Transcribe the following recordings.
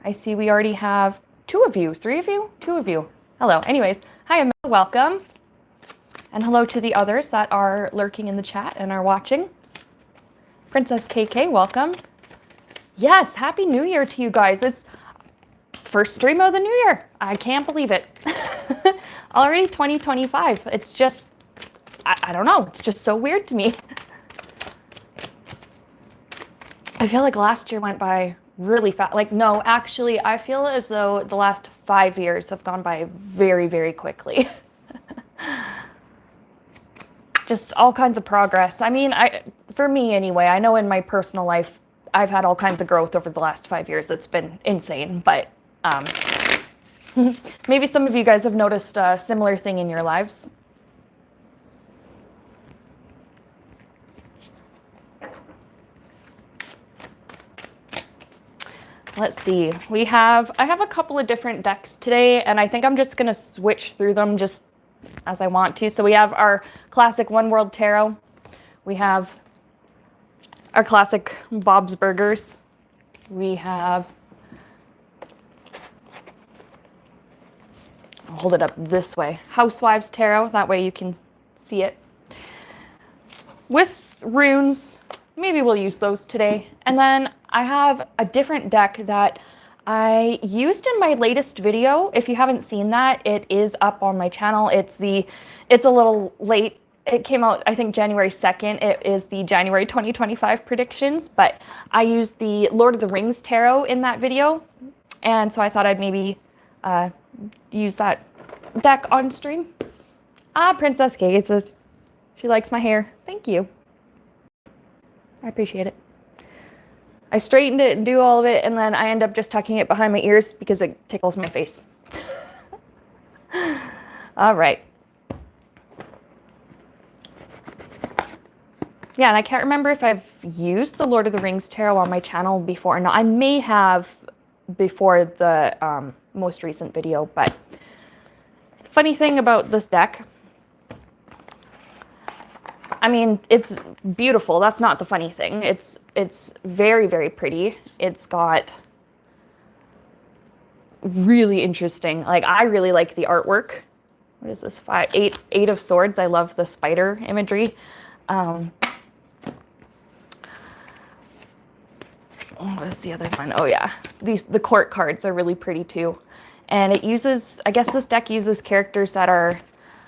I see we already have 2 of you, 3 of you, 2 of you. Hello. Anyways, hi, Emma, welcome. And hello to the others that are lurking in the chat and are watching. Princess KK, welcome. Yes, Happy New Year to you guys. It's first stream of the new year. I can't believe it. Already 2025. It's just, I don't know. It's just so weird to me. I feel like last year went by really fast. Like, no, actually, I feel as though the last 5 years have gone by very, very quickly. Just all kinds of progress. I mean, for me anyway, I know in my personal life, I've had all kinds of growth over the last 5 years. It's been insane, but maybe some of you guys have noticed a similar thing in your lives. Let's see. I have a couple of different decks today, and I think I'm just gonna switch through them just as I want to. So we have our classic One World Tarot. We have our classic Bob's Burgers. We have, I'll hold it up this way, Housewives Tarot. That way you can see it. With runes, maybe we'll use those today. And then I have a different deck that I used in my latest video. If you haven't seen that, it is up on my channel. It's a little late. It came out, I think, January 2nd. It is the January 2025 predictions, but I used the Lord of the Rings Tarot in that video. And so I thought I'd maybe use that deck on stream. Princess K, it says she likes my hair. Thank you. I appreciate it. I straightened it and do all of it, and then I end up just tucking it behind my ears because it tickles my face. All right. Yeah, and I can't remember if I've used the Lord of the Rings Tarot on my channel before or not. I may have before the most recent video, but funny thing about this deck, I mean, it's beautiful. That's not the funny thing. It's very, very pretty. It's got really interesting, like, I really like the artwork. What is this? Eight of Swords. I love the spider imagery. What's the other one? Oh yeah, the court cards are really pretty too. And it uses, I guess this deck uses characters that are,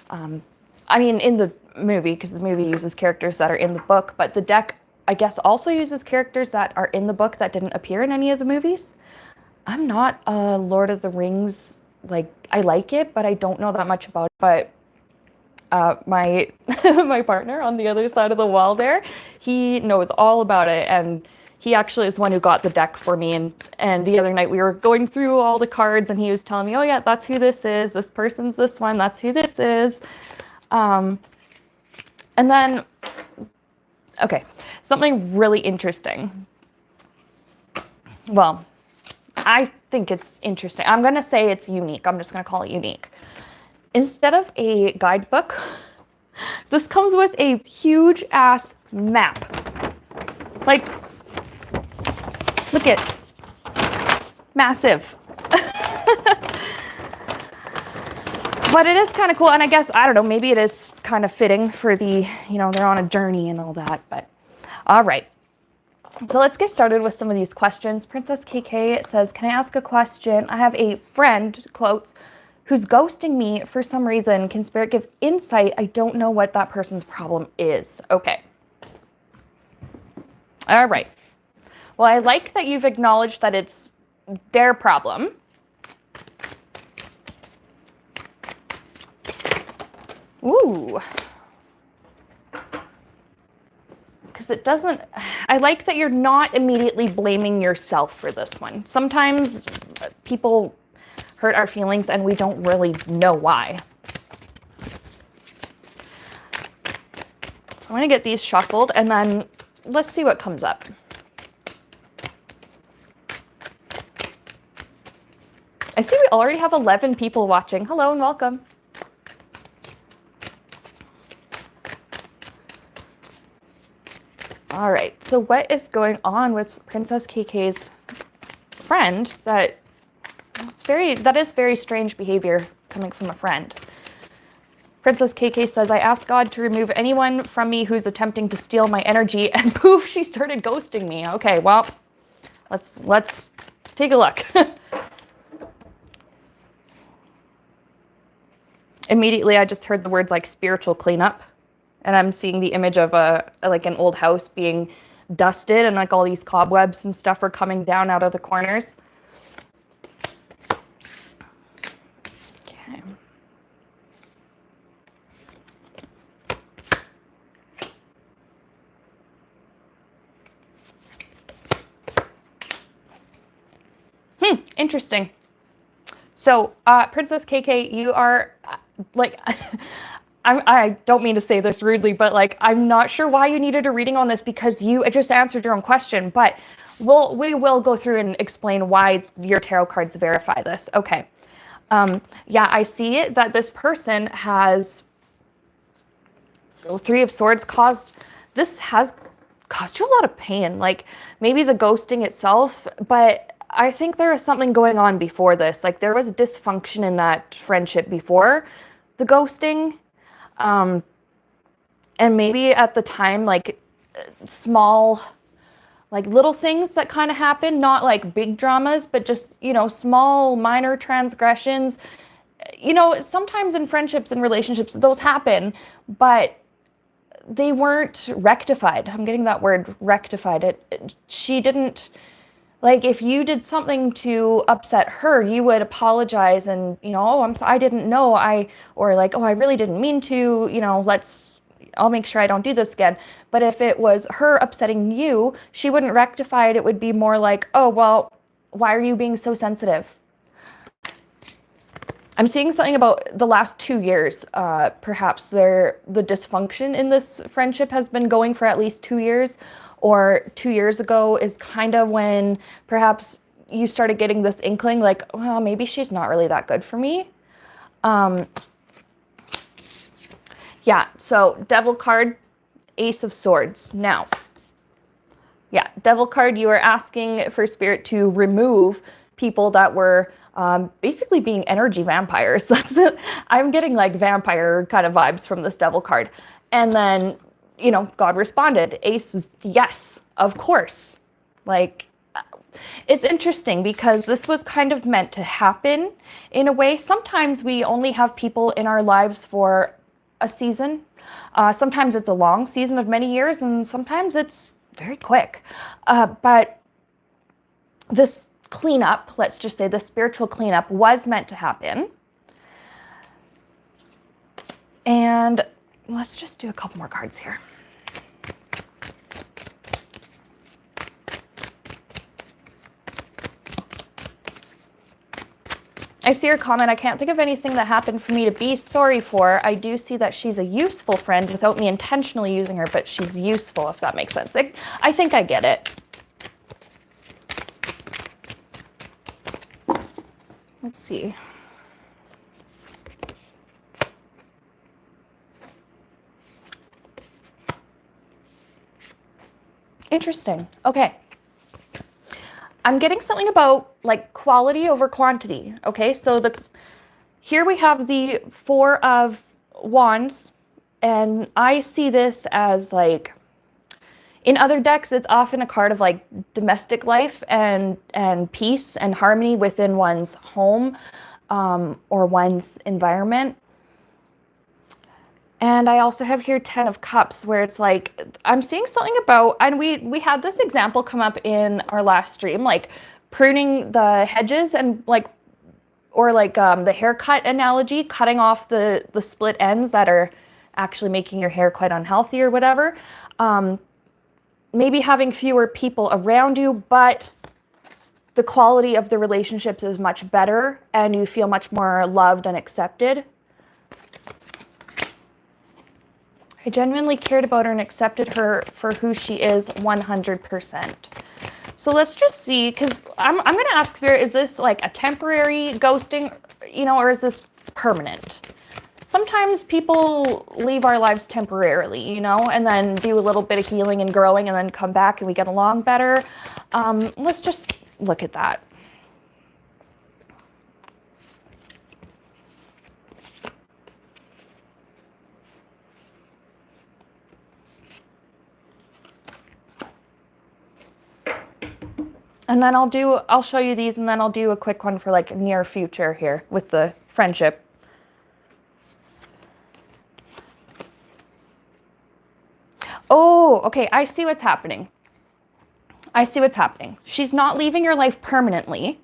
I mean, in the movie, because the movie uses characters that are in the book, but the deck, I guess, also uses characters that are in the book that didn't appear in any of the movies. I'm not a Lord of the Rings, like, I like it, but I don't know that much about it. But my my partner on the other side of the wall there, he knows all about it, and he actually is the one who got the deck for me. And the other night we were going through all the cards, and he was telling me, oh yeah, that's who this is. This person's this one. That's who this is. And then, okay, something really interesting. Well, I think it's interesting. I'm going to say it's unique. I'm just going to call it unique. Instead of a guidebook, this comes with a huge ass map. Like, look at, massive. But it is kind of cool, and I guess, I don't know, maybe it is kind of fitting for the, you know, they're on a journey and all that, but all right. So let's get started with some of these questions. Princess KK says, can I ask a question? I have a friend, quotes, who's ghosting me for some reason. Can Spirit give insight? I don't know what that person's problem is. Okay. All right. Well, I like that you've acknowledged that it's their problem. Ooh. Because it doesn't, I like that you're not immediately blaming yourself for this one. Sometimes people hurt our feelings and we don't really know why. So I'm going to get these shuffled and then let's see what comes up. I see we already have 11 people watching. Hello and welcome. All right, so what is going on with Princess KK's friend that That is very strange behavior coming from a friend. Princess KK says, I asked God to remove anyone from me who's attempting to steal my energy, and poof, she started ghosting me. Okay, well, let's take a look. Immediately, I just heard the words like spiritual cleanup, and I'm seeing the image of like an old house being dusted, and like all these cobwebs and stuff are coming down out of the corners. Okay. Interesting. So, Princess KK, you are like, I don't mean to say this rudely, but like, I'm not sure why you needed a reading on this because you just answered your own question, but we will go through and explain why your tarot cards verify this. Okay. Yeah, I see it that this person has, Three of Swords this has caused you a lot of pain, like maybe the ghosting itself, but I think there was something going on before this. Like there was dysfunction in that friendship before the ghosting. And maybe at the time, like small, like little things that kind of happen, not like big dramas, but just, small minor transgressions. Sometimes in friendships and relationships, those happen, but they weren't rectified. I'm getting that word rectified. She didn't, like, if you did something to upset her, you would apologize and, oh, I'm sorry, I didn't know, or like, oh, I really didn't mean to, I'll make sure I don't do this again. But if it was her upsetting you, she wouldn't rectify it. It would be more like, oh, well, why are you being so sensitive? I'm seeing something about the last 2 years. Perhaps the dysfunction in this friendship has been going for at least 2 years. Or 2 years ago is kind of when perhaps you started getting this inkling like, well, maybe she's not really that good for me. Yeah, so Devil card, Ace of Swords. Now, yeah, Devil card, you are asking for Spirit to remove people that were basically being energy vampires. That's it. I'm getting like vampire kind of vibes from this Devil card. And then God responded. Ace is, yes, of course. Like, it's interesting because this was kind of meant to happen in a way. Sometimes we only have people in our lives for a season. Sometimes it's a long season of many years, and sometimes it's very quick. But this cleanup, let's just say the spiritual cleanup, was meant to happen. And let's just do a couple more cards here. I see her comment, I can't think of anything that happened for me to be sorry for. I do see that she's a useful friend without me intentionally using her, but she's useful, if that makes sense. I think I get it. Let's see. Interesting. Okay. I'm getting something about like quality over quantity. Okay, so here we have the Four of Wands, and I see this as like, in other decks, it's often a card of like domestic life and peace and harmony within one's home or one's environment. And I also have here 10 of Cups, where it's like, I'm seeing something about, and we had this example come up in our last stream, like pruning the hedges and like, or like the haircut analogy, cutting off the split ends that are actually making your hair quite unhealthy or whatever. Maybe having fewer people around you, but the quality of the relationships is much better and you feel much more loved and accepted. I genuinely cared about her and accepted her for who she is 100%. So let's just see, because I'm going to ask Spirit, is this like a temporary ghosting, or is this permanent? Sometimes people leave our lives temporarily, and then do a little bit of healing and growing and then come back and we get along better. Let's just look at that. And then I'll show you these, and then I'll do a quick one for like near future here with the friendship. Oh, okay, I see what's happening. I see what's happening. She's not leaving your life permanently.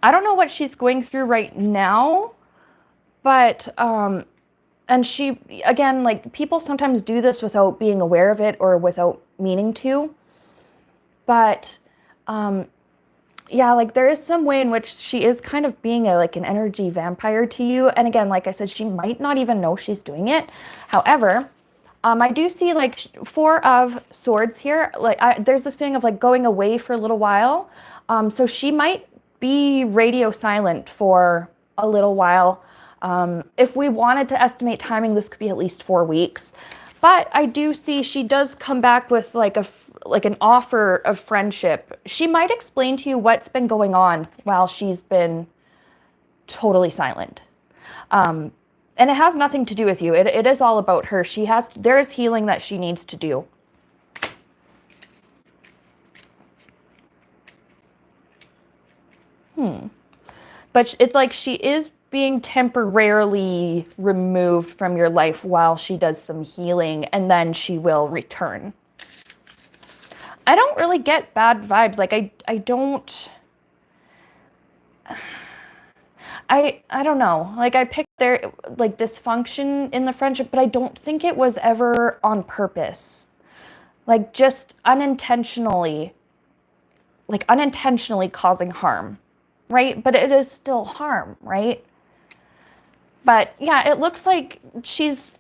I don't know what she's going through right now, but, and she, again, like, people sometimes do this without being aware of it or without meaning to. But, yeah, like, there is some way in which she is kind of being like an energy vampire to you. And again, like I said, she might not even know she's doing it. However, I do see like 4 of Swords here. Like, there's this feeling of like going away for a little while. So she might be radio silent for a little while. If we wanted to estimate timing, this could be at least 4 weeks. But I do see she does come back with like an offer of friendship. She might explain to you what's been going on while she's been totally silent. And it has nothing to do with you. It is all about her. There is healing that she needs to do. But it's like she is being temporarily removed from your life while she does some healing, and then she will return. I don't really get bad vibes. Like, I don't... I don't know. Like, I picked their, like, dysfunction in the friendship, but I don't think it was ever on purpose. Like, just unintentionally causing harm, right? But it is still harm, right? But yeah, it looks like she's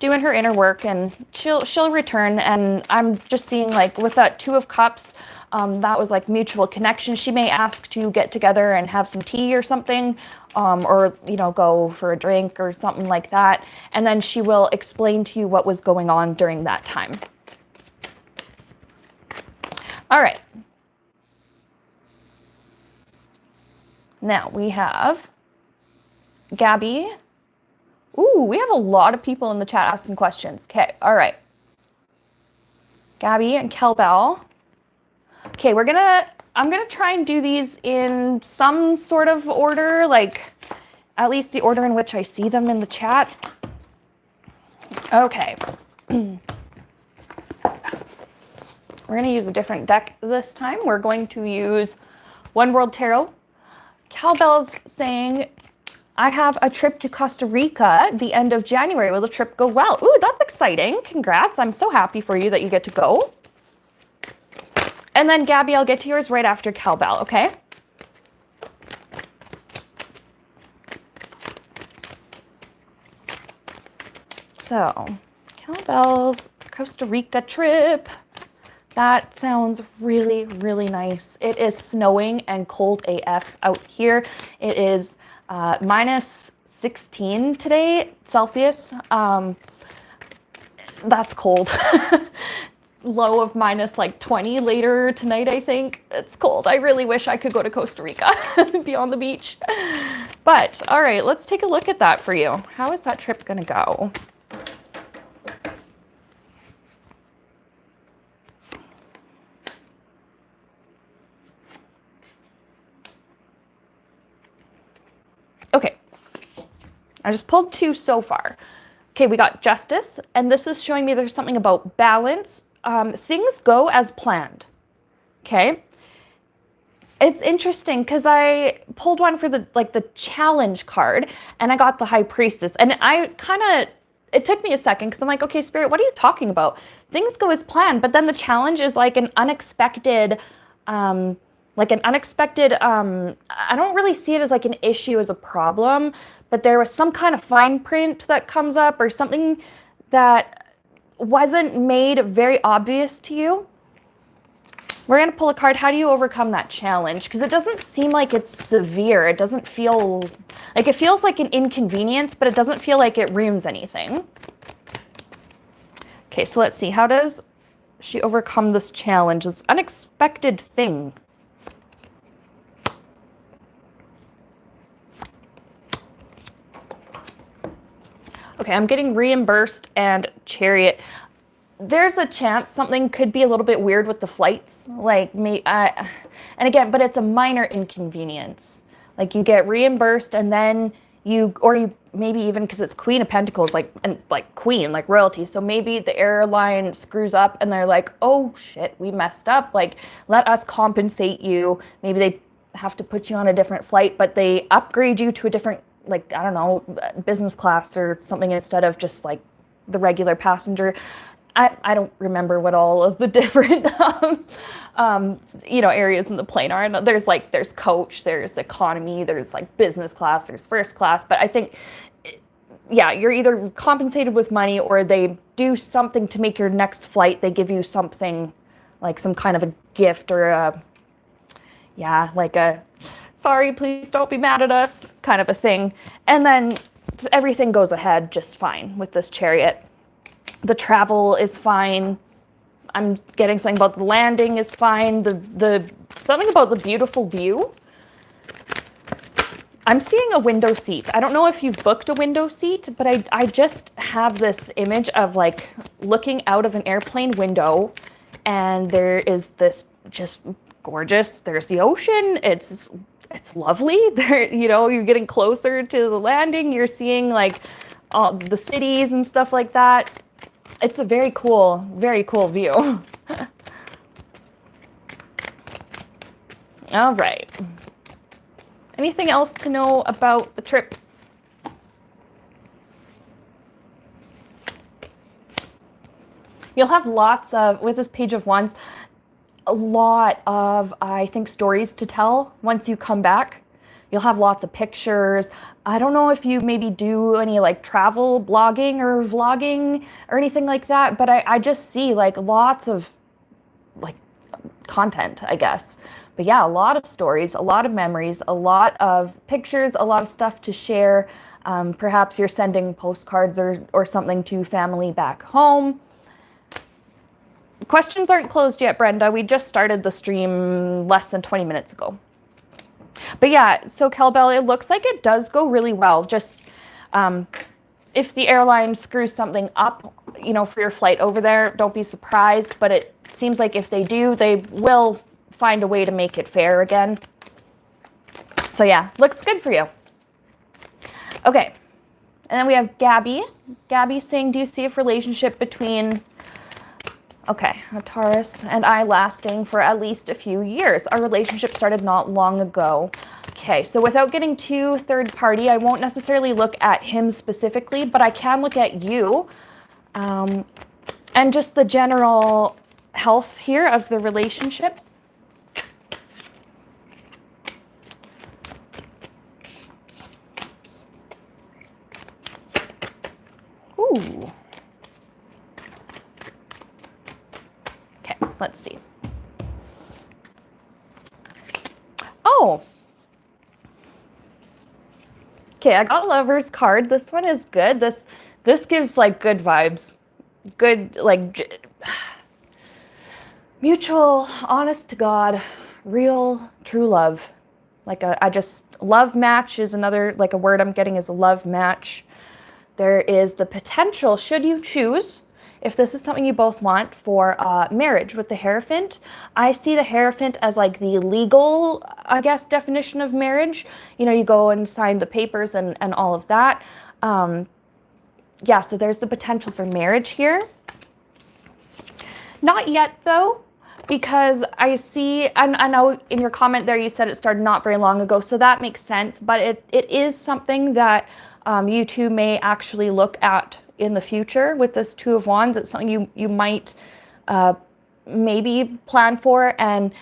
doing her inner work, and she'll return. And I'm just seeing, like, with that 2 of Cups, that was like mutual connection. She may ask to get together and have some tea or something, or, you know, go for a drink or something like that. And then she will explain to you what was going on during that time. All right. Now we have Gabby. Ooh, we have a lot of people in the chat asking questions. Okay, all right. Gabby and Kelbell. Okay, I'm gonna try and do these in some sort of order, like at least the order in which I see them in the chat. Okay. We're gonna use a different deck this time. We're going to use One World Tarot. Kelbell's saying, I have a trip to Costa Rica at the end of January. Will the trip go well? Ooh, that's exciting. Congrats. I'm so happy for you that you get to go. And then, Gabby, I'll get to yours right after Kelbell, okay? So, Kelbell's Costa Rica trip. That sounds really, really nice. It is snowing and cold AF out here. It is minus 16 today, Celsius. That's cold. Low of minus like 20 later tonight, I think. It's cold. I really wish I could go to Costa Rica and be on the beach. But, all right, let's take a look at that for you. How is that trip gonna go? Okay, I just pulled 2 so far. Okay, we got Justice, and this is showing me there's something about balance. Things go as planned, okay? It's interesting because I pulled one for the challenge card, and I got the High Priestess, and it took me a second because I'm like, okay, Spirit, what are you talking about? Things go as planned, but then the challenge is like an unexpected, I don't really see it as like an issue, as a problem, but there was some kind of fine print that comes up or something that wasn't made very obvious to you. We're going to pull a card. How do you overcome that challenge? Because it doesn't seem like it's severe. It doesn't feel like, it feels like an inconvenience, but it doesn't feel like it ruins anything. Okay, so let's see. How does she overcome this challenge, this unexpected thing? Okay, I'm getting Reimbursed and Chariot. there's a chance something could be a little bit weird with the flights. Like and again, but it's a minor inconvenience. Like you get reimbursed and then you maybe even because it's Queen of Pentacles, like, and like queen, like royalty. So maybe the airline screws up and they're like, oh shit, we messed up. Like, let us compensate you. Maybe they have to put you on a different flight, but they upgrade you to a different, like, I don't know, business class or something instead of just like the regular passenger. I don't remember what all of the different areas in the plane are. And there's coach, there's economy, there's like business class, there's first class. But I think, yeah, you're either compensated with money or they do something to make your next flight. They give you something like some kind of a gift or sorry, please don't be mad at us kind of a thing. And then everything goes ahead just fine with this Chariot. The travel is fine. I'm getting something about the landing is fine. The something about the beautiful view. I'm seeing a window seat. I don't know if you've booked a window seat, but I just have this image of like looking out of an airplane window and there is this just gorgeous, there's the ocean. It's lovely. There, you're getting closer to the landing. You're seeing like all the cities and stuff like that. It's a very cool view. All right. Anything else to know about the trip? You'll have lots of, with this Page of Wands, a lot of, I think, stories to tell once you come back. You'll have lots of pictures. I don't know if you maybe do any like travel blogging or vlogging or anything like that, but I just see like lots of like content, I guess. But yeah, a lot of stories, a lot of memories, a lot of pictures, a lot of stuff to share. Perhaps you're sending postcards or something to family back home. Questions aren't closed yet, Brenda. We just started the stream less than 20 minutes ago. But yeah, so Kelbell, it looks like it does go really well. Just if the airline screws something up, for your flight over there, don't be surprised. But it seems like if they do, they will find a way to make it fair again. So yeah, looks good for you. Okay, and then we have Gabby. Gabby saying, do you see a relationship between... Okay, a Taurus and I lasting for at least a few years. Our relationship started not long ago. Okay, so without getting too third party, I won't necessarily look at him specifically, but I can look at you and just the general health here of the relationship. Ooh. Let's see. Oh. Okay, I got Lover's card. This one is good. This gives like good vibes. Good, like mutual, honest to God, real, true love. Like I just, love match is another, like a word I'm getting is a love match. There is the potential, should you choose, if this is something you both want, for marriage with the Hierophant. I see the Hierophant as like the legal, I guess, definition of marriage. You go and sign the papers and all of that. Yeah, so there's the potential for marriage here. Not yet, though, because I see, and I know in your comment there you said it started not very long ago, so that makes sense, but it is something that you two may actually look at in the future with this Two of Wands. It's something you might maybe plan for and,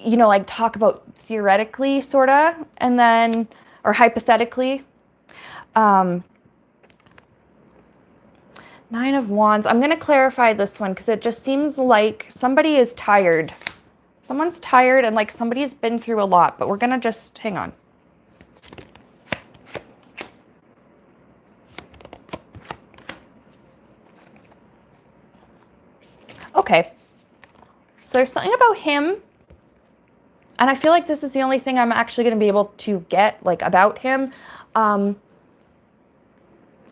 like talk about theoretically, sort of, and then, or hypothetically. Nine of Wands. I'm going to clarify this one because it just seems like somebody is tired. Someone's tired and like somebody's been through a lot, but we're going to just hang on. Okay, so there's something about him, and I feel like this is the only thing I'm actually going to be able to get, like, about him. I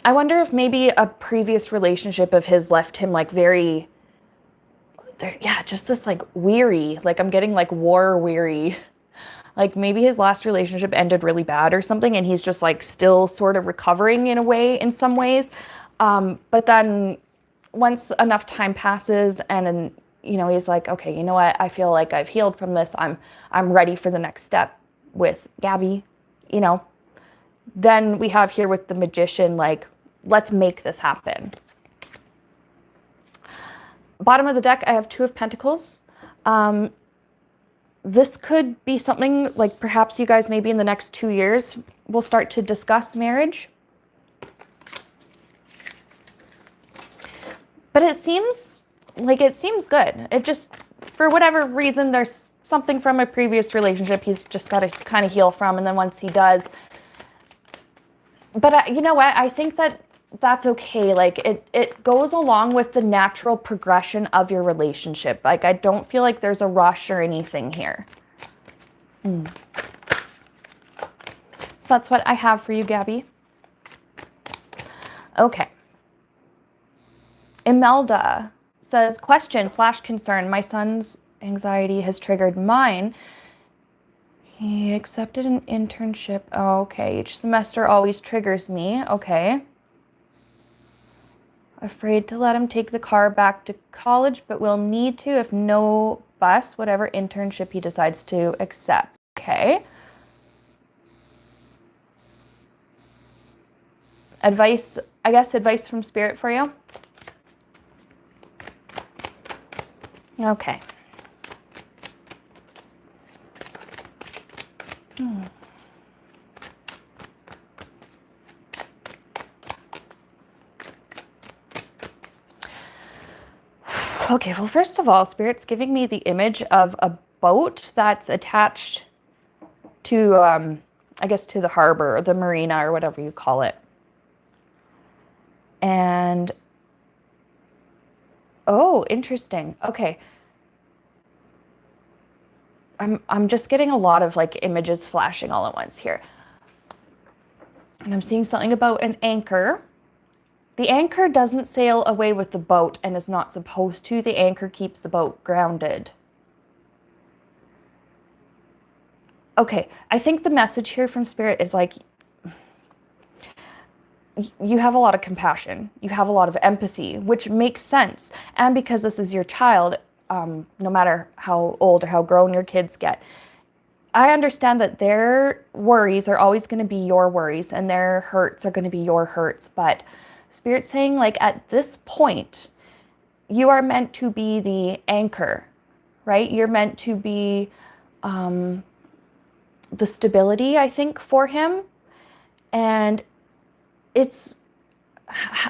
wonder if maybe a previous relationship of his left him, like, very yeah, just this like weary, like I'm getting like war weary. Like maybe his last relationship ended really bad or something, and he's just like still sort of recovering in a way, in some ways. But then once enough time passes and he's like, okay, you know what? I feel like I've healed from this. I'm ready for the next step with Gabby, Then we have here with the magician, like, let's make this happen. Bottom of the deck, I have 2 of Pentacles. This could be something like perhaps you guys maybe in the next 2 years will start to discuss marriage. But it seems good. It just, for whatever reason, there's something from a previous relationship he's just got to kind of heal from. And then once he does, but you know what? I think that's okay. Like it goes along with the natural progression of your relationship. Like I don't feel like there's a rush or anything here. So that's what I have for you, Gabby. Okay. Imelda says, question/concern. My son's anxiety has triggered mine. He accepted an internship. Oh, okay. Each semester always triggers me. Okay. Afraid to let him take the car back to college, but will need to if no bus, whatever internship he decides to accept. Okay. Advice, I guess advice from Spirit for you. Okay. Okay, well, first of all, Spirit's giving me the image of a boat that's attached to, I guess, to the harbor or the marina or whatever you call it. And, oh, interesting. Okay. I'm just getting a lot of like images flashing all at once here. And I'm seeing something about an anchor. The anchor doesn't sail away with the boat and is not supposed to. The anchor keeps the boat grounded. Okay, I think the message here from Spirit is like, you have a lot of compassion. You have a lot of empathy, which makes sense. And because this is your child, no matter how old or how grown your kids get, I understand that their worries are always going to be your worries and their hurts are going to be your hurts. But Spirit's saying, like, at this point, you are meant to be the anchor, right? You're meant to be the stability, I think, for him. And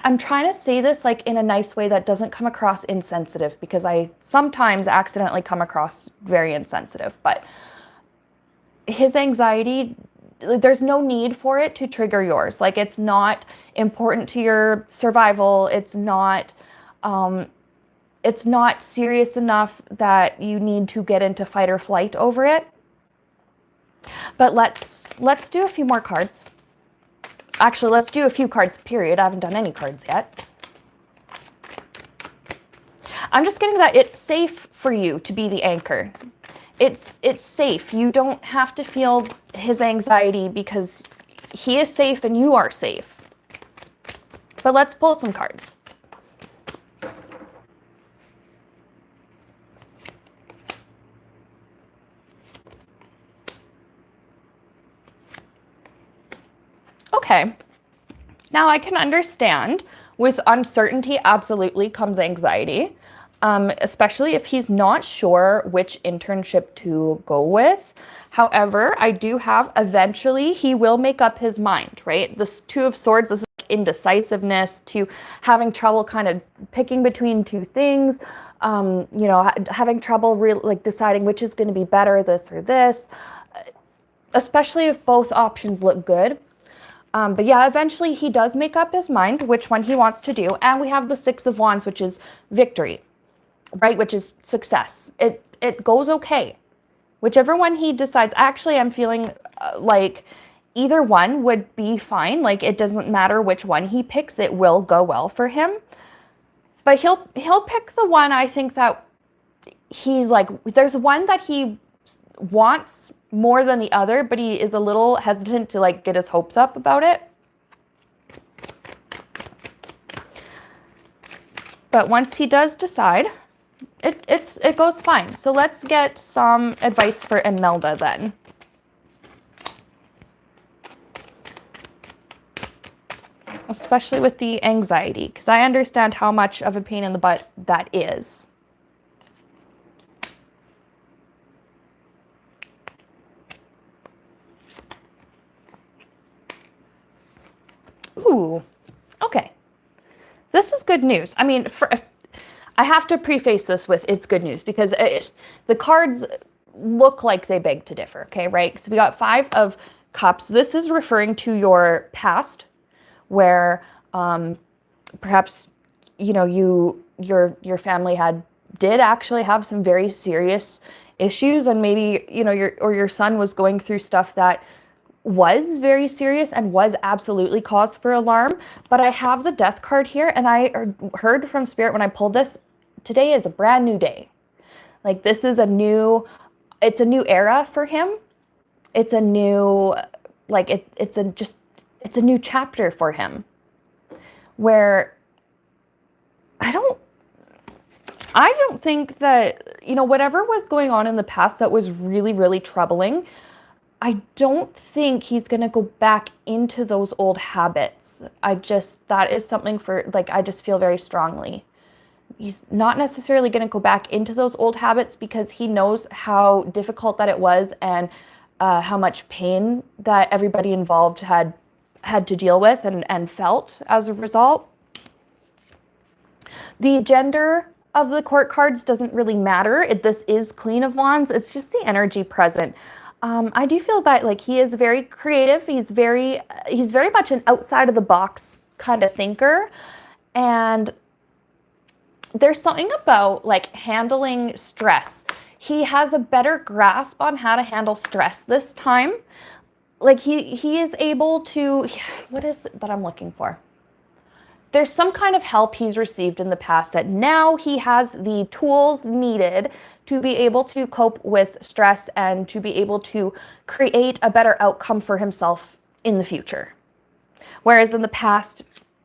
I'm trying to say this like in a nice way that doesn't come across insensitive, because I sometimes accidentally come across very insensitive, but his anxiety, there's no need for it to trigger yours. Like, it's not important to your survival. It's not serious enough that you need to get into fight or flight over it. But let's do a few more cards. Actually, let's do a few cards, period. I haven't done any cards yet. I'm just getting that it's safe for you to be the anchor. It's safe. You don't have to feel his anxiety because he is safe and you are safe. But let's pull some cards. Okay. Now I can understand with uncertainty absolutely comes anxiety. Especially if he's not sure which internship to go with. However, I do have eventually he will make up his mind, right? This Two of Swords, this is indecisiveness to having trouble kind of picking between two things, having trouble deciding which is going to be better, this or this, especially if both options look good. But yeah, eventually he does make up his mind which one he wants to do. And we have the Six of Wands, which is victory. Right, which is success. It goes okay. Whichever one he decides. Actually, I'm feeling like either one would be fine. Like, it doesn't matter which one he picks, it will go well for him. But he'll pick the one I think that he's like, there's one that he wants more than the other, but he is a little hesitant to like get his hopes up about it. But once he does decide, it goes fine. So let's get some advice for Imelda then. Especially with the anxiety, because I understand how much of a pain in the butt that is. Ooh, okay. This is good news. I mean, I have to preface this with it's good news because the cards look like they beg to differ, okay, right? So we got 5 of Cups. This is referring to your past where perhaps, you know, your family did actually have some very serious issues, and maybe, you know, your son was going through stuff that was very serious and was absolutely cause for alarm. But I have the Death card here, and I heard from Spirit when I pulled this, today is a brand new day. Like, this is it's a new era for him. It's a new, like, it's a new chapter for him, where I don't think that, you know, whatever was going on in the past that was really, really troubling, I don't think he's going to go back into those old habits. That is something for, like, I just feel very strongly. He's not necessarily going to go back into those old habits because he knows how difficult that it was, and how much pain that everybody involved had to deal with and felt as a result. The gender of the court cards doesn't really matter. This is Queen of Wands. It's just the energy present. I do feel that, like, he is very creative. He's very much an outside of the box kind of thinker. And there's something about, like, handling stress. He has a better grasp on how to handle stress this time. Like, he is able to, what is it that I'm looking for? There's some kind of help he's received in the past that now he has the tools needed to be able to cope with stress and to be able to create a better outcome for himself in the future. Whereas in the past,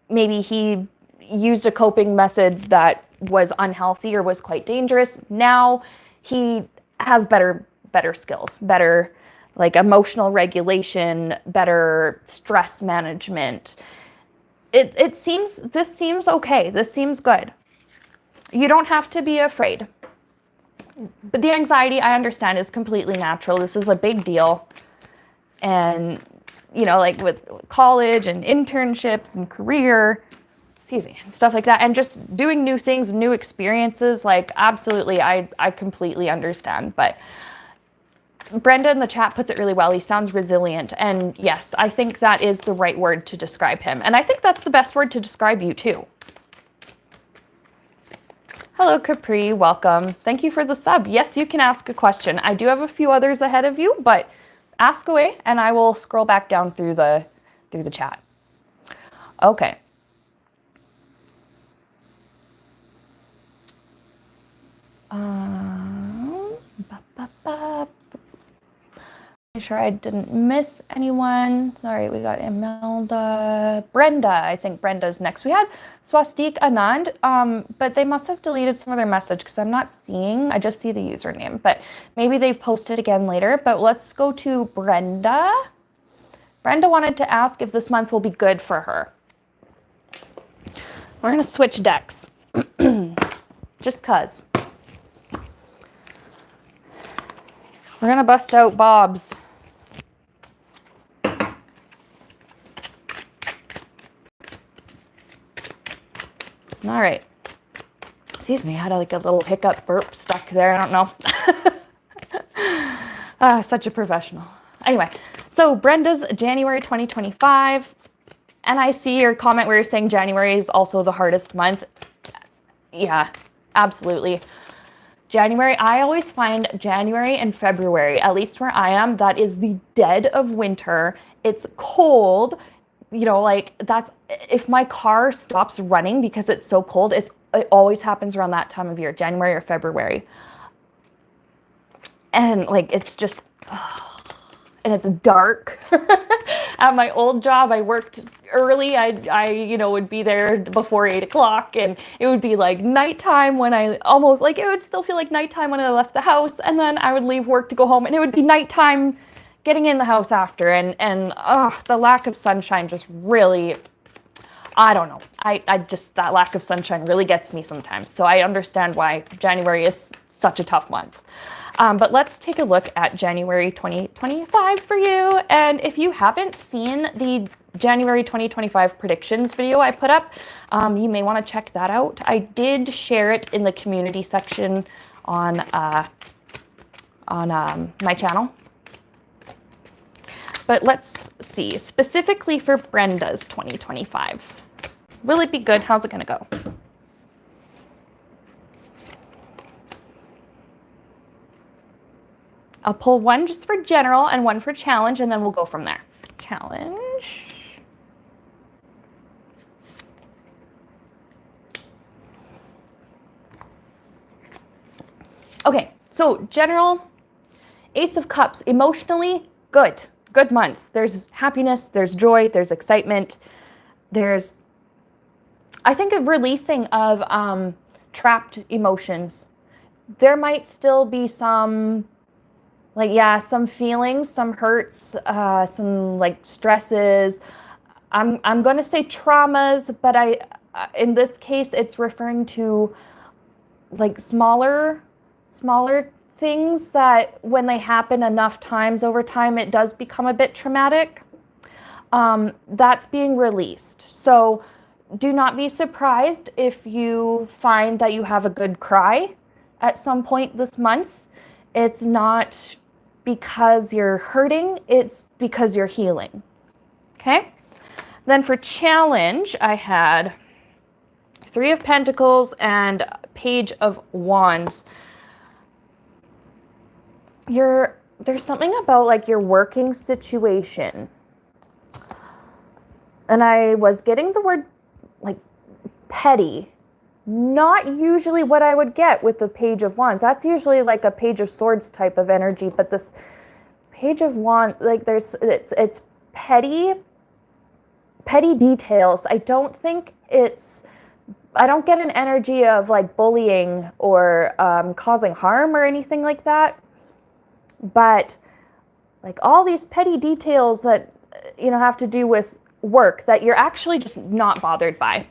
maybe he used a coping method that was unhealthy or was quite dangerous. Now he has better skills, better, like, emotional regulation, better stress management. This seems okay. This seems good. You don't have to be afraid. But the anxiety, I understand, is completely natural. This is a big deal. And, you know, like with college and internships and career, and stuff like that, and just doing new things, new experiences, like, absolutely, I completely understand. But Brenda in the chat puts it really well. He sounds resilient. And yes, I think that is the right word to describe him. And I think that's the best word to describe you too. Hello, Capri. Welcome. Thank you for the sub. Yes, you can ask a question. I do have a few others ahead of you, but ask away and I will scroll back down through the chat. Okay. Make sure I didn't miss anyone. Sorry, we got Imelda. Brenda, I think Brenda's next. We had Swastik Anand, but they must have deleted some of their message because I'm not seeing, I just see the username, but maybe they've posted again later. But let's go to Brenda. Brenda wanted to ask if this month will be good for her. We're gonna switch decks, just cause. We're gonna bust out Bob's. All right. Excuse me, I had like a little hiccup burp stuck there. I don't know. Such a professional. Anyway, so Brenda's January 2025. And I see your comment where you're saying January is also the hardest month. Yeah, absolutely. January, I always find January and February, at least where I am, that is the dead of winter. It's cold. You know, like, that's, if my car stops running because it's so cold, it always happens around that time of year, January or February. and like it's just and it's dark. At my old job, I worked early. I you know, would be there before 8 o'clock, and it would be like nighttime when I almost, like, it would still feel like nighttime when I left the house, and then I would leave work to go home, and it would be nighttime getting in the house after, and the lack of sunshine just really, I don't know. I just, that lack of sunshine really gets me sometimes. So I understand why January is such a tough month. But let's take a look at January 2025 for you. And if you haven't seen the January 2025 predictions video I put up, you may want to check that out. I did share it in the community section on my channel. But let's see, specifically for Brenda's 2025. Will it be good? How's it going to go? I'll pull one just for general and one for challenge, and then we'll go from there. Challenge. Okay, so general, Ace of Cups, emotionally good. Good month. There's happiness, there's joy, there's excitement, there's, I think, a releasing of trapped emotions. There might still be some, like, yeah, some feelings, some hurts, some like stresses. I'm going to say traumas, but in this case, it's referring to like smaller things that when they happen enough times over time, it does become a bit traumatic. That's being released. So do not be surprised if you find that you have a good cry at some point this month. It's not because you're hurting, it's because you're healing. Okay? Then for challenge, I had Three of Pentacles and Page of Wands. There's something about like your working situation. And I was getting the word like petty. Not usually what I would get with the Page of Wands. That's usually like a Page of Swords type of energy, but this Page of Wands, like it's petty details. I don't get an energy of like bullying or causing harm or anything like that. But like all these petty details that, you know, have to do with work that you're actually just not bothered by.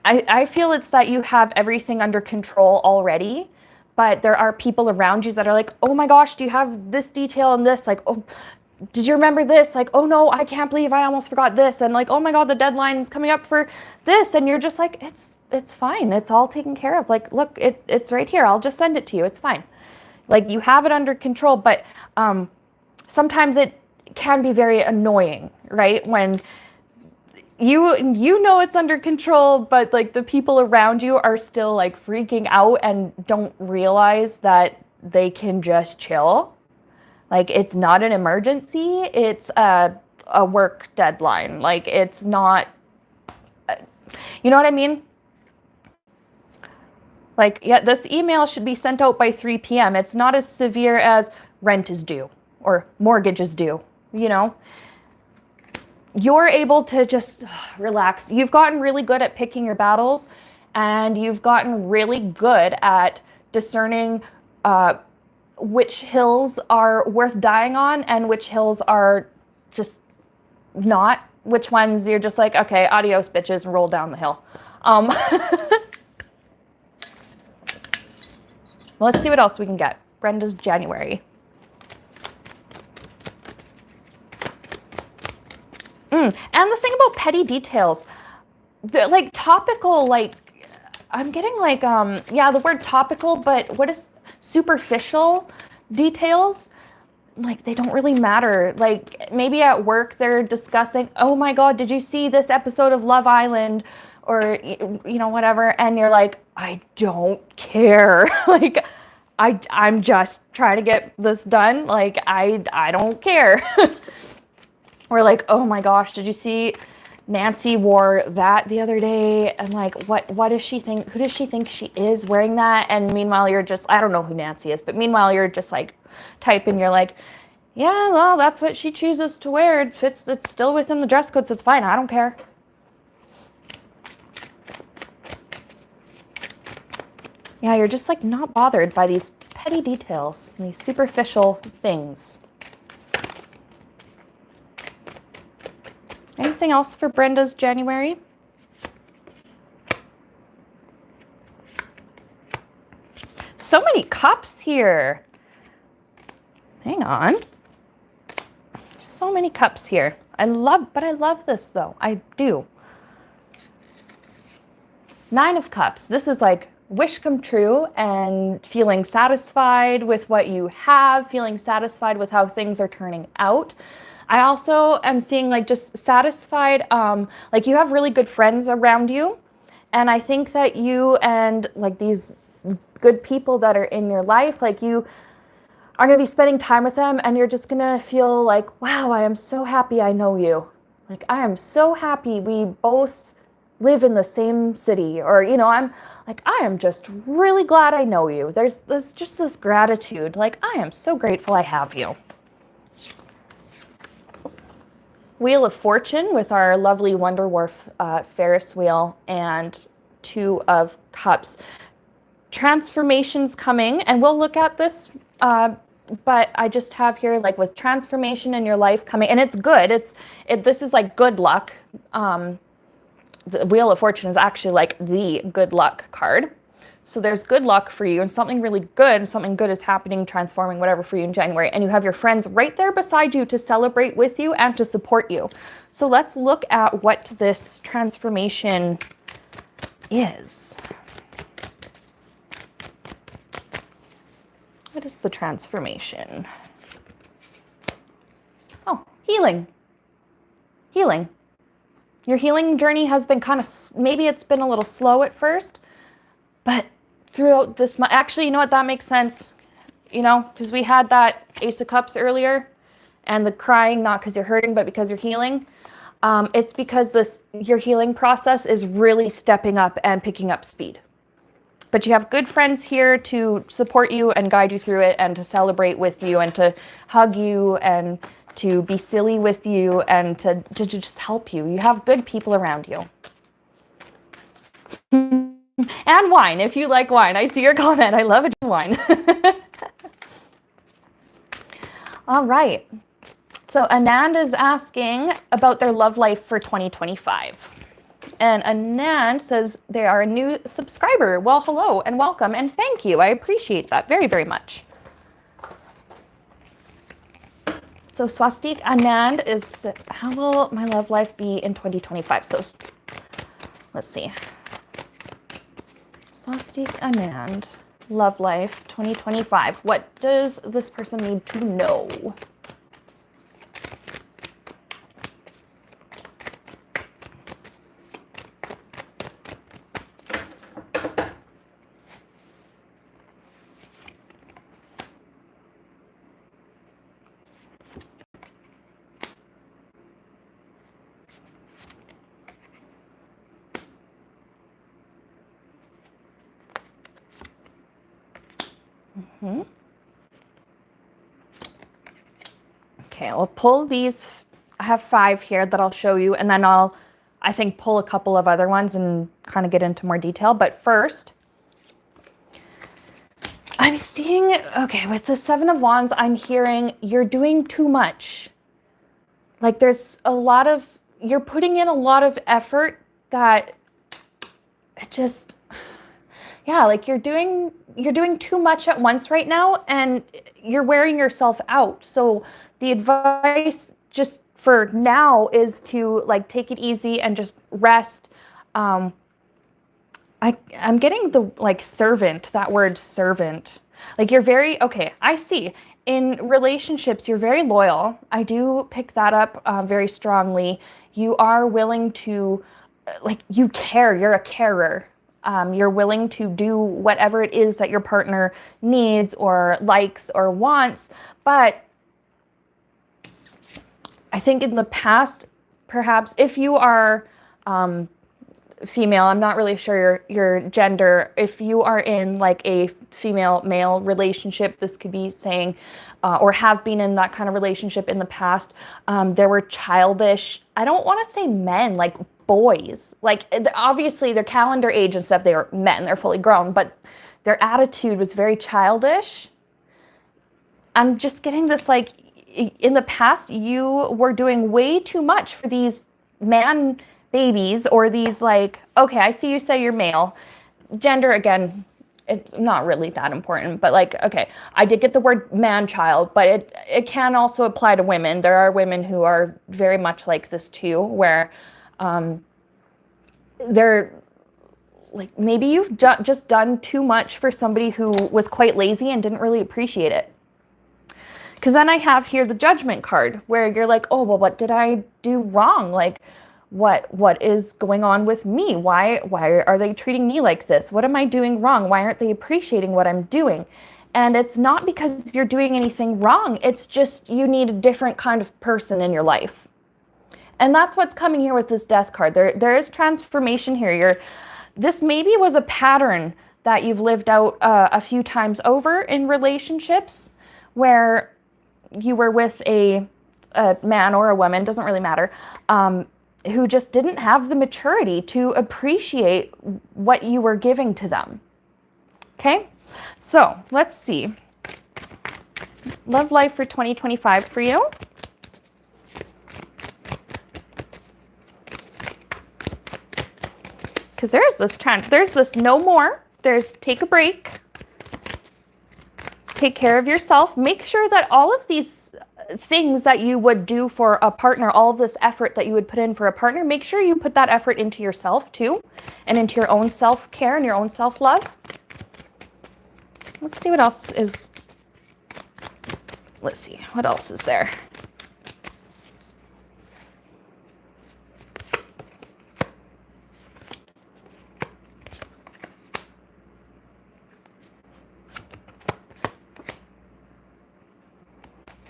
I feel it's that you have everything under control already, but there are people around you that are like, oh my gosh, do you have this detail and this? Like, oh, did you remember this? Like, oh no, I can't believe I almost forgot this. And like, oh my God, the deadline is coming up for this. And you're just like, it's fine. It's all taken care of. Like, look, it's right here. I'll just send it to you. It's fine. Like, you have it under control, but sometimes it can be very annoying, right? When you know it's under control, but like the people around you are still like freaking out and don't realize that they can just chill. Like, it's not an emergency. It's a work deadline. Like, it's not, you know what I mean? Like, yeah, this email should be sent out by 3 p.m. It's not as severe as rent is due or mortgage is due, you know? You're able to just relax. You've gotten really good at picking your battles, and you've gotten really good at discerning which hills are worth dying on and which hills are just not, which ones you're just like, okay, adios bitches, and roll down the hill. Let's see what else we can get. Brenda's January. And the thing about petty details, like topical, like I'm getting like, yeah, the word topical, but what is superficial details? Like, they don't really matter. Like, maybe at work they're discussing, oh my God, did you see this episode of Love Island? Or, you know, whatever. And you're like, I don't care. Like, I'm just trying to get this done. Like, I don't care. Or like, oh my gosh, did you see Nancy wore that the other day? And like, what does she think? Who does she think she is wearing that? And meanwhile, you're just, I don't know who Nancy is, but meanwhile, you're just like, type and you're like, yeah, well, that's what she chooses to wear. It's still within the dress code, so it's fine. I don't care. Yeah, you're just like not bothered by these petty details and these superficial things. Anything else for Brenda's January? So many cups here. Hang on. So many cups here. I love this though. I do. 9 of Cups. This is like wish come true and feeling satisfied with what you have, feeling satisfied with how things are turning out. I also am seeing like just satisfied, like you have really good friends around you. And I think that you and like these good people that are in your life, like you are going to be spending time with them and you're just going to feel like, wow, I am so happy I know you. Like, I am so happy we both live in the same city, or, you know, I'm like, I am just really glad I know you. There's just this gratitude. Like, I am so grateful I have you. Wheel of Fortune with our lovely Wonder Wharf Ferris wheel and 2 of Cups. Transformations coming, and we'll look at this, but I just have here like with transformation in your life coming, and it's good. This is like good luck. The Wheel of Fortune is actually like the good luck card. So there's good luck for you and something really good, something good is happening, transforming, whatever for you in January. And you have your friends right there beside you to celebrate with you and to support you. So let's look at what this transformation is. What is the transformation? Oh, healing. Healing. Your healing journey has been kind of, maybe it's been a little slow at first, but throughout this month, actually, you know what, that makes sense, you know, because we had that Ace of Cups earlier, and the crying, not because you're hurting, but because you're healing. It's because your healing process is really stepping up and picking up speed. But you have good friends here to support you and guide you through it and to celebrate with you and to hug you and to be silly with you and to just help you. You have good people around you. And wine, if you like wine. I see your comment. I love it, wine. All right. So Anand is asking about their love life for 2025. And Anand says they are a new subscriber. Well, hello and welcome and thank you. I appreciate that very, very much. So Swastik Anand is, how will my love life be in 2025? So let's see. Swastik Anand, love life 2025. What does this person need to know? Okay, I'll pull these. I have 5 here that I'll show you, and then I think, pull a couple of other ones and kind of get into more detail. But first, I'm seeing, okay, with the 7 of Wands, I'm hearing you're doing too much. Like there's a lot of, you're putting in a lot of effort that it just, yeah, like you're doing too much at once right now and you're wearing yourself out. So the advice just for now is to like take it easy and just rest. I'm getting the like servant, that word servant. Like you're very, okay, I see. In relationships, you're very loyal. I do pick that up very strongly. You are willing to, like you care, you're a carer. You're willing to do whatever it is that your partner needs or likes or wants. But I think in the past, perhaps if you are female, I'm not really sure your gender. If you are in like a female-male relationship, this could be saying, or have been in that kind of relationship in the past, there were childish, I don't want to say men, like boys. Like obviously their calendar age and stuff, they were men, they're fully grown, but their attitude was very childish. I'm just getting this like, in the past, you were doing way too much for these man babies, or these like, okay, I see you say you're male. Gender, again, it's not really that important, but like, okay, I did get the word man child, but it can also apply to women. There are women who are very much like this too, where they're like, maybe you've just done too much for somebody who was quite lazy and didn't really appreciate it. Because then I have here the judgment card, where you're like, oh, well, what did I do wrong? Like, what is going on with me? Why are they treating me like this? What am I doing wrong? Why aren't they appreciating what I'm doing? And it's not because you're doing anything wrong. It's just you need a different kind of person in your life. And that's what's coming here with this death card. There is transformation here. This maybe was a pattern that you've lived out a few times over in relationships, where you were with a man or a woman, doesn't really matter, who just didn't have the maturity to appreciate what you were giving to them. Okay, so let's see. Love life for 2025 for you. Because there's this no more, there's take a break, take care of yourself. Make sure that all of these things that you would do for a partner, all of this effort that you would put in for a partner, make sure you put that effort into yourself too, and into your own self-care and your own self-love. Let's see what else is, what else is there?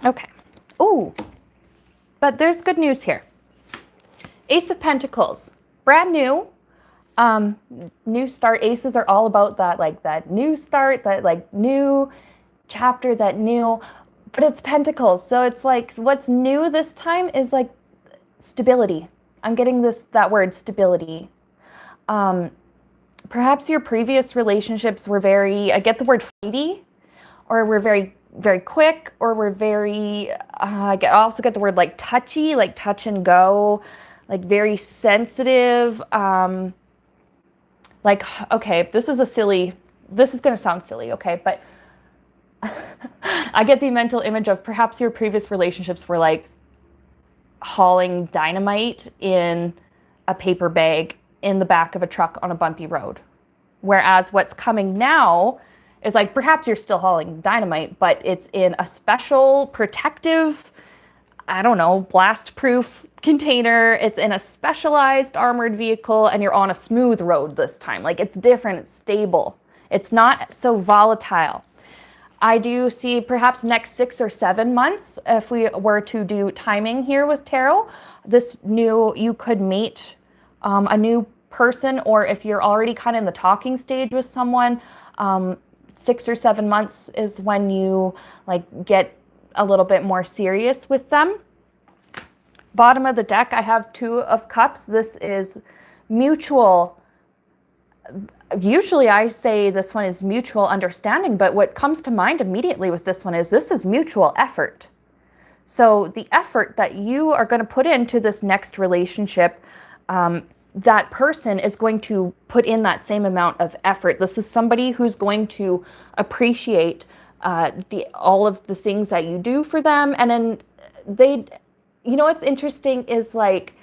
Okay. Oh, but there's good news here. Ace of Pentacles, brand new, new start. Aces are all about that, like that new start, that like new chapter, that new, but it's Pentacles. So it's like, what's new this time is like stability. I'm getting that word, stability. Perhaps your previous relationships were very, I get the word fighty, or were very quick, or we're very, I also get the word like touchy, like touch and go, like very sensitive. Like, okay, this is going to sound silly, okay, but I get the mental image of perhaps your previous relationships were like hauling dynamite in a paper bag in the back of a truck on a bumpy road. Whereas what's coming now is like, perhaps you're still hauling dynamite, but it's in a special protective, I don't know, blast-proof container. It's in a specialized armored vehicle, and you're on a smooth road this time. Like, it's different, it's stable. It's not so volatile. I do see perhaps next 6 or 7 months, if we were to do timing here with tarot, you could meet a new person, or if you're already kind of in the talking stage with someone, 6 or 7 months is when you like get a little bit more serious with them. Bottom of the deck, I have 2 of Cups. This is mutual. Usually I say this one is mutual understanding, but what comes to mind immediately with this one is this is mutual effort. So the effort that you are going to put into this next relationship, that person is going to put in that same amount of effort. This is somebody who's going to appreciate all of the things that you do for them. And then what's interesting is like,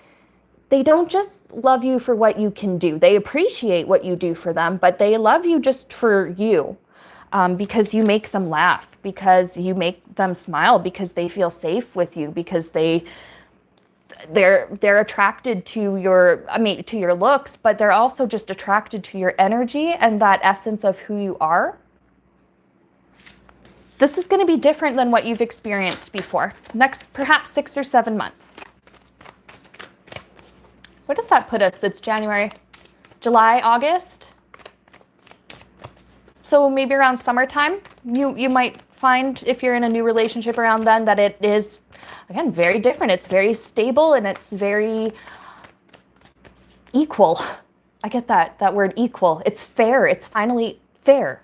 they don't just love you for what you can do. They appreciate what you do for them, but they love you just for you, because you make them laugh, because you make them smile, because they feel safe with you, because they're attracted to your looks, but they're also just attracted to your energy and that essence of who you are. This is going to be different than what you've experienced before. Next, perhaps 6 or 7 months. What does that put us? It's January. July, August. So maybe around summertime, you might find, if you're in a new relationship around then, that it is, again, very different. It's very stable and it's very equal. I get that word equal. It's fair. It's finally fair.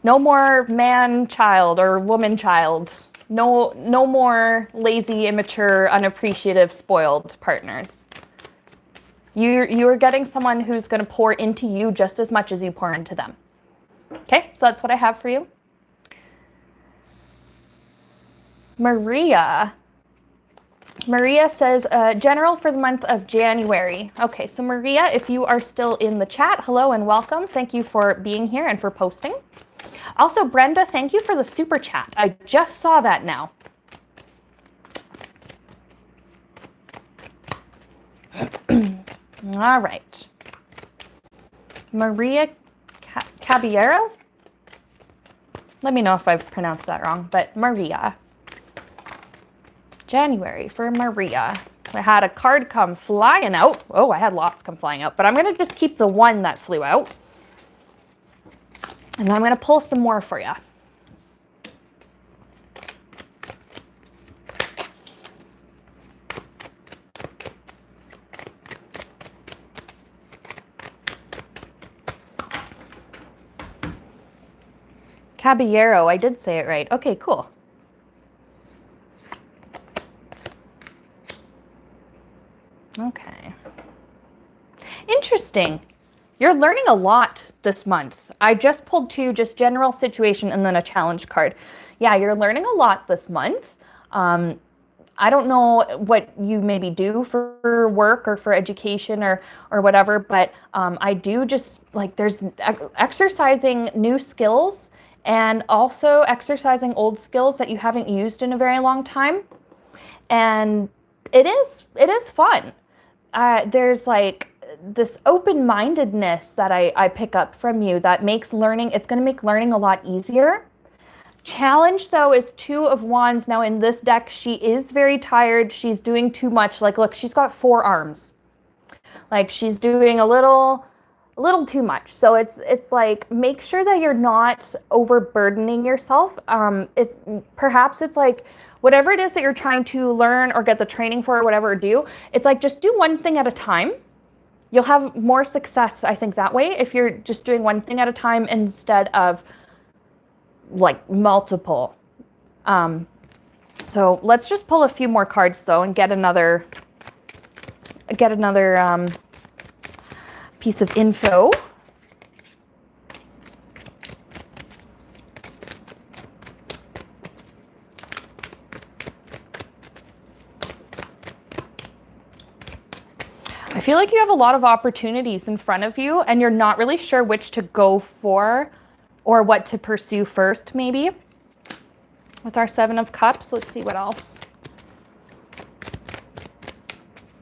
No more man child or woman child. No more lazy, immature, unappreciative, spoiled partners. You are getting someone who's going to pour into you just as much as you pour into them. Okay, so that's what I have for you. Maria says, general for the month of January. Okay, so Maria, if you are still in the chat, hello and welcome. Thank you for being here and for posting. Also, Brenda, thank you for the super chat. I just saw that now. All right. Maria Caballero? Let me know if I've pronounced that wrong, but Maria. January for Maria. I had a card come flying out. Oh, I had lots come flying out, but I'm going to just keep the one that flew out. And then I'm going to pull some more for you. Caballero, I did say it right. Okay, cool. Okay. Interesting. You're learning a lot this month. I just pulled two, just general situation and then a challenge card. Yeah, you're learning a lot this month. I don't know what you maybe do for work or for education or whatever, but I do just like there's exercising new skills and also exercising old skills that you haven't used in a very long time. And it is fun. There's like this open-mindedness that I pick up from you that makes learning, it's going to make learning a lot easier. Challenge, though, is 2 of Wands. Now, in this deck, she is very tired. She's doing too much. Like, look, she's got 4 arms. Like, she's doing a little too much. So it's like, make sure that you're not overburdening yourself. Perhaps it's like, whatever it is that you're trying to learn or get the training for or whatever do, it's like, just do one thing at a time. You'll have more success, I think, that way if you're just doing one thing at a time instead of like multiple. So let's just pull a few more cards though and get another piece of info. I feel like you have a lot of opportunities in front of you and you're not really sure which to go for or what to pursue first, maybe. With our 7 of Cups, let's see what else.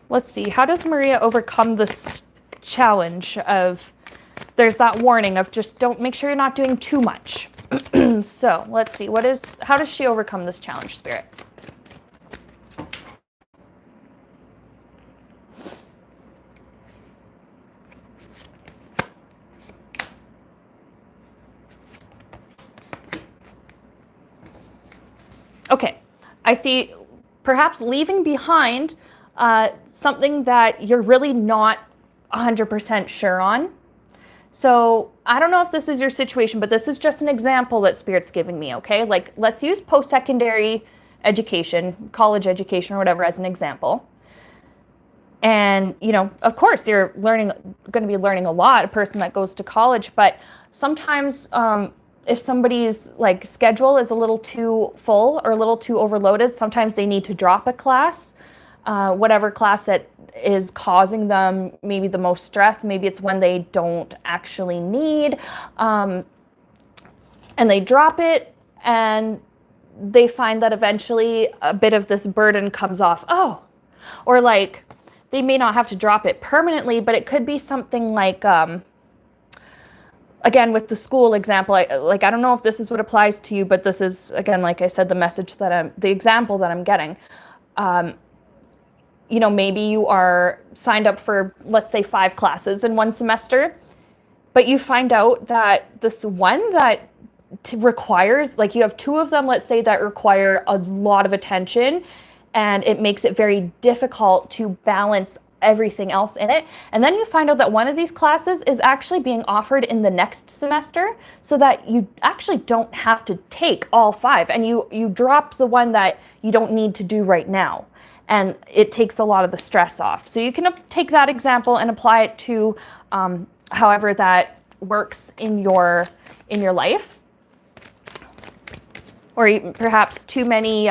Let's see, how does Maria overcome this challenge of, there's that warning of just make sure you're not doing too much. So let's see, how does she overcome this challenge, Spirit? Okay, I see perhaps leaving behind something that you're really not 100% sure on. So I don't know if this is your situation, but this is just an example that Spirit's giving me, okay? Like, let's use post-secondary education, college education or whatever as an example. And, you know, of course, you're going to be learning a lot, a person that goes to college, but sometimes if somebody's like schedule is a little too full or a little too overloaded, sometimes they need to drop a class, whatever class that is causing them maybe the most stress. Maybe it's one they don't actually need, and they drop it and they find that eventually a bit of this burden comes off. Oh, or like they may not have to drop it permanently, but it could be something like, again, with the school example, I don't know if this is what applies to you, but this is, again, like I said, the example that I'm getting. you know, maybe you are signed up for, let's say, 5 classes in one semester, but you find out that this one that requires, like you have 2 of them, let's say, that require a lot of attention, and it makes it very difficult to balance everything else in it. And then you find out that one of these classes is actually being offered in the next semester, so that you actually don't have to take all 5, and you drop the one that you don't need to do right now. And it takes a lot of the stress off. So you can take that example and apply it to however that works in your life. Or perhaps too many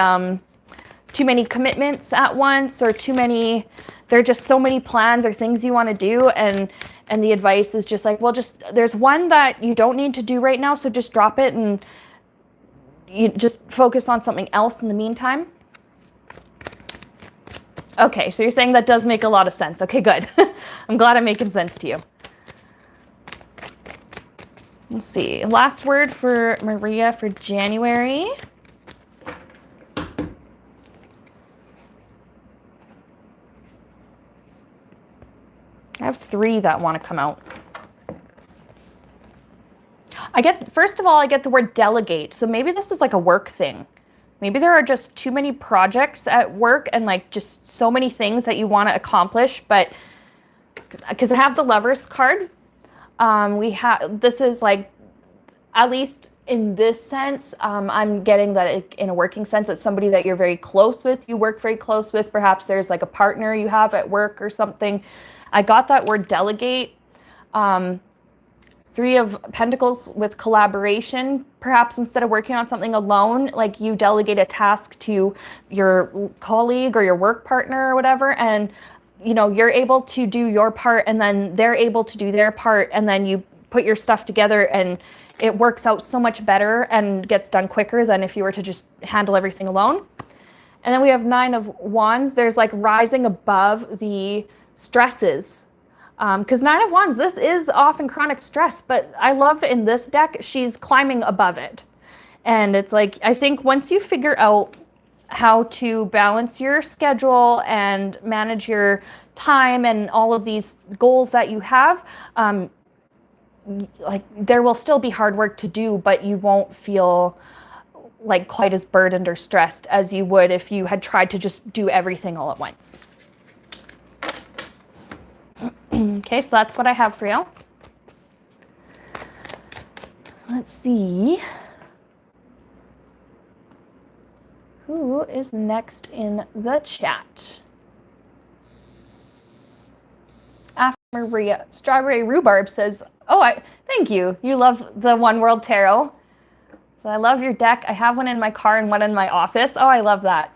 commitments at once, or there are just so many plans or things you want to do, and the advice is just like, well, there's one that you don't need to do right now, so just drop it and you just focus on something else in the meantime. Okay, so you're saying that does make a lot of sense. Okay, good. I'm glad I'm making sense to you. Let's see, last word for Maria for January. I have 3 that want to come out. First of all, I get the word delegate. So maybe this is like a work thing. Maybe there are just too many projects at work and like just so many things that you want to accomplish, but because I have the Lovers card, this is like, at least in this sense, I'm getting that in a working sense, it's somebody that you're very close with, you work very close with, perhaps there's like a partner you have at work or something. I got that word delegate. 3 of Pentacles with collaboration. Perhaps instead of working on something alone, like you delegate a task to your colleague or your work partner or whatever, and you know, you're able to do your part, and then they're able to do their part, and then you put your stuff together, and it works out so much better and gets done quicker than if you were to just handle everything alone. And then we have 9 of Wands. There's like rising above the stresses. Because 9 of Wands, this is often chronic stress, but I love in this deck, she's climbing above it. And it's like, I think once you figure out how to balance your schedule and manage your time and all of these goals that you have, like there will still be hard work to do, but you won't feel like quite as burdened or stressed as you would if you had tried to just do everything all at once. Okay, so that's what I have for you. Let's see. Who is next in the chat? After Maria, Strawberry Rhubarb says, oh, thank you. You love the One World Tarot. So I love your deck. I have one in my car and one in my office. Oh, I love that.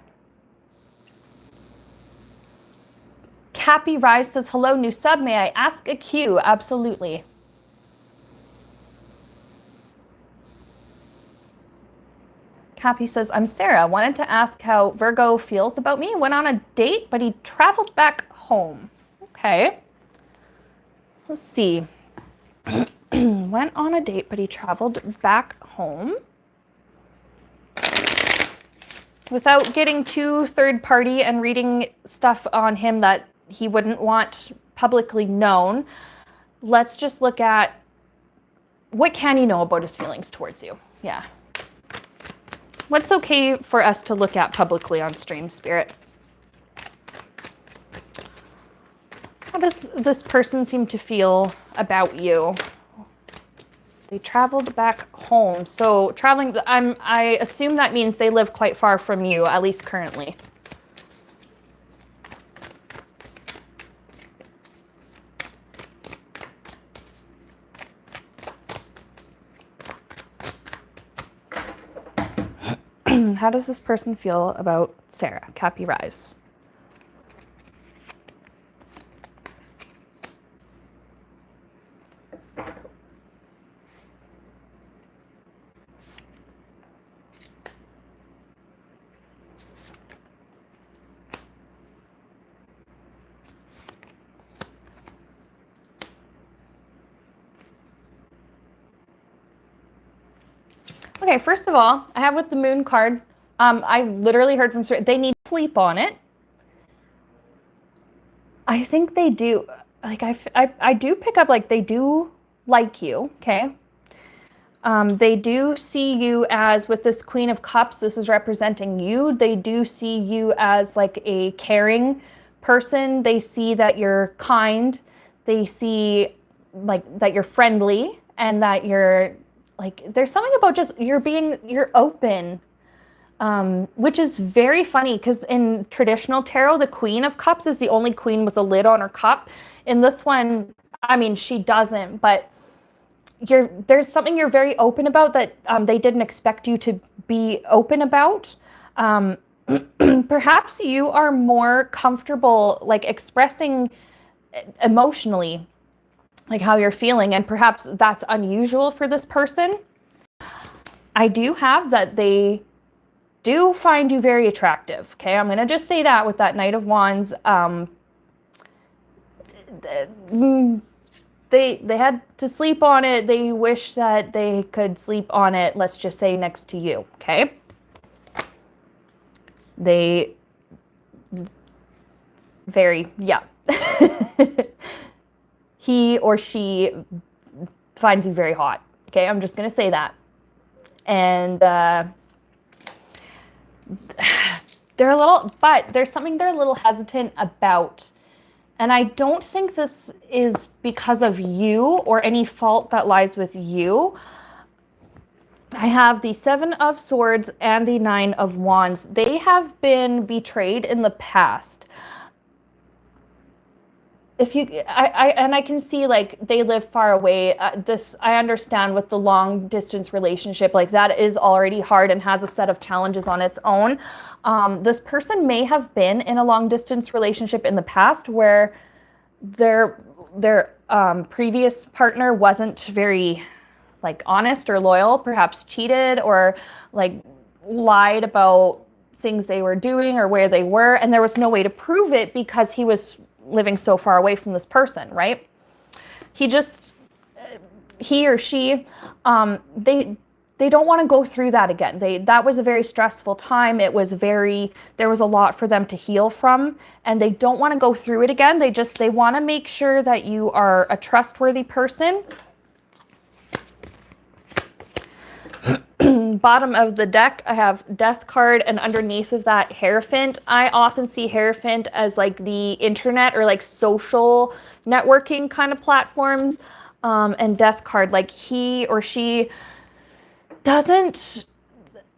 Cappy Rise says, hello, new sub. May I ask a Q? Absolutely. Cappy says, I'm Sarah. Wanted to ask how Virgo feels about me. Went on a date, but he traveled back home. Okay. Let's see. Went on a date, but he traveled back home. Without getting too third party and reading stuff on him that he wouldn't want publicly known, let's just look at what can you know about his feelings towards you. Yeah. What's okay for us to look at publicly on stream, Spirit? How does this person seem to feel about you? They traveled back home. So traveling, I assume that means they live quite far from you, at least currently. How does this person feel about Sarah, Cappy Rise? Okay, first of all, I have with the Moon card, I literally heard from Spirit, they need sleep on it. I think they do. Like I do pick up like they do like you. Okay. They do see you as, with this Queen of Cups, this is representing you. They do see you as like a caring person. They see that you're kind. They see like that you're friendly and that you're like, there's something about just you're open, which is very funny because in traditional tarot, the Queen of Cups is the only queen with a lid on her cup. In this one, I mean, she doesn't, but there's something you're very open about that they didn't expect you to be open about. Perhaps you are more comfortable like expressing emotionally like how you're feeling, and perhaps that's unusual for this person. I do have that they do find you very attractive. Okay, I'm gonna just say that with that Knight of Wands. They had to sleep on it. They wish that they could sleep on it, let's just say, next to you, okay? They yeah. He or she finds you very hot, okay? I'm just gonna say that. And there's something they're a little hesitant about. And I don't think this is because of you or any fault that lies with you. I have the Seven of Swords and the Nine of Wands. They have been betrayed in the past. I can see like they live far away. I understand with the long distance relationship, like that is already hard and has a set of challenges on its own. This person may have been in a long distance relationship in the past where their previous partner wasn't very like honest or loyal, perhaps cheated or like lied about things they were doing or where they were, and there was no way to prove it because he was living so far away from this person, right? He or she, they don't want to go through that again. That was a very stressful time. There was a lot for them to heal from, and they don't want to go through it again. They want to make sure that you are a trustworthy person. Bottom of the deck, I have Death card, and underneath of that, Hierophant. I often see Hierophant as like the internet or like social networking kind of platforms, and Death card, like he or she doesn't,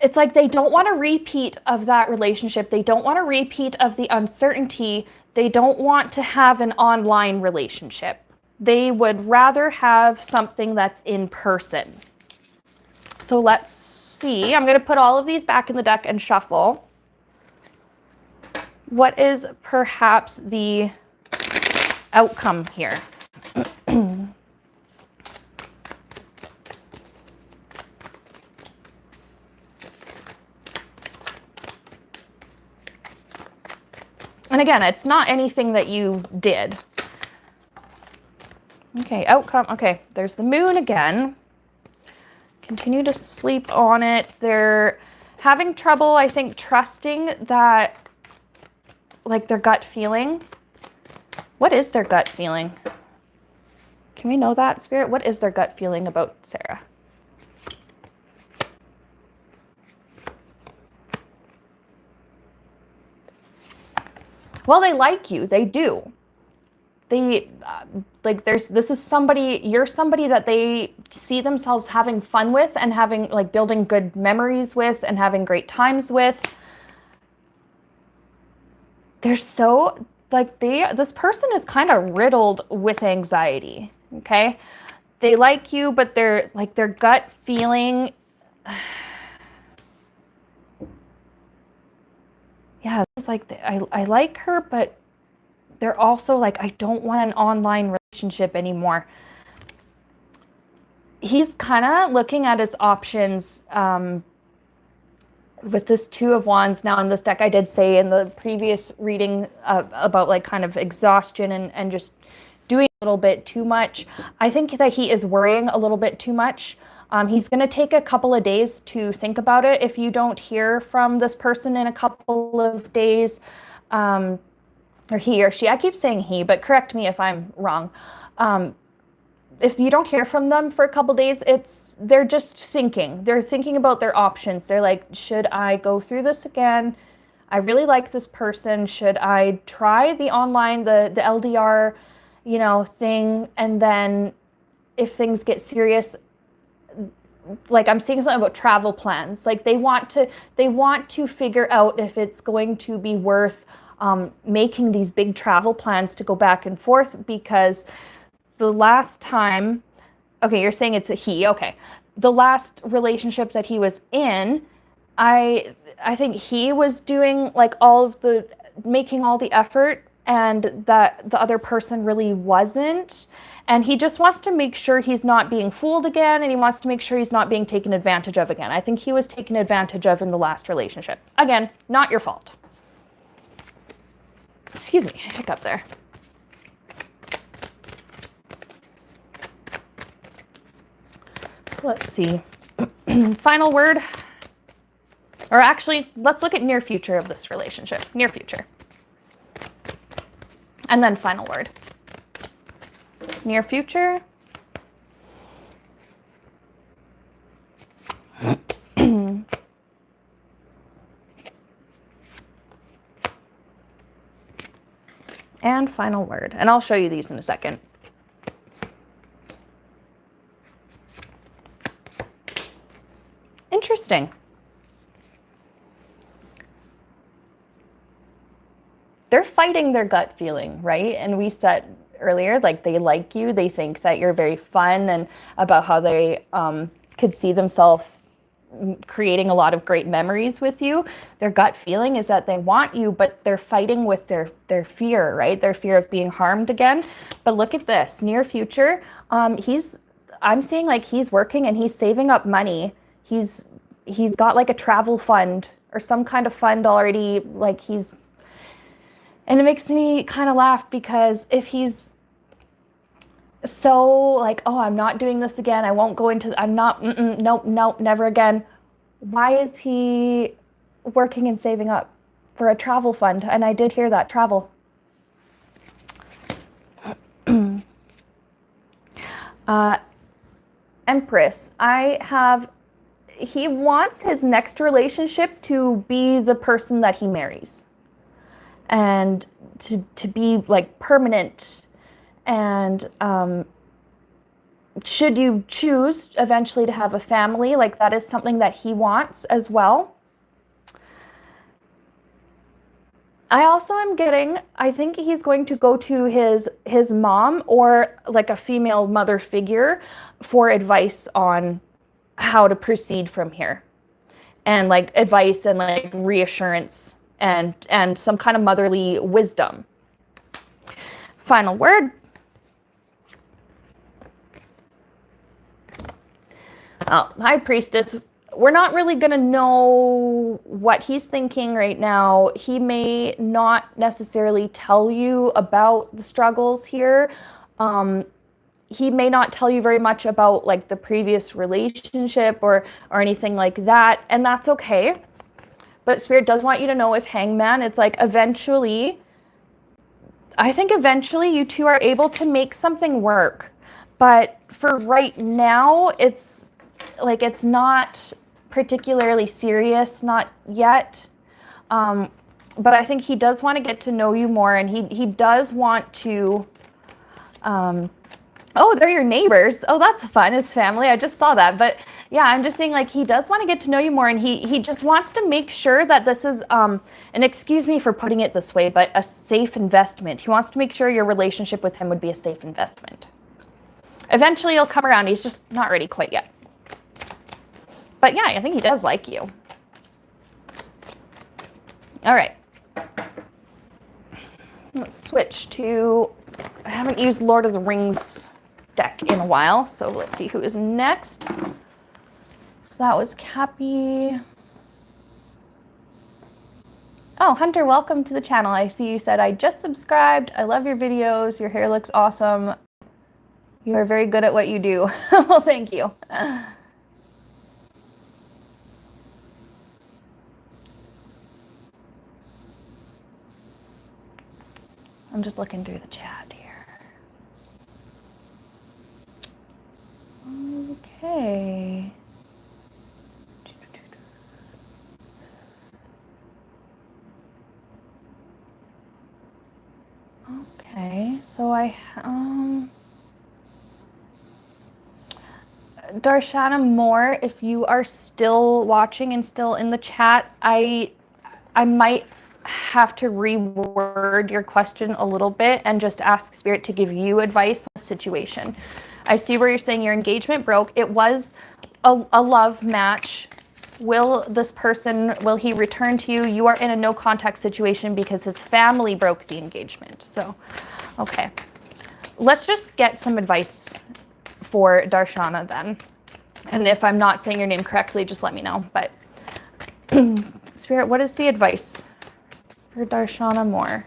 it's like they don't want a repeat of that relationship. They don't want a repeat of the uncertainty. They don't want to have an online relationship. They would rather have something that's in person. So let's see. I'm going to put all of these back in the deck and shuffle. What is perhaps the outcome here? And again, it's not anything that you did. Okay, outcome. Okay, there's the moon again. Continue to sleep on it. They're having trouble, I think, trusting that, like, their gut feeling. What is their gut feeling? Can we know that, Spirit? What is their gut feeling about Sarah? Well, they like you. They do. They this is somebody, you're somebody that they see themselves having fun with and having like building good memories with and having great times with. They're so like this person is kind of riddled with anxiety. Okay. They like you, but they're like their gut feeling. Yeah, it's like I like her, but they're also like, I don't want an online relationship anymore. He's kind of looking at his options with this Two of Wands. Now in this deck, I did say in the previous reading about like kind of exhaustion and just doing a little bit too much. I think that he is worrying a little bit too much. He's going to take a couple of days to think about it. If you don't hear from this person in a couple of days, or he or she, I keep saying he, but correct me if I'm wrong. If you don't hear from them for a couple days, they're just thinking. They're thinking about their options. They're like, should I go through this again? I really like this person. Should I try the online, the LDR, thing? And then if things get serious, like I'm seeing something about travel plans. Like they want to figure out if it's going to be worth making these big travel plans to go back and forth, because the last time, okay, you're saying it's a he, okay. The last relationship that he was in, I think he was doing like making all the effort, and that the other person really wasn't. And he just wants to make sure he's not being fooled again, and he wants to make sure he's not being taken advantage of again. I think he was taken advantage of in the last relationship. Again, not your fault. Excuse me, hiccup there. So let's see. Final word. Or actually, let's look at near future of this relationship. Near future. And then final word. Near future. And final word. And I'll show you these in a second. Interesting. They're fighting their gut feeling, right? And we said earlier, like they like you, they think that you're very fun, and about how they could see themselves creating a lot of great memories with you. Their gut feeling is that they want you, but they're fighting with their fear, right? Their fear of being harmed again. But look at this, near future. I'm seeing like he's working and he's saving up money. He's got like a travel fund or some kind of fund already, like and it makes me kind of laugh, because if he's so like, oh, I'm not doing this again, I won't go into, I'm not, nope, never again. Why is he working and saving up for a travel fund? And I did hear that, travel. Empress, he wants his next relationship to be the person that he marries, and to be like permanent. And should you choose eventually to have a family, like that is something that he wants as well. I also am getting, I think he's going to go to his mom or like a female mother figure for advice on how to proceed from here, and like advice and like reassurance and some kind of motherly wisdom. Final word. Oh, High Priestess, we're not really going to know what he's thinking right now. He may not necessarily tell you about the struggles here. He may not tell you very much about like the previous relationship or anything like that, and that's okay. But Spirit does want you to know with Hangman, it's like eventually, I think eventually you two are able to make something work. But for right now, it's like, it's not particularly serious, not yet. But I think he does want to get to know you more, and he does want to, oh, they're your neighbors. Oh, that's fun, his family. I just saw that. But yeah, I'm just saying, like, he does want to get to know you more, and he just wants to make sure that this is, and excuse me for putting it this way, but a safe investment. He wants to make sure your relationship with him would be a safe investment. Eventually he'll come around. He's just not ready quite yet. But yeah, I think he does like you. All right. Let's switch to, I haven't used Lord of the Rings deck in a while, so let's see who is next. So that was Cappy. Oh, Hunter, welcome to the channel. I see you said, I just subscribed. I love your videos. Your hair looks awesome. You are very good at what you do. Well, thank you. I'm just looking through the chat here. Okay. Okay, so Darshana Moore, if you are still watching and still in the chat, I might have to reword your question a little bit and just ask Spirit to give you advice on the situation. I see where you're saying your engagement broke. It was a love match. Will he return to you? You are in a no contact situation because his family broke the engagement. So, okay. Let's just get some advice for Darshana then. And if I'm not saying your name correctly, just let me know. But Spirit, what is the advice for Darshana Moore?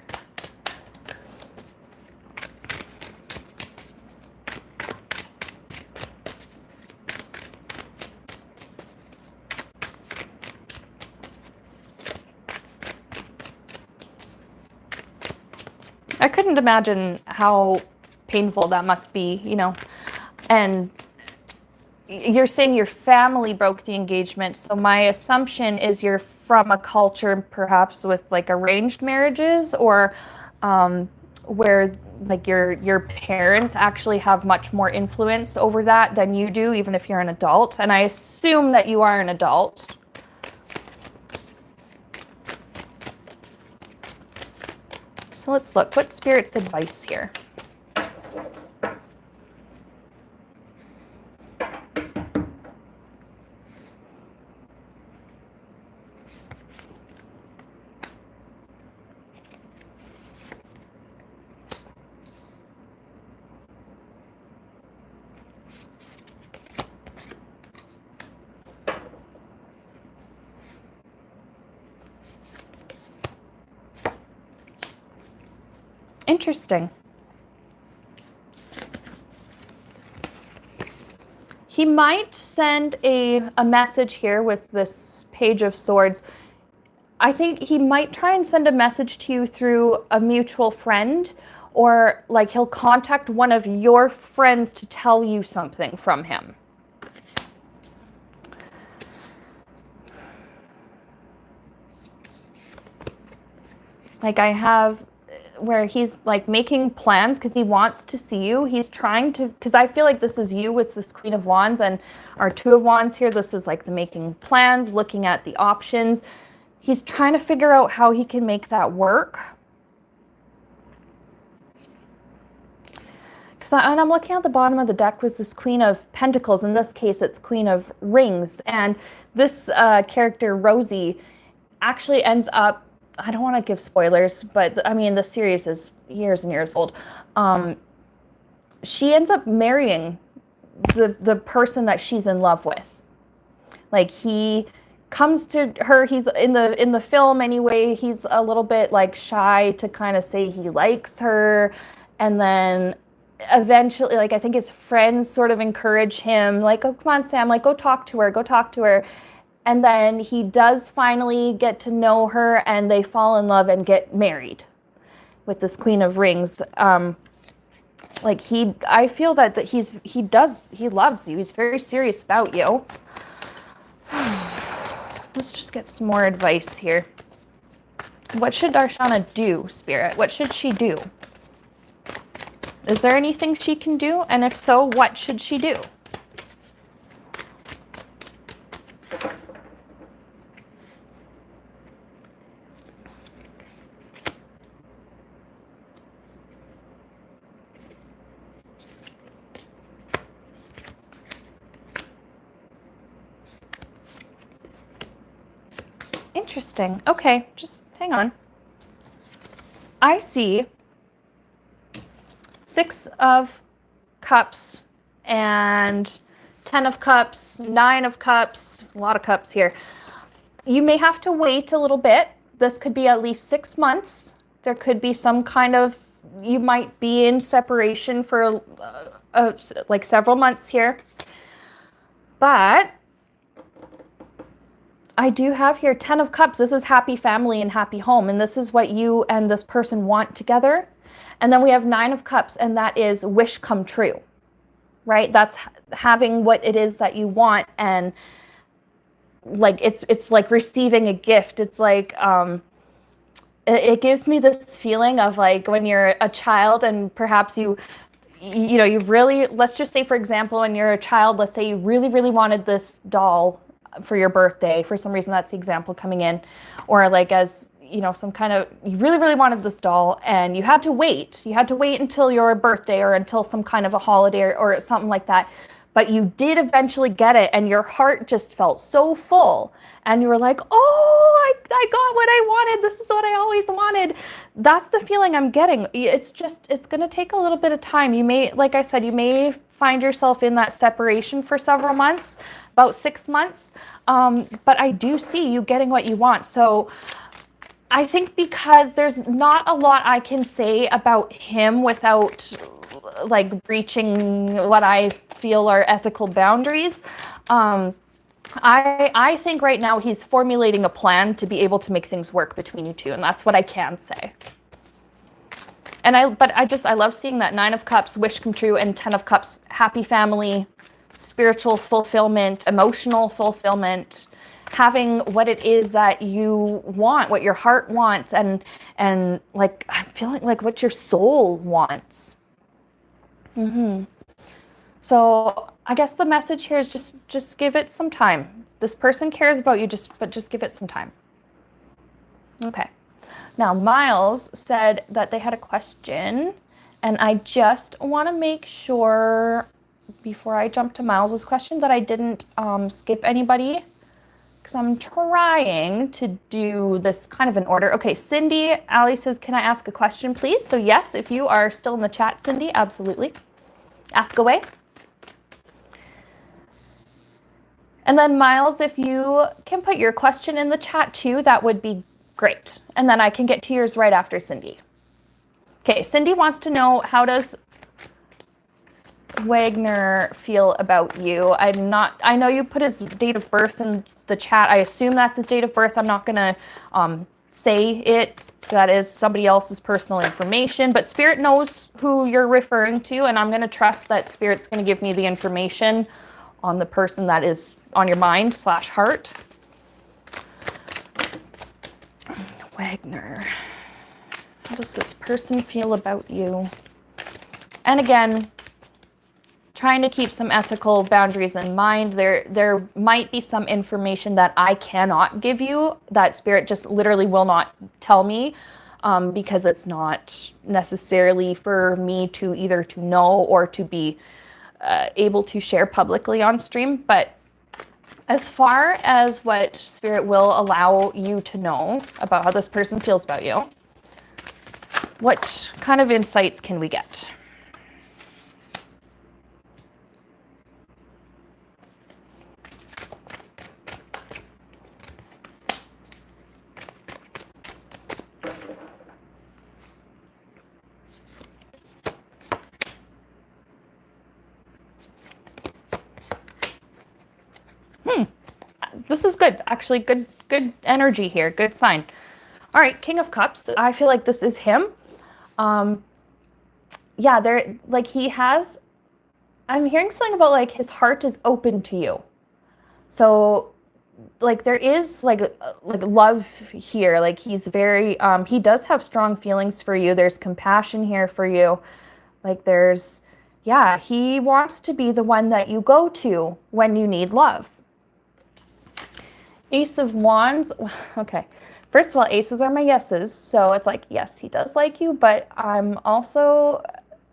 I couldn't imagine how painful that must be, you know. And you're saying your family broke the engagement. So my assumption is you're from a culture perhaps with like arranged marriages, or where like your parents actually have much more influence over that than you do, even if you're an adult. And I assume that you are an adult. So let's look. What's Spirit's advice here? Interesting. He might send a message here with this Page of Swords. I think he might try and send a message to you through a mutual friend, or like he'll contact one of your friends to tell you something from him. Like I have where he's like making plans because he wants to see you. He's trying to, because I feel like this is you with this Queen of Wands and our Two of Wands here. This is like the making plans, looking at the options. He's trying to figure out how he can make that work. And I'm looking at the bottom of the deck with this Queen of Pentacles. In this case, it's Queen of Rings. And this character, Rosie, actually ends up, I don't want to give spoilers, but I mean, the series is years and years old. She ends up marrying the person that she's in love with. Like he comes to her, he's in the film anyway, he's a little bit like shy to kind of say he likes her. And then eventually, like I think his friends sort of encourage him, like, oh, come on, Sam, like go talk to her. And then he does finally get to know her and they fall in love and get married with this Queen of Rings. Like I feel that he loves you. He's very serious about you. Let's just get some more advice here. What should Darshana do, Spirit? What should she do? Is there anything she can do? And if so, what should she do? Interesting. Okay, just hang on. I see 6 of Cups and 10 of Cups, 9 of Cups, a lot of cups here. You may have to wait a little bit. This could be at least 6 months. There could be some kind of, you might be in separation for like several months here. But I do have here 10 of Cups. This is happy family and happy home. And this is what you and this person want together. And then we have Nine of Cups, and that is wish come true, right? That's having what it is that you want, and like it's like receiving a gift. It's like it gives me this feeling of like when you're a child and perhaps you really, let's just say, for example, when you're a child, let's say you really, really wanted this doll for your birthday. For some reason, that's the example coming in. Or like as, some kind of, you really, really wanted this doll and you had to wait. You had to wait until your birthday or until some kind of a holiday or something like that. But you did eventually get it and your heart just felt so full. And you were like, oh, I got what I wanted. This is what I always wanted. That's the feeling I'm getting. It's going to take a little bit of time. You may, like I said, you may find yourself in that separation for several months, about 6 months. But I do see you getting what you want. So I think because there's not a lot I can say about him without like breaching what I feel are ethical boundaries. I think right now he's formulating a plan to be able to make things work between you two, and that's what I can say. And I love seeing that Nine of Cups, wish come true, and 10 of Cups, happy family, spiritual fulfillment, emotional fulfillment, having what it is that you want, what your heart wants, and like I'm feeling like what your soul wants. So I guess the message here is just give it some time. This person cares about you, but just give it some time. Okay. Now Miles said that they had a question, and I just want to make sure before I jump to Miles's question that I didn't skip anybody, because I'm trying to do this kind of in order. Okay, Cindy, Ali says, can I ask a question, please? So yes, if you are still in the chat, Cindy, absolutely. Ask away. And then Miles, if you can put your question in the chat too, that would be great. And then I can get to yours right after Cindy. Okay, Cindy wants to know, how does Wagner feel about you? I know you put his date of birth in the chat. I assume that's his date of birth. I'm not gonna say it. That is somebody else's personal information, but Spirit knows who you're referring to, and I'm gonna trust that Spirit's gonna give me the information on the person that is on your mind / heart. Wagner, how does this person feel about you? And again, trying to keep some ethical boundaries in mind. There might be some information that I cannot give you, that Spirit just literally will not tell me, because it's not necessarily for me to either to know or to be able to share publicly on stream. But as far as what Spirit will allow you to know about how this person feels about you, what kind of insights can we get? This is good, actually. Good energy here. Good sign. All right, King of Cups. I feel like this is him. Yeah, I'm hearing something about like his heart is open to you. So like there is like love here. Like he's very, he does have strong feelings for you. There's compassion here for you. Like yeah, he wants to be the one that you go to when you need love. Ace of Wands. Okay. First of all, aces are my yeses. So it's like, yes, he does like you, but I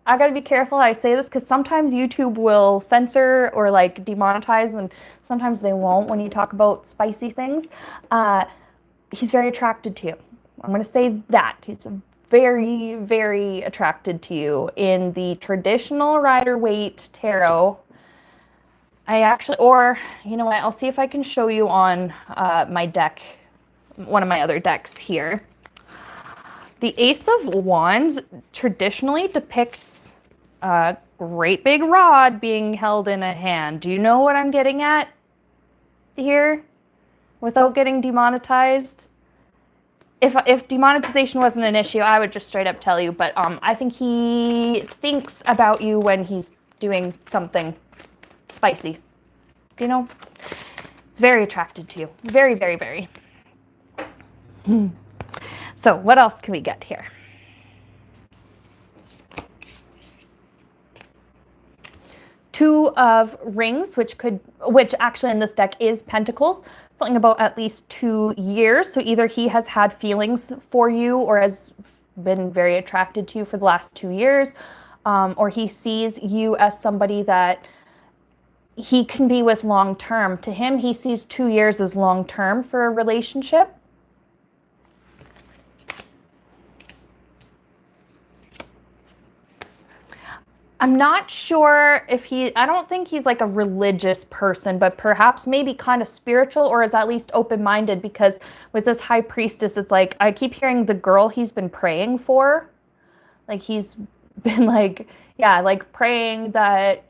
got to be careful how I say this, because sometimes YouTube will censor or like demonetize, and sometimes they won't when you talk about spicy things. He's very attracted to you. I'm going to say that. He's very, very attracted to you. In the traditional Rider-Waite tarot, or you know what, I'll see if I can show you on my deck, one of my other decks here. The Ace of Wands traditionally depicts a great big rod being held in a hand. Do you know what I'm getting at here without getting demonetized? if demonetization wasn't an issue, I would just straight up tell you. But I think he thinks about you when he's doing something spicy. You know, he's very attracted to you. Very, very, very. So what else can we get here? Two of rings, which actually in this deck is pentacles. Something about at least 2 years. So either he has had feelings for you or has been very attracted to you for the last 2 years, or he sees you as somebody that he can be with long term. To him, he sees 2 years as long term for a relationship. I'm not sure if I don't think he's like a religious person, but perhaps maybe kind of spiritual, or is at least open-minded, because with this high priestess, it's like, I keep hearing the girl he's been praying for. Like he's been like, yeah, like praying that,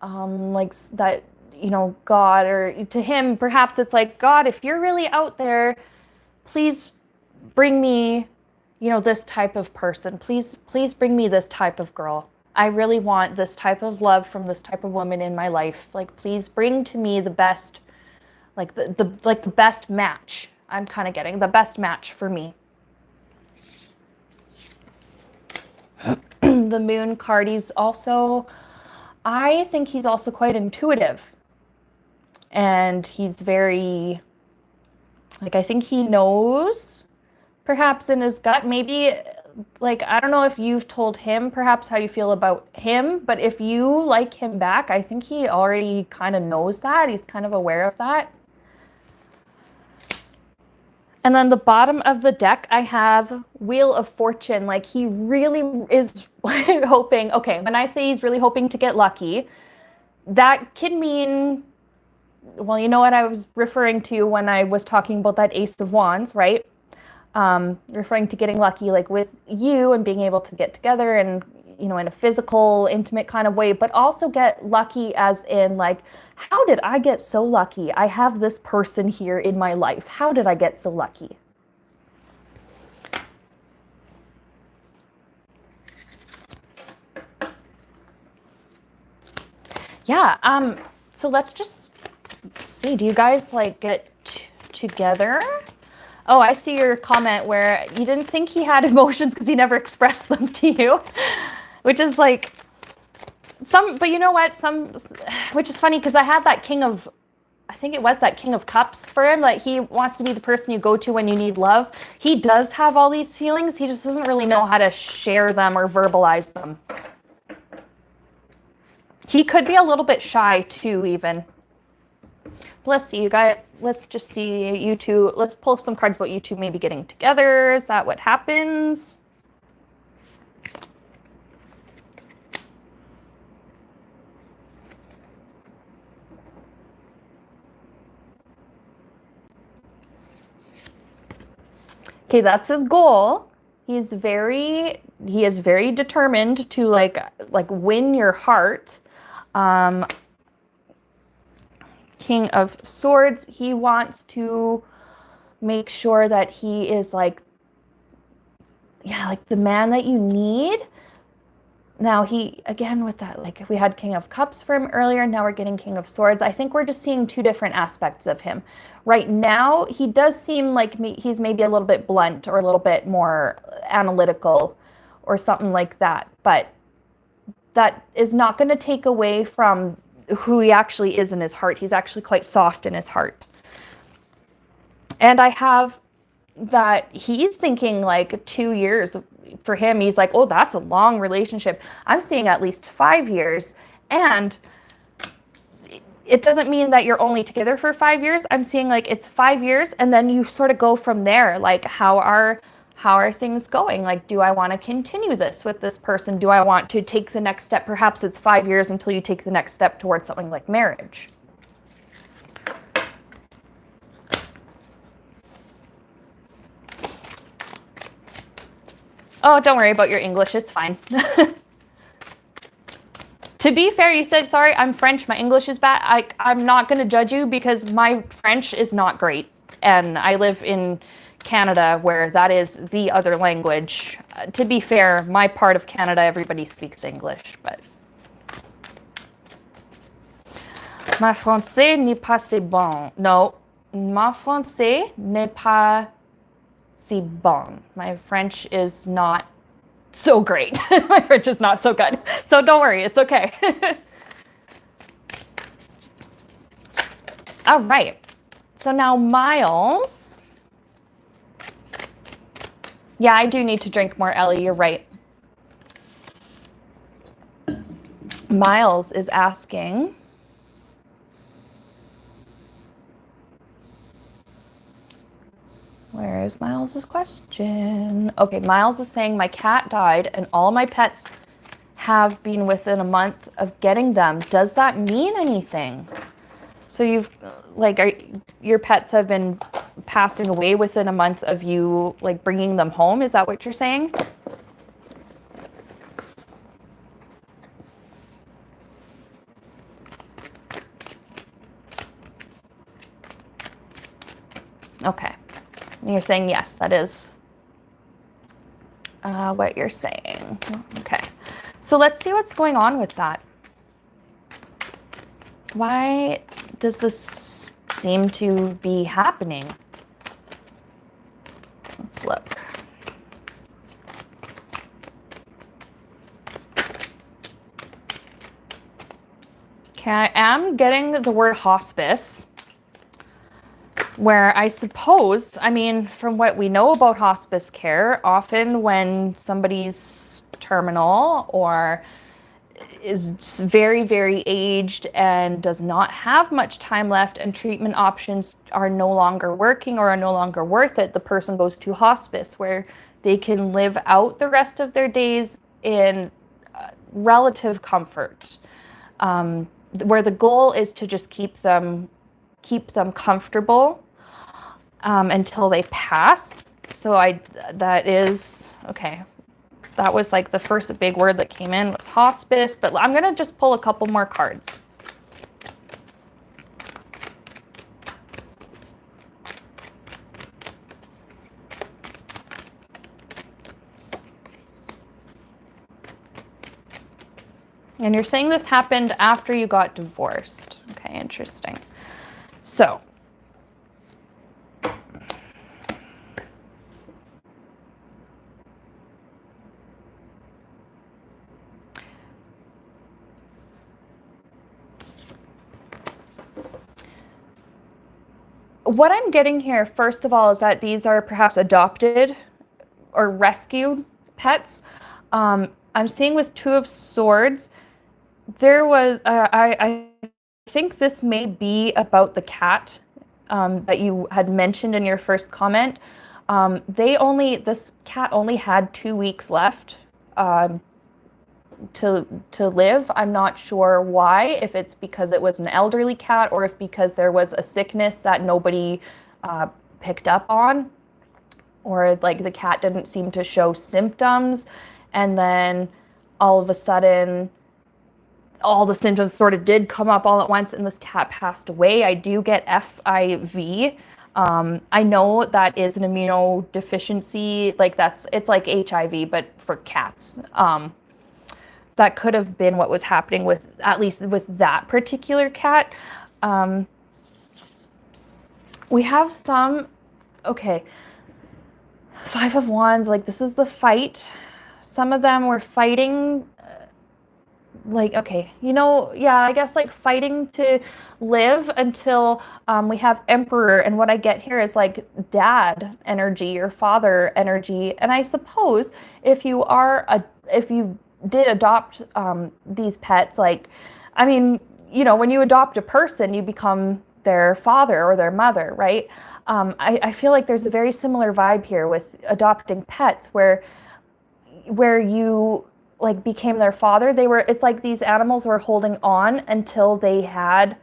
like that, you know, God, or to him, perhaps it's like, God, if you're really out there, please bring me, you know, this type of person. Please bring me this type of girl. I really want this type of love from this type of woman in my life. Like, please bring to me the best, like the best match. I'm kind of getting the best match for me. The moon card, he's also, I think he's also quite intuitive. And he's very, like, I think he knows, perhaps in his gut, maybe, like, I don't know if you've told him perhaps how you feel about him, but if you like him back, I think he already kind of knows that. He's kind of aware of that. And then the bottom of the deck, I have Wheel of Fortune. Like, he really is hoping, okay, when I say he's really hoping to get lucky, that can mean, well, you know what I was referring to when I was talking about that Ace of Wands, right? Referring to getting lucky, like with you and being able to get together and, you know, in a physical, intimate kind of way, but also get lucky as in like, how did I get so lucky? I have this person here in my life. How did I get so lucky? Yeah, so let's just see, do you guys like get together? Oh, I see your comment where you didn't think he had emotions because he never expressed them to you, which is like but you know what? Which is funny because I had that I think it was that King of Cups for him. Like, he wants to be the person you go to when you need love. He does have all these feelings. He just doesn't really know how to share them or verbalize them. He could be a little bit shy too, even. Let's see, you guys. Let's just see you two. Let's pull some cards about you two maybe getting together. Is that what happens? Okay, that's his goal. He is very determined to like win your heart. King of Swords, he wants to make sure that he is like, yeah, like the man that you need. Now he, again with that, like we had King of Cups for him earlier, now we're getting King of Swords. I think we're just seeing two different aspects of him. Right now, he does seem like he's maybe a little bit blunt or a little bit more analytical or something like that. But that is not going to take away from who he actually is in his heart. He's actually quite soft in his heart. And I have that he's thinking like 2 years for him. He's like, oh, that's a long relationship. I'm seeing at least 5 years. And it doesn't mean that you're only together for 5 years. I'm seeing like it's 5 years and then you sort of go from there. Like, how are things going? Like, do I want to continue this with this person? Do I want to take the next step? Perhaps it's 5 years until you take the next step towards something like marriage. Oh, don't worry about your English. It's fine. To be fair, you said, sorry, I'm French. My English is bad. I'm not going to judge you because my French is not great. And I live in Canada, where that is the other language. To be fair, my part of Canada, everybody speaks English, but... Ma français n'est pas si bon. No, ma français n'est pas si bon. My French is not so great. My French is not so good. So don't worry, it's okay. All right. So now Miles. Yeah, I do need to drink more, Ellie. You're right. Miles is asking, where is Miles's question? Okay, Miles is saying, my cat died and all my pets have been within a month of getting them. Does that mean anything? So you've, like, your pets have been passing away within a month of you, like, bringing them home? Is that what you're saying? Okay. You're saying yes, that is what you're saying. Okay. So let's see what's going on with that. Why does this seem to be happening? Let's look. Okay, I am getting the word hospice, where I suppose, I mean, from what we know about hospice care, often when somebody's terminal or is very, very aged and does not have much time left and treatment options are no longer working or are no longer worth it, the person goes to hospice, where they can live out the rest of their days in relative comfort, where the goal is to just keep them comfortable until they pass. So that is okay. That was like the first big word that came in was hospice, but I'm gonna just pull a couple more cards. And you're saying this happened after you got divorced. Okay, interesting. So, what I'm getting here, first of all, is that these are perhaps adopted or rescued pets. I'm seeing with Two of Swords, there was, I think this may be about the cat that you had mentioned in your first comment. This cat only had 2 weeks left to live. I'm not sure why, if it's because it was an elderly cat or if because there was a sickness that nobody picked up on, or like the cat didn't seem to show symptoms, and then all of a sudden all the symptoms sort of did come up all at once and this cat passed away. I do get FIV. I know that is an immunodeficiency, like it's like HIV, but for cats. That could have been what was happening with, at least with that particular cat. We have some, okay, Five of Wands, like this is the fight. Some of them were fighting, like, okay, yeah, I guess like fighting to live until we have Emperor, and what I get here is like dad energy or father energy. And I suppose if you did adopt these pets, like, I mean, when you adopt a person, you become their father or their mother, right? I feel like there's a very similar vibe here with adopting pets, where you like became their father. It's like these animals were holding on until they had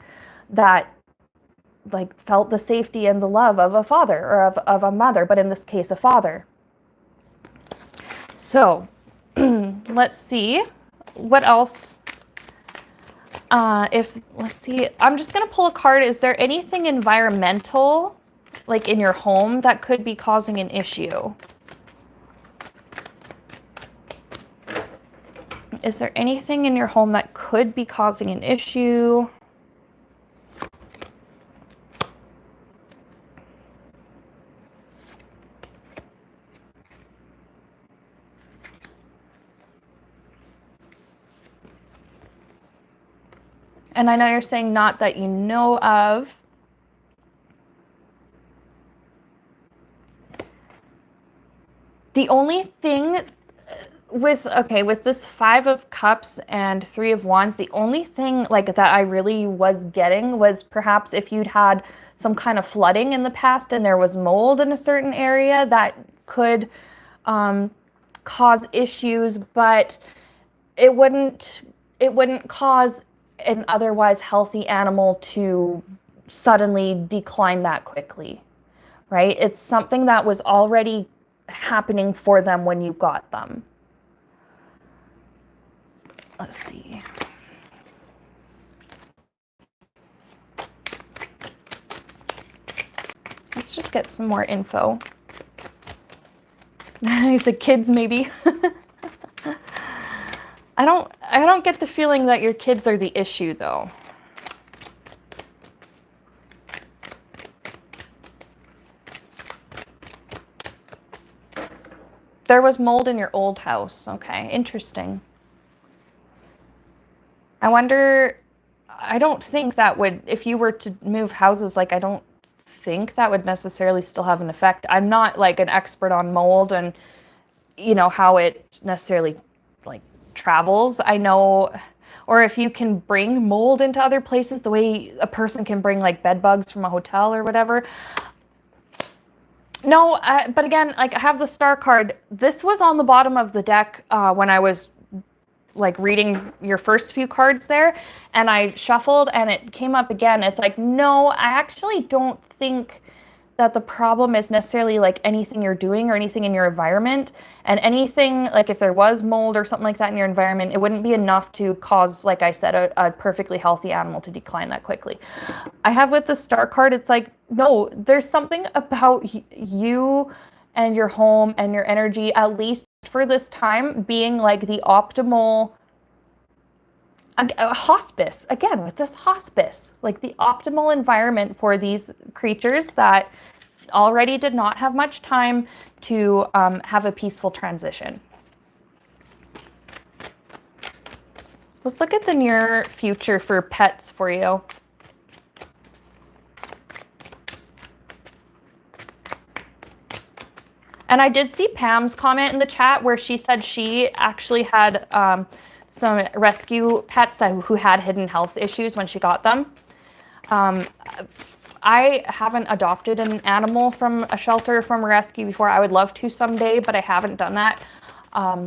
that, like, felt the safety and the love of a father or of a mother, but in this case, a father. So let's see what else. Let's see, I'm just gonna pull a card. Is there anything environmental like in your home that could be causing an issue? Is there anything in your home that could be causing an issue? And I know you're saying not that you know of. The only thing with this 5 of Cups and 3 of Wands, the only thing like that I really was getting was perhaps if you'd had some kind of flooding in the past and there was mold in a certain area that could cause issues, but it wouldn't cause an otherwise healthy animal to suddenly decline that quickly, right? It's something that was already happening for them when you got them. Let's see. Let's just get some more info. He said kids maybe. I don't get the feeling that your kids are the issue though. There was mold in your old house. Okay, interesting. I wonder, I don't think that would, if you were to move houses, like I don't think that would necessarily still have an effect. I'm not like an expert on mold and you know how it necessarily like travels. I know, or if you can bring mold into other places the way a person can bring like bed bugs from a hotel or whatever. No, but again, like I have the star card. This was on the bottom of the deck when I was like reading your first few cards there, and I shuffled and it came up again. It's like, no, I actually don't think that the problem is necessarily like anything you're doing or anything in your environment. And anything, like if there was mold or something like that in your environment, it wouldn't be enough to cause, like I said, a perfectly healthy animal to decline that quickly. I have with the star card, it's like, no, there's something about you and your home and your energy, at least for this time, being like the optimal hospice. Again, with this hospice, like the optimal environment for these creatures that already did not have much time to have a peaceful transition. Let's look at the near future for pets for you. And I did see Pam's comment in the chat where she said she actually had some rescue pets who had hidden health issues when she got them. I haven't adopted an animal from a shelter, from a rescue before. I would love to someday, but I haven't done that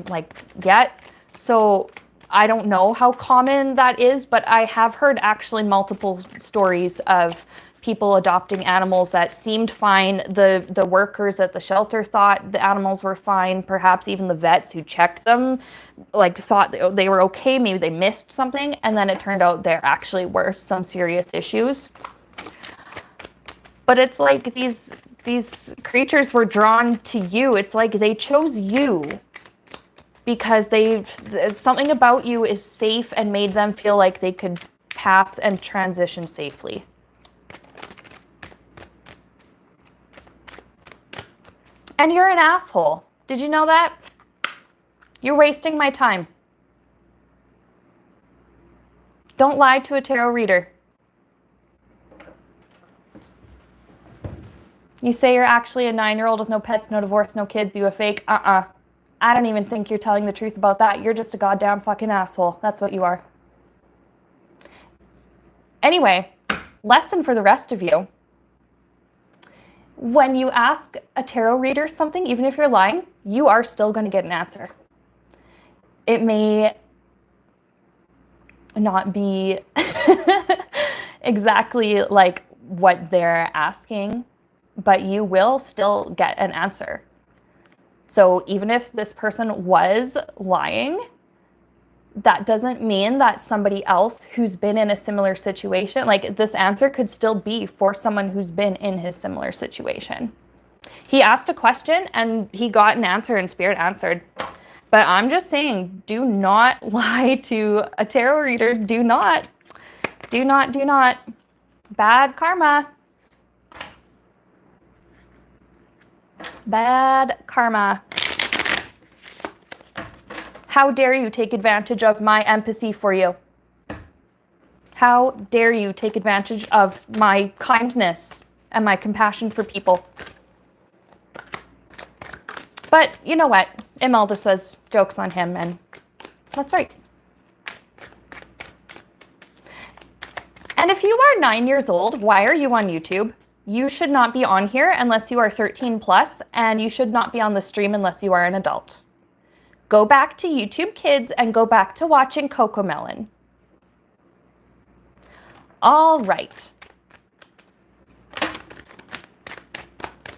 like yet. So I don't know how common that is, but I have heard actually multiple stories of people adopting animals that seemed fine. The workers at the shelter thought the animals were fine. Perhaps even the vets who checked them like thought they were okay. Maybe they missed something, and then it turned out there actually were some serious issues. But it's like these creatures were drawn to you. It's like they chose you because something about you is safe and made them feel like they could pass and transition safely. And you're an asshole. Did you know that? You're wasting my time. Don't lie to a tarot reader. You say you're actually a 9-year-old with no pets, no divorce, no kids, you a fake. I don't even think you're telling the truth about that. You're just a goddamn fucking asshole. That's what you are. Anyway, lesson for the rest of you. When you ask a tarot reader something, even if you're lying, you are still going to get an answer. It may not be exactly like what they're asking, but you will still get an answer. So even if this person was lying, that doesn't mean that somebody else who's been in a similar situation, like this answer could still be for someone who's been in his similar situation. He asked a question and he got an answer and Spirit answered. But I'm just saying, do not lie to a tarot reader. Do not. Do not, do not. Bad karma. Bad karma. How dare you take advantage of my empathy for you? How dare you take advantage of my kindness and my compassion for people? But you know what? Imelda says joke's on him, and that's right. And if you are 9 years old, why are you on YouTube? You should not be on here unless you are 13 plus, and you should not be on the stream unless you are an adult. Go back to YouTube Kids and go back to watching Cocomelon. All right.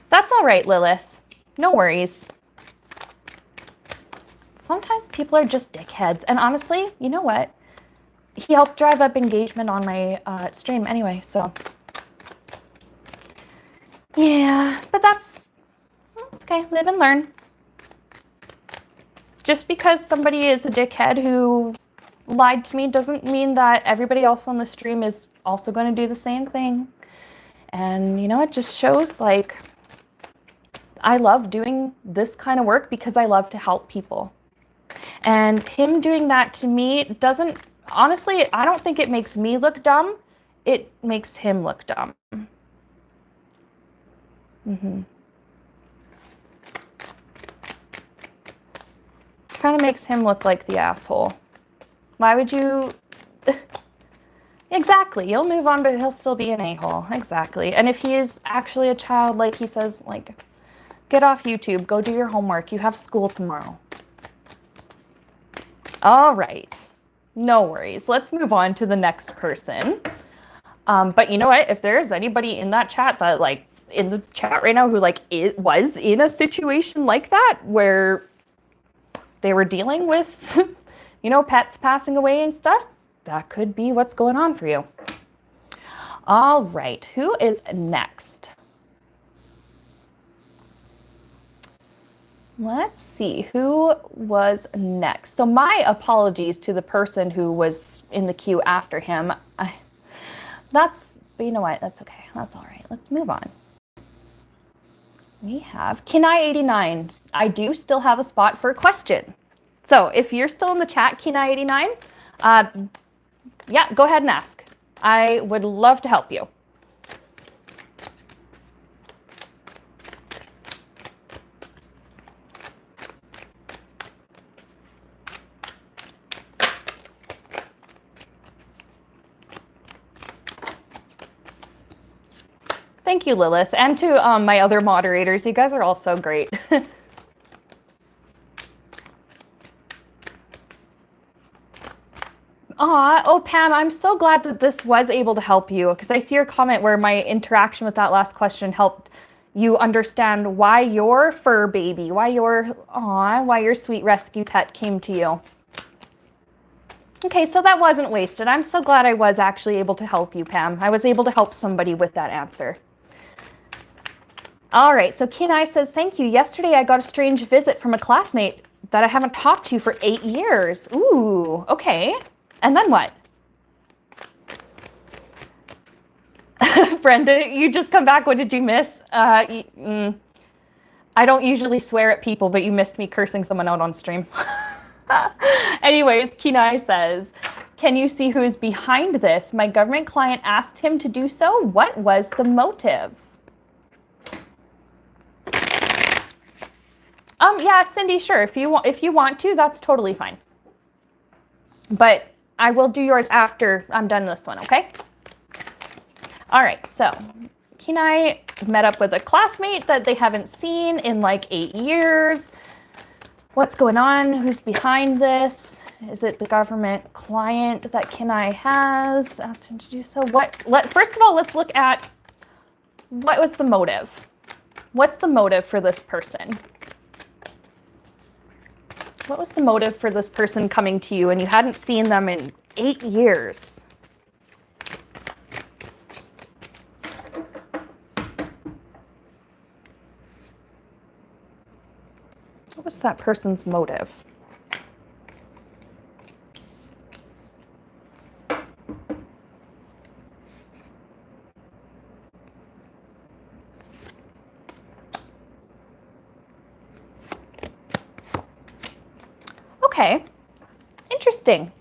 That's all right, Lilith. No worries. Sometimes people are just dickheads. And honestly, you know what? He helped drive up engagement on my stream anyway, so. Yeah, but that's okay. Live and learn. Just because somebody is a dickhead who lied to me doesn't mean that everybody else on the stream is also going to do the same thing. And, you know, it just shows, like, I love doing this kind of work because I love to help people. And him doing that to me doesn't, honestly, I don't think it makes me look dumb. It makes him look dumb. Kind of makes him look like the asshole. Why would you? Exactly. You'll move on, but he'll still be an a-hole. Exactly. And if he is actually a child, like he says, like, get off YouTube, go do your homework. You have school tomorrow. All right. No worries. Let's move on to the next person. But you know what? If there's anybody in that chat that, like, in the chat right now who, like, was in a situation like that where they were dealing with, you know, pets passing away and stuff, that could be what's going on for you. All right. Who is next? Let's see, who was next? So my apologies to the person who was in the queue after him. But you know what? That's okay. That's all right. Let's move on. We have Kenai89. I do still have a spot for a question. So if you're still in the chat, Kenai89, yeah, go ahead and ask. I would love to help you. Thank you, Lilith, and to my other moderators. You guys are all so great. Aw, oh, Pam, I'm so glad that this was able to help you, because I see your comment where my interaction with that last question helped you understand why your fur baby, why your sweet rescue pet came to you. Okay, so that wasn't wasted. I'm so glad I was actually able to help you, Pam. I was able to help somebody with that answer. All right, so Kenai says, thank you. Yesterday I got a strange visit from a classmate that I haven't talked to for 8 years. Ooh, okay. And then what? Brenda, you just come back. What did you miss? I don't usually swear at people, but you missed me cursing someone out on stream. Anyways, Kenai says, can you see who is behind this? My government client asked him to do so. What was the motive? Yeah, Cindy, sure. If you want to, that's totally fine. But I will do yours after I'm done this one, okay? All right, so Kenai met up with a classmate that they haven't seen in like 8 years. What's going on? Who's behind this? Is it the government client that Kenai has asked him to do so? First of all, let's look at what was the motive. What's the motive for this person? What was the motive for this person coming to you and you hadn't seen them in 8 years? What was that person's motive? Okay, interesting.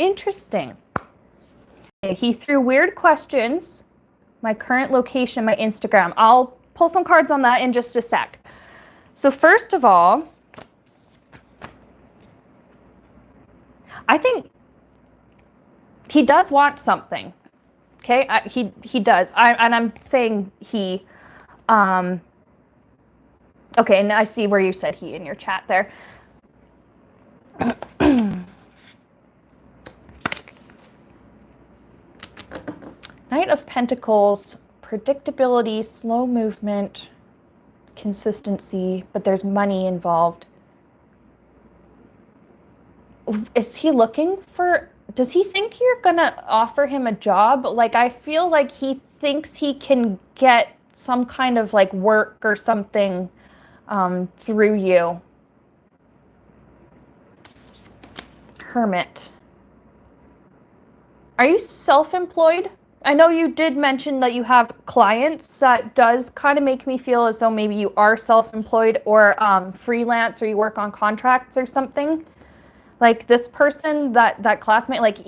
He threw weird questions, my current location, my Instagram. I'll pull some cards on that in just a sec. So first of all, I think he does want something. Okay, he does. And I'm saying he. Okay, and I see where you said he in your chat there. Knight of Pentacles, predictability, slow movement, consistency, but there's money involved. Is he looking for, does he think you're gonna offer him a job? Like, I feel like he thinks he can get some kind of like work or something through you. Hermit. Are you self-employed? I know you did mention that you have clients. That does kind of make me feel as though maybe you are self-employed or freelance, or you work on contracts or something. Like this person, that classmate, like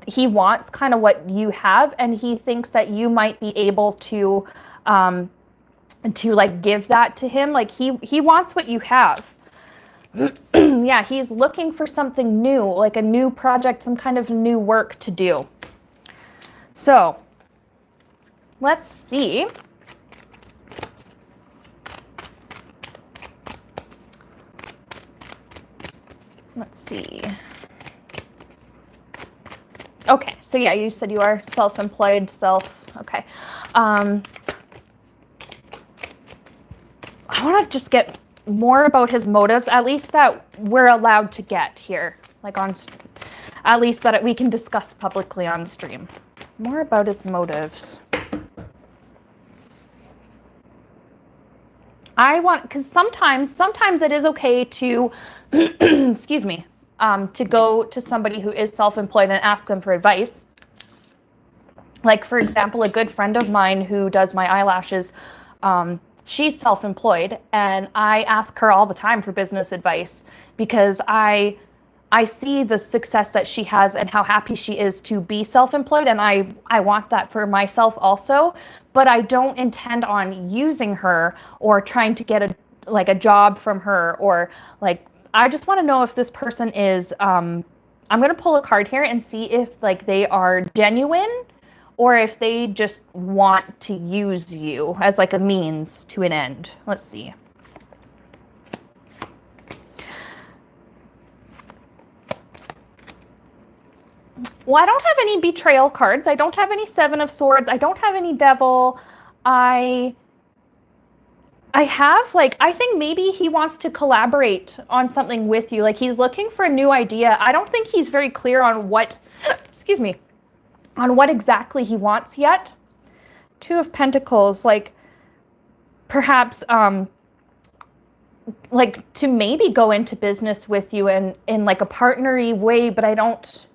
he wants kind of what you have, and he thinks that you might be able to like give that to him. Like he wants what you have. Yeah, he's looking for something new, like a new project, some kind of new work to do. So let's see. Let's see. Okay, so yeah, you said you are self-employed, okay. I want to just get more about his motives, at least that we're allowed to get here, like on, at least that we can discuss publicly on stream. More about his motives. I want, because sometimes it is okay to, excuse me, to go to somebody who is self-employed and ask them for advice. Like, for example, a good friend of mine who does my eyelashes, she's self-employed, and I ask her all the time for business advice because I see the success that she has and how happy she is to be self-employed, and I want that for myself also, but I don't intend on using her or trying to get a job from her, or like, I just want to know if this person is, I'm going to pull a card here and see if like they are genuine or if they just want to use you as like a means to an end. Let's see. Well, I don't have any betrayal cards. I don't have any Seven of Swords. I don't have any Devil. I have, like, I think maybe he wants to collaborate on something with you. Like, he's looking for a new idea. I don't think he's very clear on what, excuse me, on what exactly he wants yet. Two of Pentacles, like, perhaps, like, to maybe go into business with you in like a partnery way, but I don't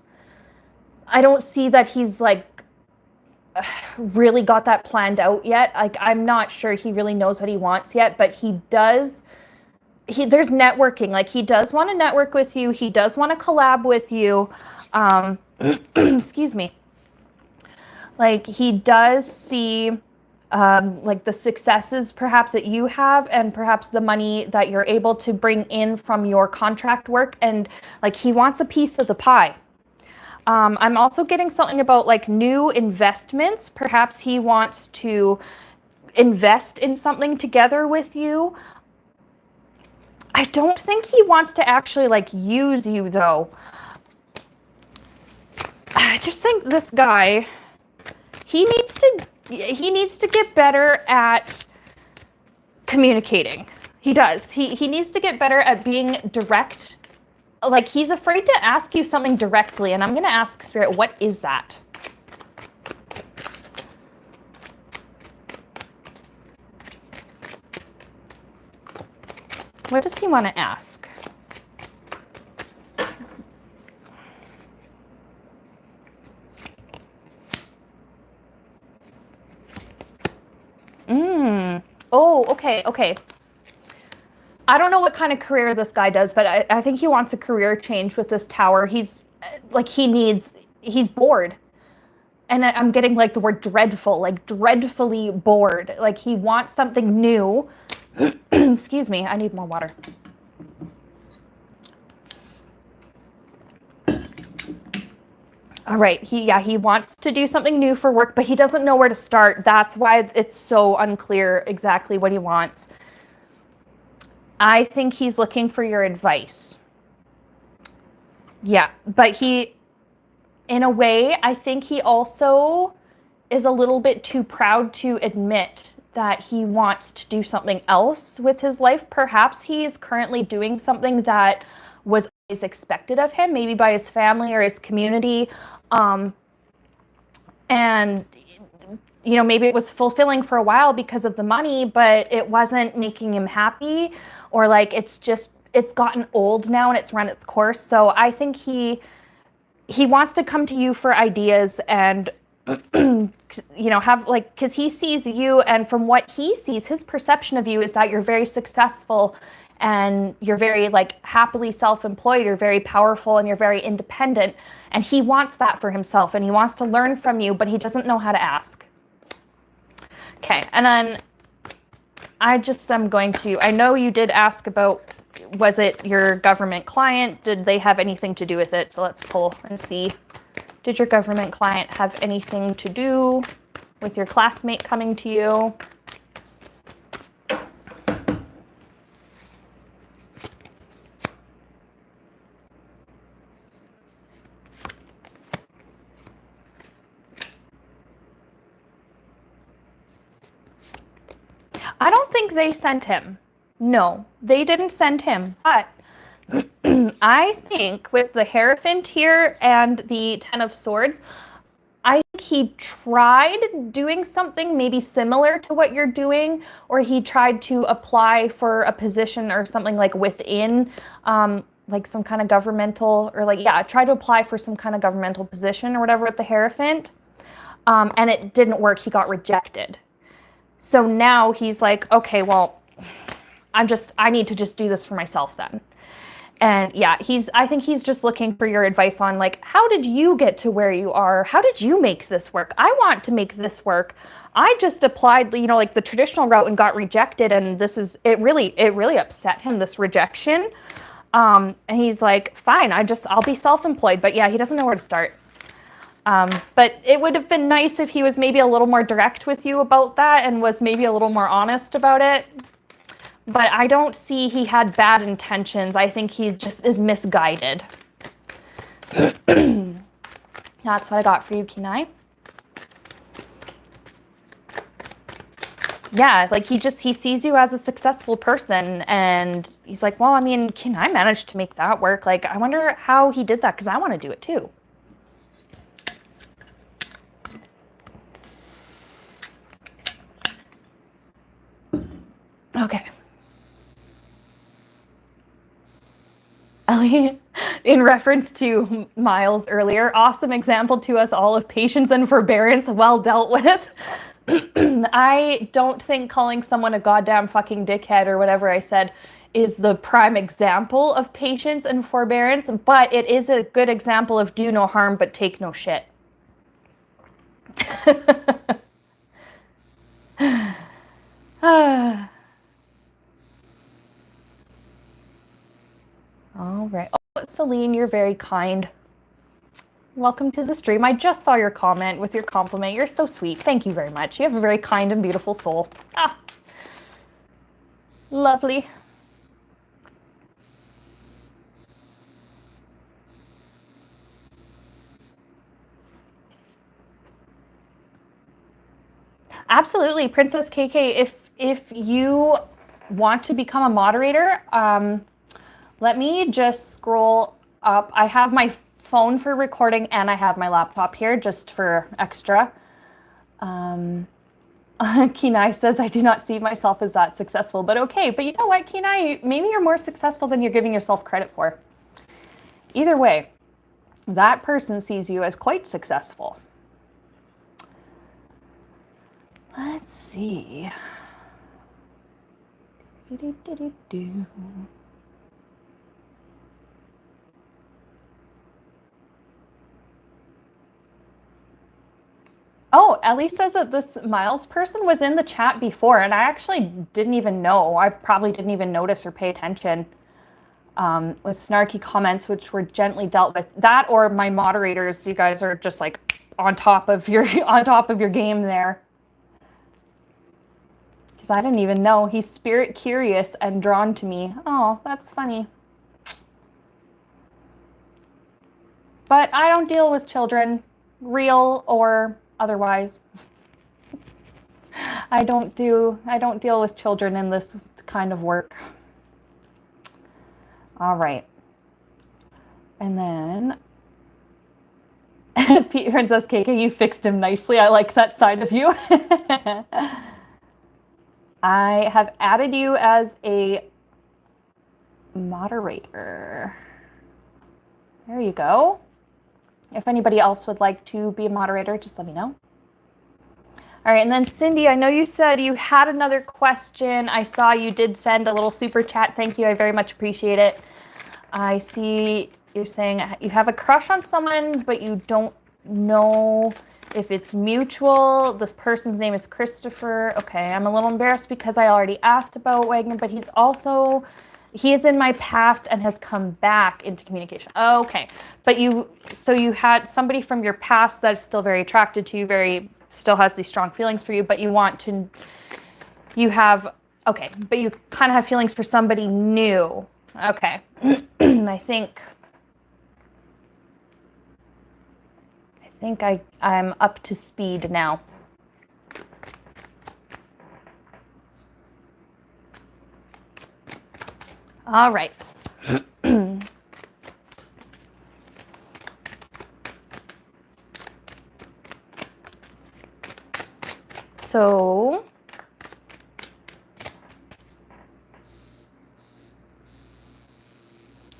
see that he's like really got that planned out yet. Like, I'm not sure he really knows what he wants yet, but there's networking. Like, he does want to network with you. He does want to collab with you. Excuse me. Like, he does see like the successes perhaps that you have, and perhaps the money that you're able to bring in from your contract work, and like he wants a piece of the pie. I'm also getting something about like new investments. Perhaps he wants to invest in something together with you. I don't think he wants to actually like use you though. I just think this guy, he needs to get better at communicating. He does. He needs to get better at being direct like he's afraid to ask you something directly, and I'm going to ask Spirit, what is that? What does he want to ask? Oh, okay, okay. I don't know what kind of career this guy does, but I think he wants a career change with this tower. He's like, he's bored. And I'm getting like the word dreadful, like dreadfully bored. Like he wants something new. Excuse me, I need more water. All right, he wants to do something new for work, but he doesn't know where to start. That's why it's so unclear exactly what he wants. I think he's looking for your advice. Yeah, but in a way, I think he also is a little bit too proud to admit that he wants to do something else with his life. Perhaps he is currently doing something that was always expected of him, maybe by his family or his community. And, you know, maybe it was fulfilling for a while because of the money, but it wasn't making him happy, or like it's gotten old now and it's run its course. So I think he wants to come to you for ideas and, you know, have like, because he sees you, and from what he sees, his perception of you is that you're very successful and you're very like happily self-employed, you're very powerful and you're very independent. And he wants that for himself, and he wants to learn from you, but he doesn't know how to ask. Okay, and then I know you did ask about, was it your government client? Did they have anything to do with it? So let's pull and see. Did your government client have anything to do with your classmate coming to you? I don't think they sent him. No, they didn't send him. But I think with the Hierophant here and the Ten of Swords, I think he tried doing something maybe similar to what you're doing, or he tried to apply for a position or something like within, like some kind of governmental, or like, yeah, try to apply for some kind of governmental position or whatever with the Hierophant. And it didn't work. He got rejected. So now he's like, okay, well, I need to just do this for myself then. And yeah, I think he's just looking for your advice on like, how did you get to where you are? How did you make this work? I want to make this work. I just applied, you know, like the traditional route and got rejected. And it really upset him, this rejection. And he's like, fine, I'll be self-employed. But yeah, he doesn't know where to start. But it would have been nice if he was maybe a little more direct with you about that and was maybe a little more honest about it. But I don't see he had bad intentions. I think he just is misguided. That's what I got for you, Kenai. Yeah, like he sees you as a successful person, and he's like, well, I mean, Kenai managed to make that work. Like, I wonder how he did that, because I want to do it too. Okay. Ellie, in reference to Miles earlier, awesome example to us all of patience and forbearance well dealt with. I don't think calling someone a goddamn fucking dickhead or whatever I said is the prime example of patience and forbearance, but it is a good example of do no harm but take no shit. All right. Oh, Celine, you're very kind. Welcome to the stream. I just saw your comment with your compliment. You're so sweet. Thank you very much. You have a very kind and beautiful soul. Ah, lovely. Absolutely, Princess KK. If you want to become a moderator, Let me just scroll up. I have my phone for recording and I have my laptop here just for extra. Kenai says, I do not see myself as that successful, but okay. But you know what, Kenai, maybe you're more successful than you're giving yourself credit for. Either way, that person sees you as quite successful. Let's see. Oh, Ellie says that this Miles person was in the chat before, and I actually didn't even know. I probably didn't even notice or pay attention with snarky comments, which were gently dealt with. That or my moderators, you guys are just like on top of your game there. Because I didn't even know. He's spirit curious and drawn to me. Oh, that's funny. But I don't deal with children, real or otherwise. I don't deal with children in this kind of work. All right. And then Pete Princess KK, you fixed him nicely. I like that side of you. I have added you as a moderator. There you go. If anybody else would like to be a moderator, just let me know. All right, and then Cindy, I know you said you had another question. I saw you did send a little super chat. Thank you, I very much appreciate it. I see you're saying you have a crush on someone, but you don't know if it's mutual. This person's name is Christopher. Okay, I'm a little embarrassed because I already asked about Wagner, but he is in my past and has come back into communication. Okay, but you had somebody from your past that's still very attracted to you, still has these strong feelings for you, but but you kind of have feelings for somebody new. Okay, I think I'm up to speed now. All right. So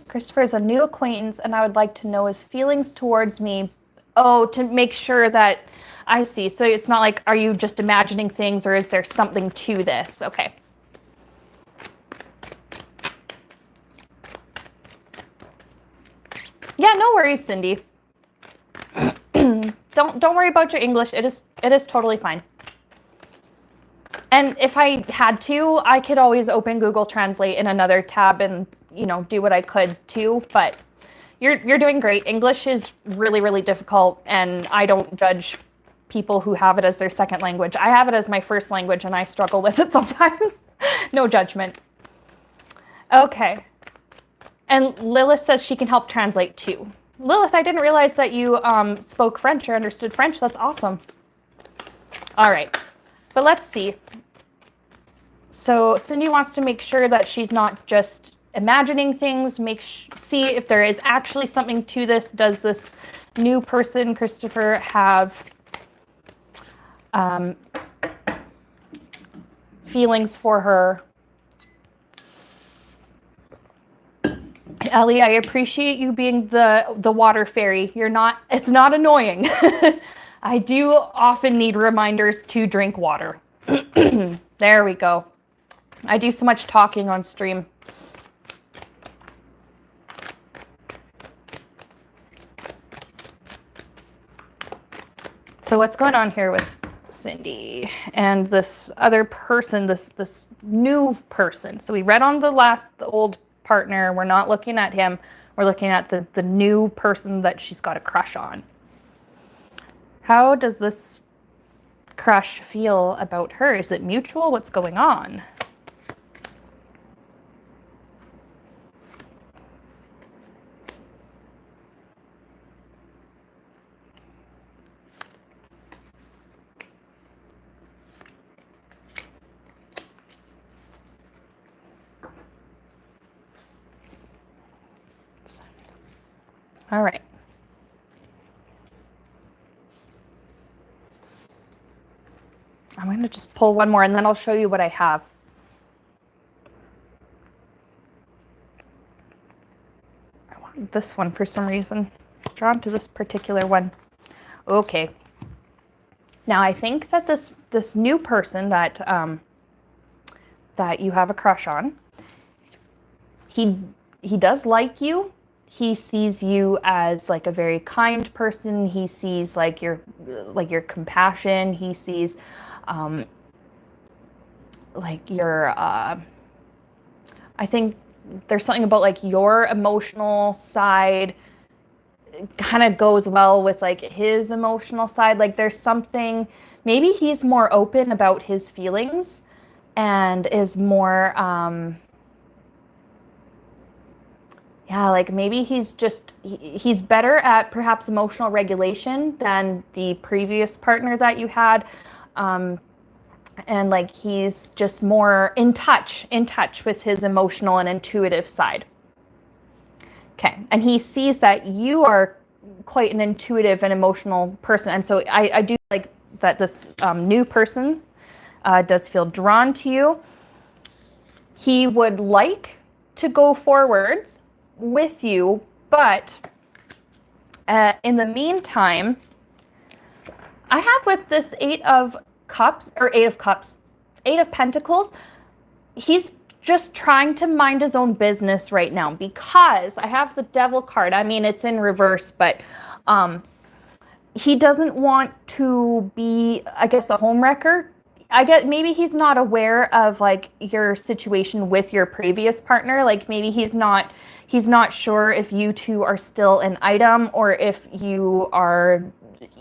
Christopher is a new acquaintance and I would like to know his feelings towards me. Oh, to make sure that I see. So it's not like, are you just imagining things or is there something to this? Okay. Yeah, no worries, Cindy. Don't worry about your English. It is totally fine. And if I had to, I could always open Google Translate in another tab and, do what I could too, but you're doing great. English is really, really difficult, and I don't judge people who have it as their second language. I have it as my first language, and I struggle with it sometimes. No judgment. Okay. And Lilith says she can help translate too. Lilith, I didn't realize that you spoke French or understood French. That's awesome. All right, but let's see. So Cindy wants to make sure that she's not just imagining things, see if there is actually something to this. Does this new person, Christopher, have feelings for her? Ellie, I appreciate you being the water fairy. It's not annoying. I do often need reminders to drink water. There we go. I do so much talking on stream. So what's going on here with Cindy and this other person, this new person? So we read on the old partner. We're not looking at him. We're looking at the new person that she's got a crush on. How does this crush feel about her? Is it mutual? What's going on? All right. I'm going to just pull one more and then I'll show you what I have. I want this one for some reason. Drawn to this particular one. Okay. Now I think that this new person that that you have a crush on, he does like you. He sees you as like a very kind person. He sees like your compassion. He sees like your I think there's something about like your emotional side kind of goes well with like his emotional side. Like there's something, maybe he's more open about his feelings and is more yeah, like maybe he's just he's better at perhaps emotional regulation than the previous partner that you had. And like he's just more in touch with his emotional and intuitive side. Okay, and he sees that you are quite an intuitive and emotional person, and so I do like that this new person does feel drawn to you. He would like to go forwards with you, but in the meantime, I have with this Eight of Pentacles, he's just trying to mind his own business right now because I have the Devil card. I mean, it's in reverse, but he doesn't want to be, I guess, a homewrecker. I guess maybe he's not aware of like your situation with your previous partner. Like maybe he's not sure if you two are still an item or if you are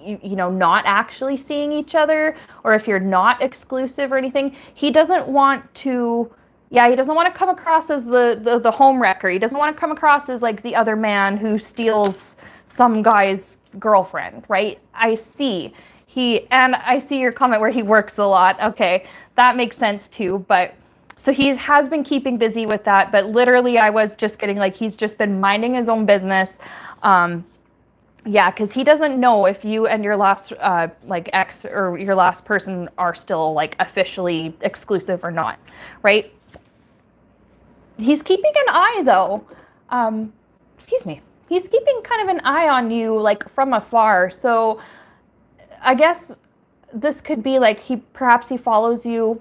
you know, not actually seeing each other, or if you're not exclusive or anything. He doesn't want to, yeah, he doesn't want to come across as the home wrecker. He doesn't want to come across as like the other man who steals some guy's girlfriend, right? I see your comment where he works a lot. Okay, that makes sense too, but so he has been keeping busy with that, but literally I was just getting like, he's just been minding his own business. Yeah, because he doesn't know if you and your last like ex or your last person are still like officially exclusive or not, right? He's keeping an eye though. Excuse me. He's keeping kind of an eye on you like from afar. So I guess this could be like perhaps he follows you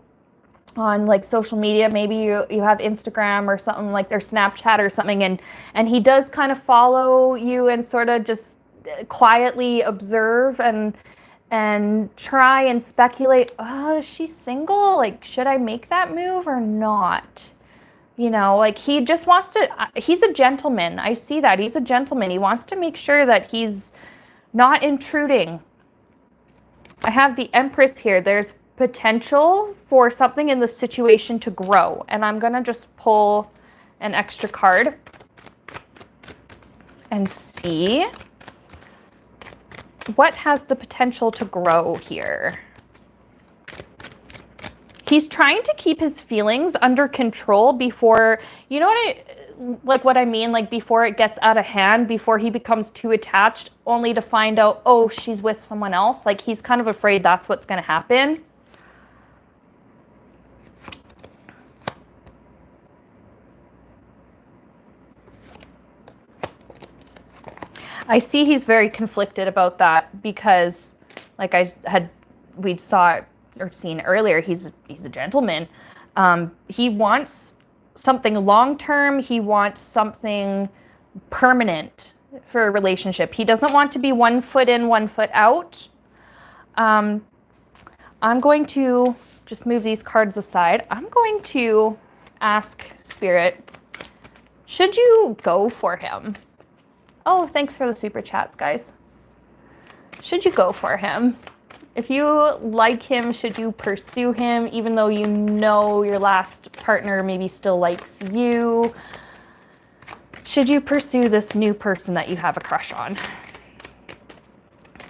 on like social media. Maybe you have Instagram or something, like their Snapchat or something, and he does kind of follow you and sort of just quietly observe and try and speculate, oh, is she single? Like, should I make that move or not? You know, like he just wants to, he's a gentleman. I see that. He's a gentleman. He wants to make sure that he's not intruding. I have the Empress here. There's potential for something in the situation to grow. And I'm going to just pull an extra card and see what has the potential to grow here. He's trying to keep his feelings under control before, you know what I mean? Like before it gets out of hand, before he becomes too attached, only to find out, oh, she's with someone else. Like he's kind of afraid that's what's going to happen. I see he's very conflicted about that because, like we'd saw or seen earlier, he's a gentleman. He wants something long-term. He wants something permanent for a relationship. He doesn't want to be 1 foot in, 1 foot out. I'm going to just move these cards aside. I'm going to ask Spirit, should you go for him? Oh, thanks for the super chats, guys. Should you go for him? If you like him, should you pursue him, even though you know your last partner maybe still likes you? Should you pursue this new person that you have a crush on?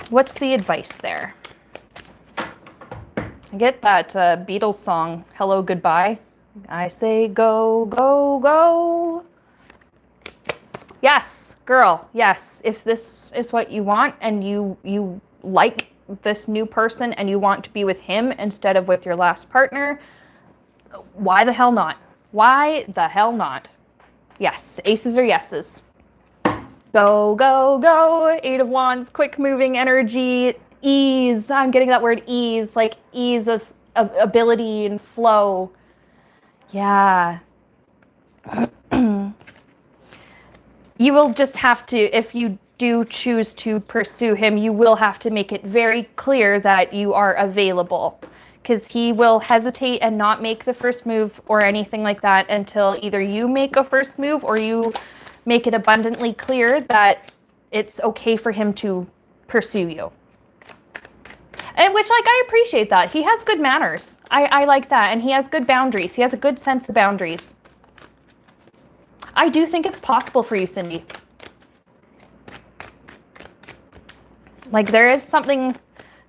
What's the advice there? I get that Beatles song, Hello, Goodbye. I say go, go, go. Yes, girl, yes. If this is what you want and you like this new person and you want to be with him instead of with your last partner, why the hell not? Why the hell not? Yes, aces or yeses. Go, go, go. Eight of Wands, quick moving energy, ease. I'm getting that word ease, like ease of ability and flow. Yeah. You will just have to, if you do choose to pursue him, you will have to make it very clear that you are available, because he will hesitate and not make the first move or anything like that until either you make a first move or you make it abundantly clear that it's okay for him to pursue you. And which, like, I appreciate that. He has good manners. I like that. And he has good boundaries. He has a good sense of boundaries. I do think it's possible for you, Cindy. Like, there is something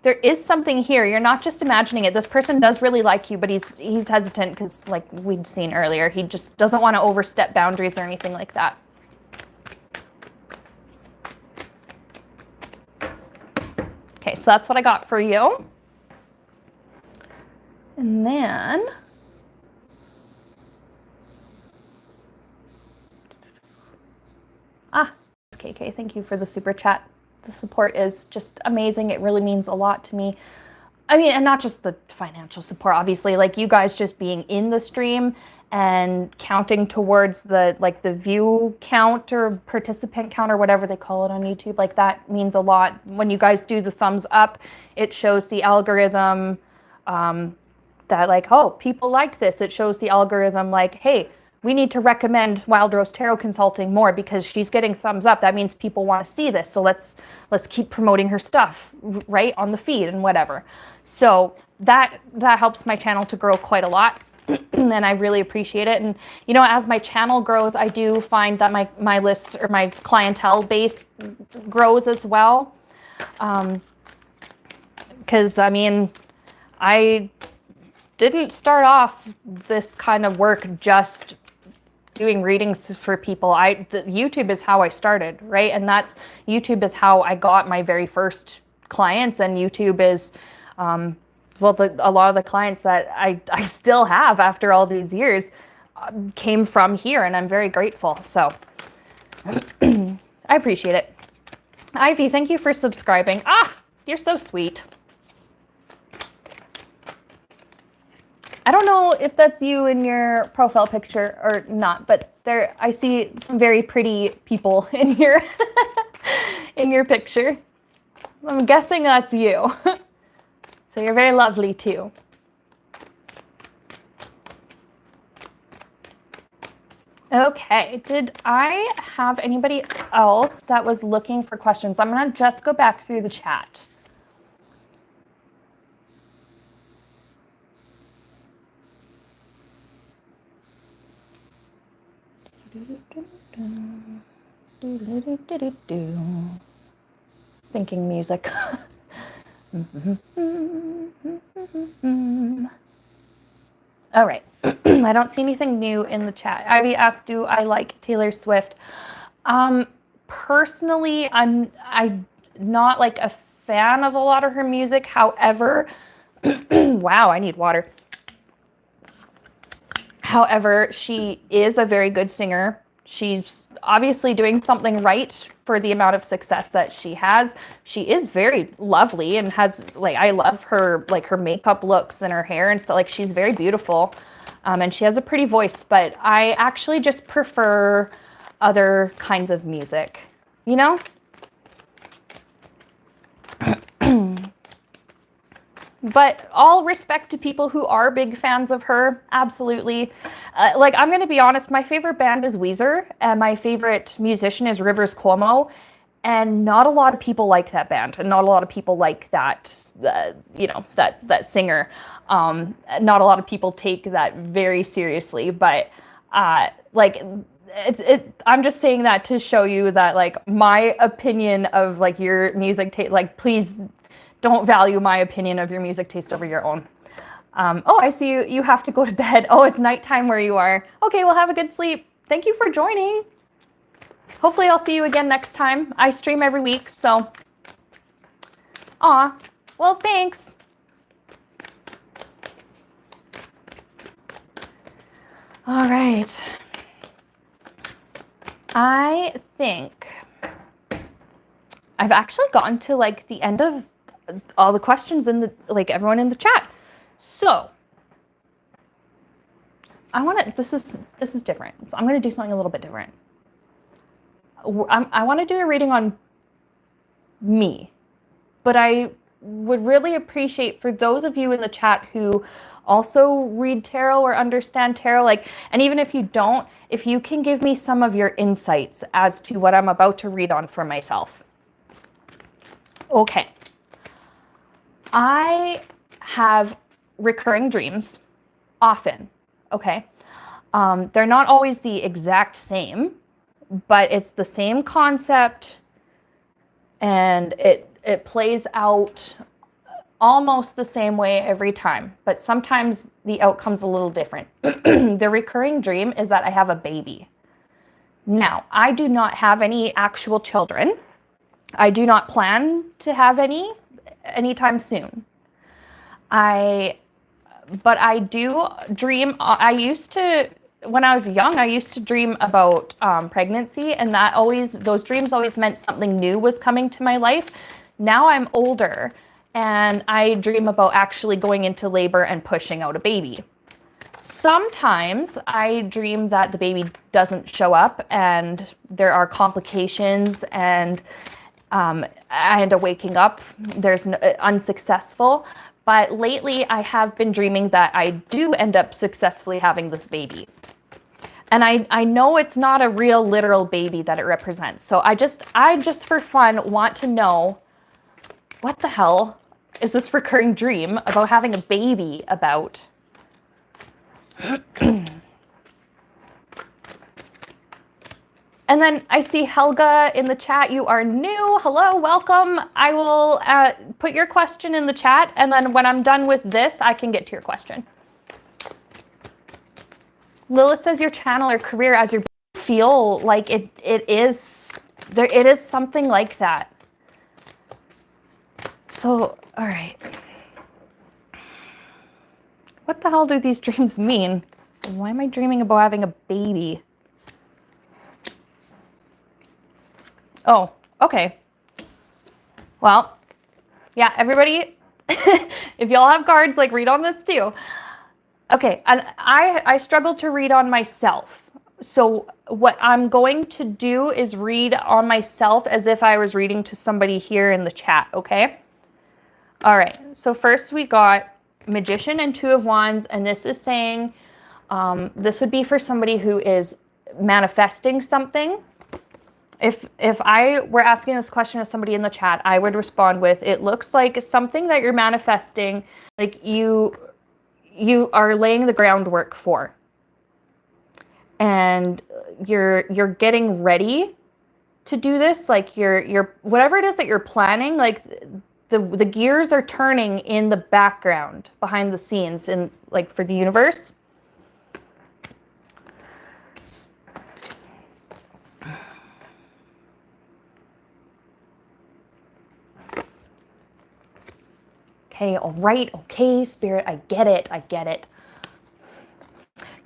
here. You're not just imagining it. This person does really like you, but he's hesitant because, like we'd seen earlier, he just doesn't want to overstep boundaries or anything like that. Okay, so that's what I got for you. And then KK, thank you for the super chat. The support is just amazing. It really means a lot to me. I mean, and not just the financial support, obviously, like you guys just being in the stream and counting towards the view count or participant count or whatever they call it on YouTube. Like, that means a lot. When you guys do the thumbs up, it shows the algorithm that, like, oh, people like this. It shows the algorithm like, hey, we need to recommend Wild Rose Tarot Consulting more because she's getting thumbs up. That means people want to see this. So let's keep promoting her stuff, right, on the feed and whatever. So that helps my channel to grow quite a lot. And I really appreciate it. And, you know, as my channel grows, I do find that my list or my clientele base grows as well. Because, I mean, I didn't start off this kind of work just doing readings for people. YouTube is how I started, right? And YouTube is how I got my very first clients. And YouTube is, a lot of the clients that I still have after all these years came from here, and I'm very grateful. So I appreciate it. Ivy, thank you for subscribing. You're so sweet. I don't know if that's you in your profile picture or not, but I see some very pretty people in your in your picture. I'm guessing that's you. So you're very lovely too. Okay, did I have anybody else that was looking for questions? I'm gonna just go back through the chat. Thinking music. All right. I don't see anything new in the chat. Ivy asked, do I like Taylor Swift? Personally, I'm not like a fan of a lot of her music. However, wow, I need water. However, she is a very good singer. She's obviously doing something right for the amount of success that she has. She is very lovely and has, like, I love her, like, her makeup looks and her hair and stuff. Like, she's very beautiful. And she has a pretty voice, but I actually just prefer other kinds of music, you know? But all respect to people who are big fans of her, absolutely. Like, I'm going to be honest, my favorite band is Weezer, and my favorite musician is Rivers Cuomo, and not a lot of people like that band, and not a lot of people like that, you know, that singer. Not a lot of people take that very seriously, but like, I'm just saying that to show you that, like, my opinion of, like, your music taste, like, please don't value my opinion of your music taste over your own. Oh, I see you have to go to bed. Oh, it's nighttime where you are. Okay, well, have a good sleep. Thank you for joining. Hopefully I'll see you again next time. I stream every week, so. Aw, well, thanks. All right. I think I've actually gotten to like the end of all the questions in the, like everyone in the chat. So I want to, this is different. So I'm going to do something a little bit different. I want to do a reading on me, but I would really appreciate for those of you in the chat who also read tarot or understand tarot, like, and even if you don't, if you can give me some of your insights as to what I'm about to read on for myself. Okay. I have recurring dreams often, okay? They're not always the exact same, but it's the same concept, and it plays out almost the same way every time, but sometimes the outcome's a little different. The recurring dream is that I have a baby. Now, I do not have any actual children. I do not plan to have any anytime soon. But I do dream. I used to, when I was young, I used to dream about pregnancy, and those dreams always meant something new was coming to my life. Now I'm older, and I dream about actually going into labor and pushing out a baby. Sometimes I dream that the baby doesn't show up and there are complications, and I end up waking up, unsuccessful. But lately I have been dreaming that I do end up successfully having this baby. And I know it's not a real literal baby that it represents. So I just for fun want to know, what the hell is this recurring dream about having a baby about? And then I see Helga in the chat. You are new. Hello, welcome. I will put your question in the chat, and then when I'm done with this, I can get to your question. Lilith says your channel or career as your feel like it is there. It is something like that. So, all right. What the hell do these dreams mean? Why am I dreaming about having a baby? Oh, okay. Well, yeah, everybody, if y'all have cards, like, read on this too. Okay, and I struggle to read on myself. So what I'm going to do is read on myself as if I was reading to somebody here in the chat, okay? All right, so first we got Magician and Two of Wands, and this is saying, this would be for somebody who is manifesting something. If I were asking this question of somebody in the chat, I would respond with, it looks like something that you're manifesting, like you are laying the groundwork for. And you're getting ready to do this, like you're whatever it is that you're planning, like the gears are turning in the background, behind the scenes, in like for the universe. Okay, all right, okay, Spirit, I get it, I get it.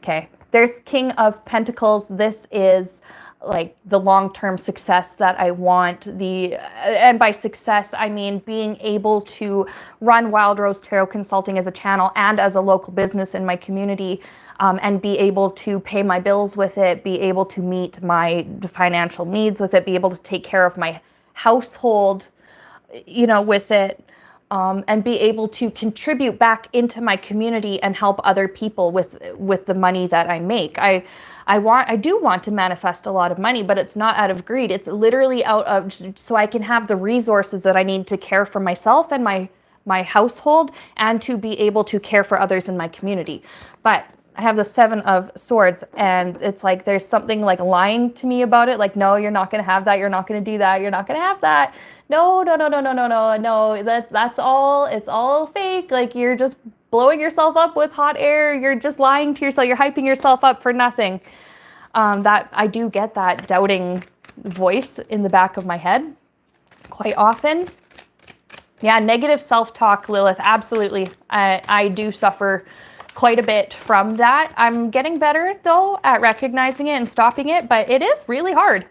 Okay, there's King of Pentacles. This is like the long-term success that I want. And by success, I mean being able to run Wild Rose Tarot Consulting as a channel and as a local business in my community, and be able to pay my bills with it, be able to meet my financial needs with it, be able to take care of my household, you know, with it. And be able to contribute back into my community and help other people with the money that I make. I do want to manifest a lot of money, but it's not out of greed. It's literally out of so I can have the resources that I need to care for myself and my household, and to be able to care for others in my community. But I have the Seven of Swords, and it's like there's something like lying to me about it. Like, no, you're not going to have that. You're not going to do that. You're not going to have that. No, that's all, it's all fake. Like, you're just blowing yourself up with hot air. You're just lying to yourself. You're hyping yourself up for nothing. That I do get that doubting voice in the back of my head quite often. Yeah, negative self-talk, Lilith, absolutely. I do suffer quite a bit from that. I'm getting better, though, at recognizing it and stopping it, but it is really hard.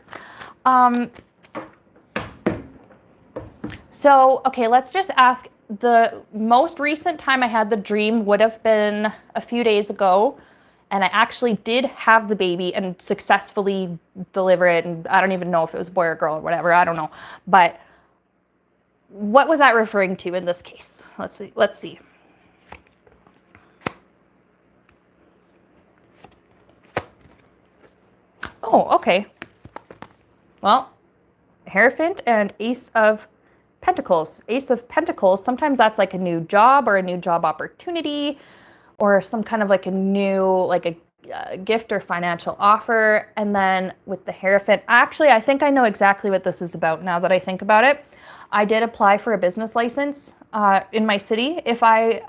So, okay, let's just ask, the most recent time I had the dream would have been a few days ago, and I actually did have the baby and successfully deliver it, and I don't even know if it was a boy or girl or whatever, I don't know. But what was that referring to in this case? Let's see. Oh, okay. Well, Hierophant and Ace of Pentacles. Ace of Pentacles, sometimes that's like a new job or a new job opportunity or some kind of like a new, like a gift or financial offer. And then with the Hierophant, actually, I think I know exactly what this is about now that I think about it. I did apply for a business license in my city. If I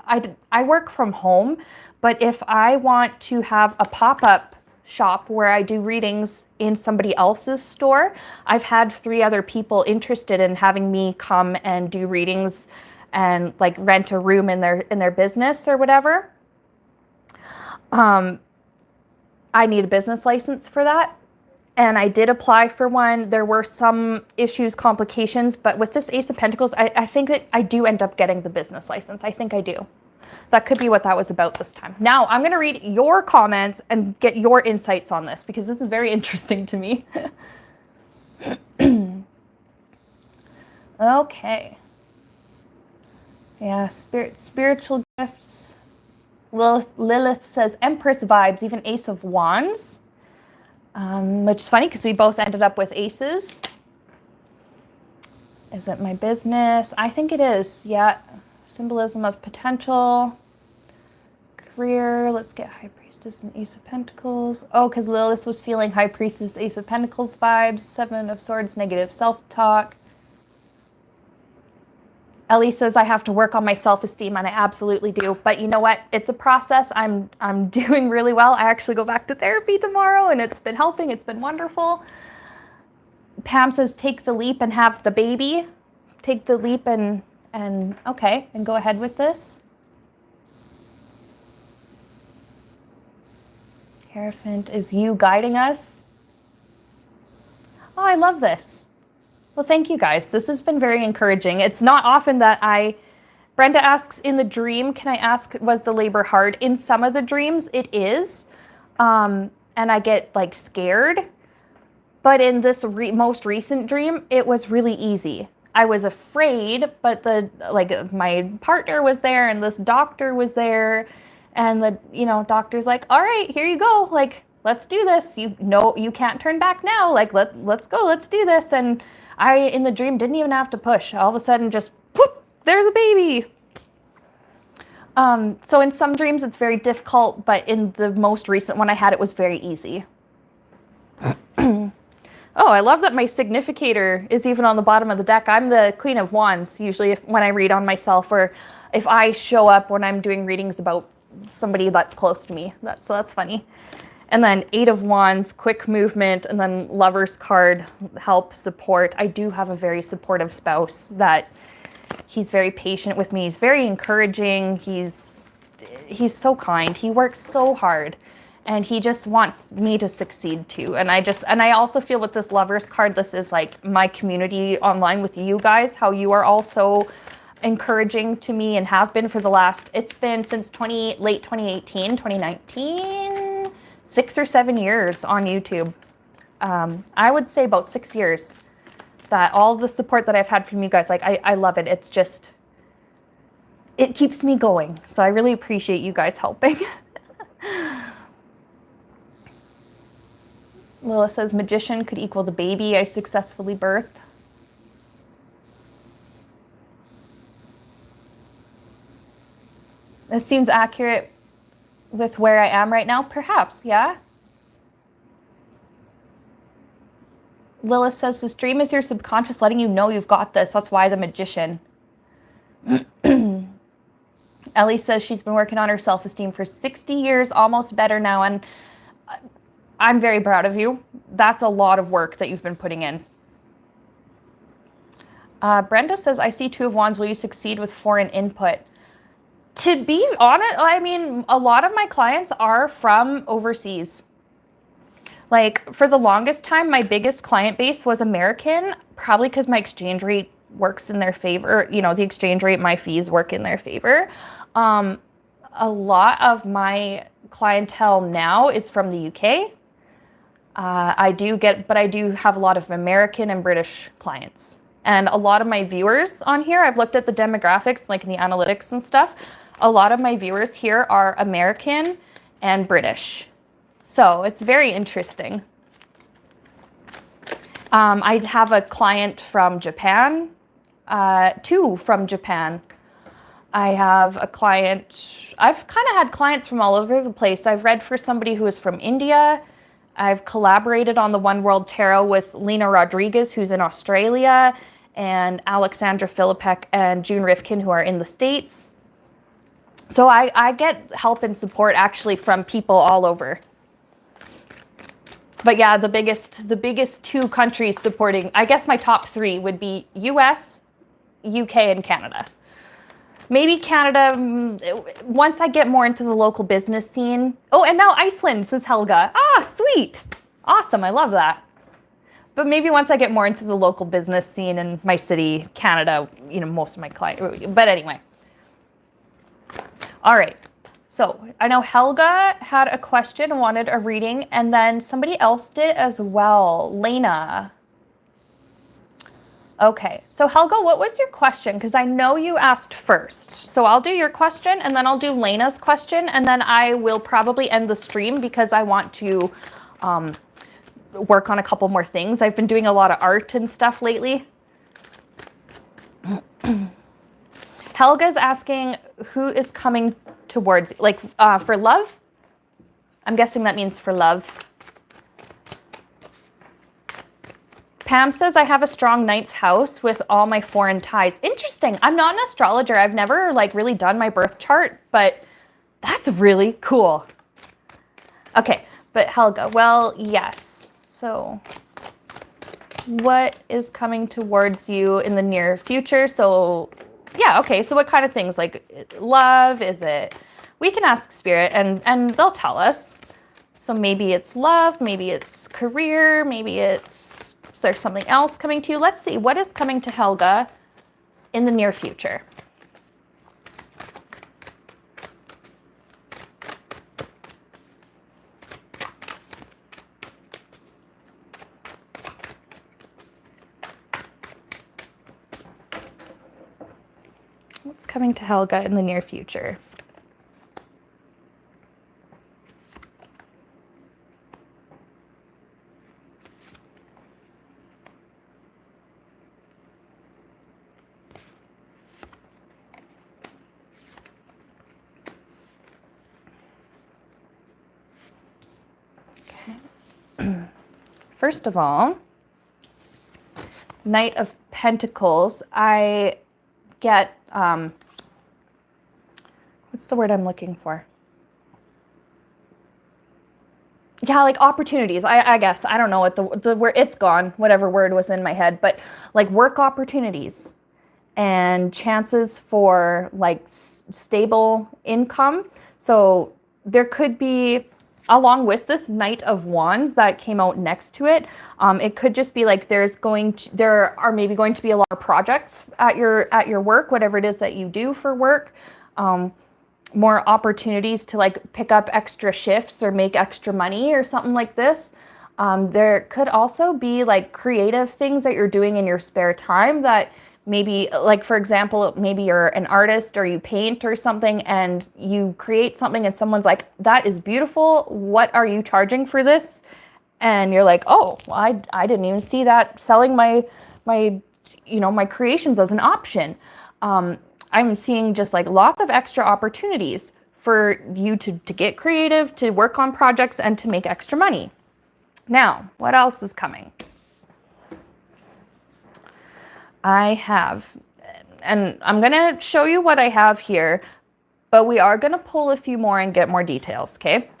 work from home, but if I want to have a pop-up shop where I do readings in somebody else's store, I've had 3 other people interested in having me come and do readings and like rent a room in their business or whatever. I need a business license for that. And I did apply for one. There were some issues, complications, but with this Ace of Pentacles, I think that I do end up getting the business license. I think I do. That could be what that was about this time. Now, I'm going to read your comments and get your insights on this because this is very interesting to me. Okay. Yeah, spiritual gifts. Lilith says Empress vibes, even Ace of Wands. Which is funny because we both ended up with aces. Is it my business? I think it is. Yeah. Symbolism of potential. Career. Let's get High Priestess and Ace of Pentacles. Oh, because Lilith was feeling High Priestess, Ace of Pentacles vibes. 7 of Swords, negative self-talk. Ellie says I have to work on my self-esteem, and I absolutely do. But you know what? It's a process. I'm doing really well. I actually go back to therapy tomorrow, and it's been helping. It's been wonderful. Pam says take the leap and have the baby. Take the leap and okay, and go ahead with this. Hierophant, is you guiding us? Oh, I love this. Well, thank you guys. This has been very encouraging. It's not often that Brenda asks in the dream, can I ask, was the labor hard? In some of the dreams, it is. And I get like scared. But in this most recent dream, it was really easy. I was afraid, but my partner was there and this doctor was there. And the, doctor's like, all right, here you go. Like, let's do this. You can't turn back now. Like, let's go, let's do this. And I, in the dream, didn't even have to push. All of a sudden, just, whoop, there's a baby. So in some dreams, it's very difficult, but in the most recent one I had, it was very easy. Oh, I love that my significator is even on the bottom of the deck. I'm the Queen of Wands, usually when I read on myself, or if I show up when I'm doing readings about somebody that's close to me. That's funny. And then 8 of Wands, quick movement, and then Lover's card, help, support. I do have a very supportive spouse that he's very patient with me. He's very encouraging. He's so kind. He works so hard, and he just wants me to succeed too. And I also feel with this Lover's card, this is like my community online with you guys, how you are also encouraging to me and have been for the last, it's been since late 2018, 2019. 6 or 7 years on YouTube. I would say about 6 years that all the support that I've had from you guys, like I love it. It's just, it keeps me going. So I really appreciate you guys helping. Lila says magician could equal the baby I successfully birthed. This seems accurate with where I am right now, perhaps, yeah? Lilith says, this dream is your subconscious letting you know you've got this. That's why the magician. Ellie says she's been working on her self-esteem for 60 years, almost better now. And I'm very proud of you. That's a lot of work that you've been putting in. Brenda says, I see Two of Wands. Will you succeed with foreign input? To be honest, I mean, a lot of my clients are from overseas. Like, for the longest time, my biggest client base was American, probably because my exchange rate works in their favor. You know, the exchange rate, my fees work in their favor. A lot of my clientele now is from the UK. I do have a lot of American and British clients. And a lot of my viewers on here, I've looked at the demographics, like in the analytics and stuff. A lot of my viewers here are American and British. So it's very interesting. I have a client from Japan, two from Japan. I have a client, I've kind of had clients from all over the place. I've read for somebody who is from India. I've collaborated on the One World Tarot with Lena Rodriguez, who's in Australia, and Alexandra Filipek and June Rifkin, who are in the States. So I get help and support actually from people all over. But yeah, the biggest two countries supporting, I guess my top three would be US, UK, and Canada. Maybe Canada, once I get more into the local business scene. Oh, and now Iceland, says Helga. Ah, sweet. Awesome, I love that. But maybe once I get more into the local business scene in my city, Canada, you know, most of my clients. But anyway. All right. So I know Helga had a question and wanted a reading, and then somebody else did as well. Lena. Okay, so Helga, what was your question? Because I know you asked first. So I'll do your question, and then I'll do Lena's question, and then I will probably end the stream because I want to work on a couple more things. I've been doing a lot of art and stuff lately. Helga's asking who is coming towards, like, for love? I'm guessing that means for love. Pam says, I have a strong ninth house with all my foreign ties. Interesting. I'm not an astrologer. I've never like really done my birth chart, but that's really cool. Okay, but Helga, well, yes. So what is coming towards you in the near future? So yeah, okay. So what kind of things, like love? Is it, we can ask spirit and they'll tell us. So maybe it's love, maybe it's career, maybe it's, there's something else coming to you. Let's see, what is coming to Helga in the near future? What's coming to Helga in the near future? First of all, Knight of Pentacles, I get, what's the word I'm looking for? Yeah, like opportunities, I guess. I don't know what the word, it's gone, whatever word was in my head, but like work opportunities and chances for like stable income. So there could be, along with this Knight of Wands that came out next to it, it could just be like there are maybe going to be a lot of projects at your work, whatever it is that you do for work, more opportunities to like pick up extra shifts or make extra money or something like this. There could also be like creative things that you're doing in your spare time that maybe, like for example, maybe you're an artist or you paint or something and you create something and someone's like, that is beautiful. What are you charging for this? And you're like, oh, well, I didn't even see that selling my creations as an option. I'm seeing just like lots of extra opportunities for you to get creative, to work on projects and to make extra money. Now, what else is coming? I have, and I'm going to show you what I have here, but we are going to pull a few more and get more details, okay?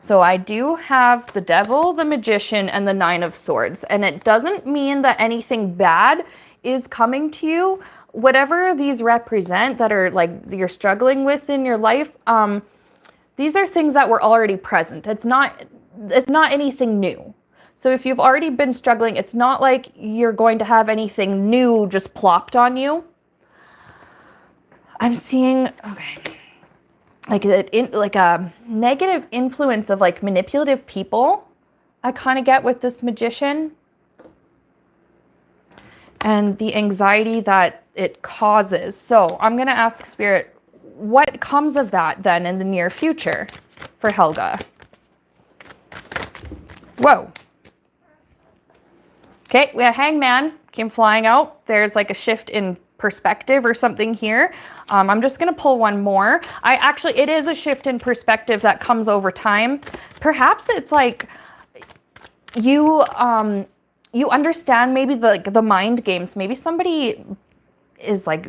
So I do have the Devil, the Magician, and the Nine of Swords. And it doesn't mean that anything bad is coming to you. Whatever these represent that are like you're struggling with in your life, these are things that were already present. It's not anything new. So if you've already been struggling, it's not like you're going to have anything new just plopped on you. I'm seeing, okay, like a negative influence of like manipulative people. I kind of get with this Magician. And the anxiety that it causes. So I'm going to ask Spirit, what comes of that then in the near future for Helga? Whoa. Okay, we have Hangman came flying out. There's like a shift in perspective or something here. I'm just going to pull one more. It is a shift in perspective that comes over time. Perhaps it's like you understand maybe the mind games. Maybe somebody is like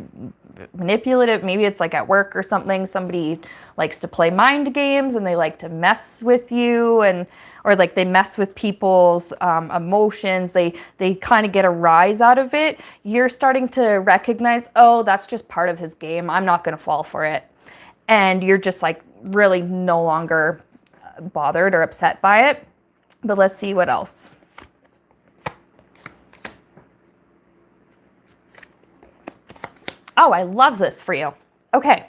manipulative. Maybe it's like at work or something. Somebody likes to play mind games and they like to mess with you, or like they mess with people's emotions. They kind of get a rise out of it. You're starting to recognize, oh, that's just part of his game. I'm not going to fall for it. And you're just like really no longer bothered or upset by it. But let's see what else. Oh, I love this for you. Okay.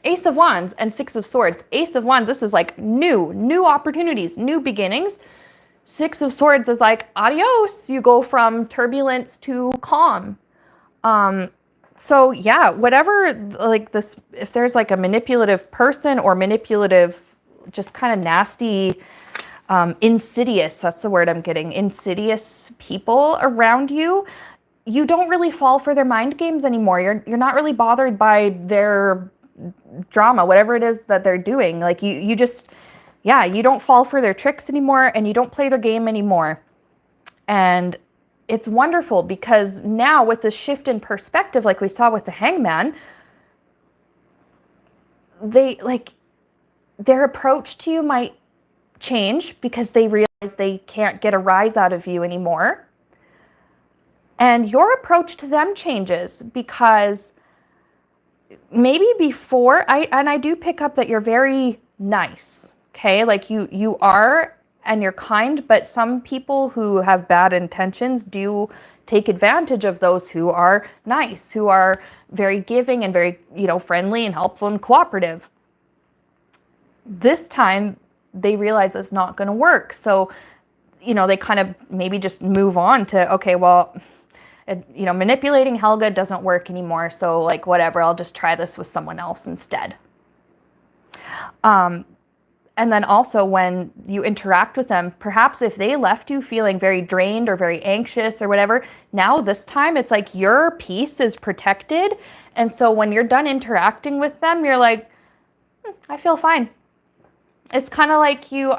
Ace of Wands and Six of Swords. Ace of Wands, this is like new opportunities, new beginnings. Six of Swords is like, adios. You go from turbulence to calm. So yeah, whatever, like this, if there's like a manipulative person or manipulative, just kind of nasty, insidious, that's the word I'm getting, insidious people around you, you don't really fall for their mind games anymore. You're not really bothered by their drama, whatever it is that they're doing. Like you just, yeah, you don't fall for their tricks anymore and you don't play their game anymore. And it's wonderful because now with the shift in perspective, like we saw with the Hangman, their approach to you might change because they realize they can't get a rise out of you anymore. And your approach to them changes because maybe before, I do pick up that you're very nice, okay? Like you are, and you're kind, but some people who have bad intentions do take advantage of those who are nice, who are very giving and very, friendly and helpful and cooperative. This time, they realize it's not going to work. So, they kind of maybe just move on to, okay, well, manipulating Helga doesn't work anymore. So like, whatever, I'll just try this with someone else instead. And then also when you interact with them, perhaps if they left you feeling very drained or very anxious or whatever, now this time it's like your peace is protected. And so when you're done interacting with them, you're like, I feel fine. It's kind of like you,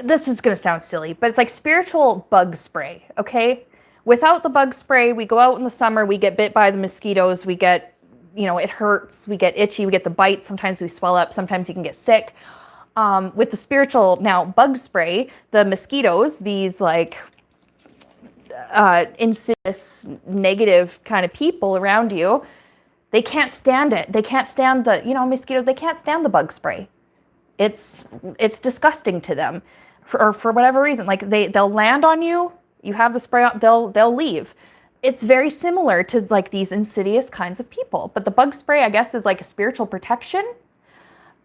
this is going to sound silly, but it's like spiritual bug spray, okay? Without the bug spray, we go out in the summer, we get bit by the mosquitoes, we get, it hurts, we get itchy, we get the bites, sometimes we swell up, sometimes you can get sick. With the spiritual now bug spray, the mosquitoes, these like insidious, negative kind of people around you, they can't stand it. They can't stand the, mosquitoes, they can't stand the bug spray. It's disgusting to them for whatever reason. Like they'll land on you, you have the spray on, they'll leave. It's very similar to like these insidious kinds of people. But the bug spray, I guess, is like a spiritual protection.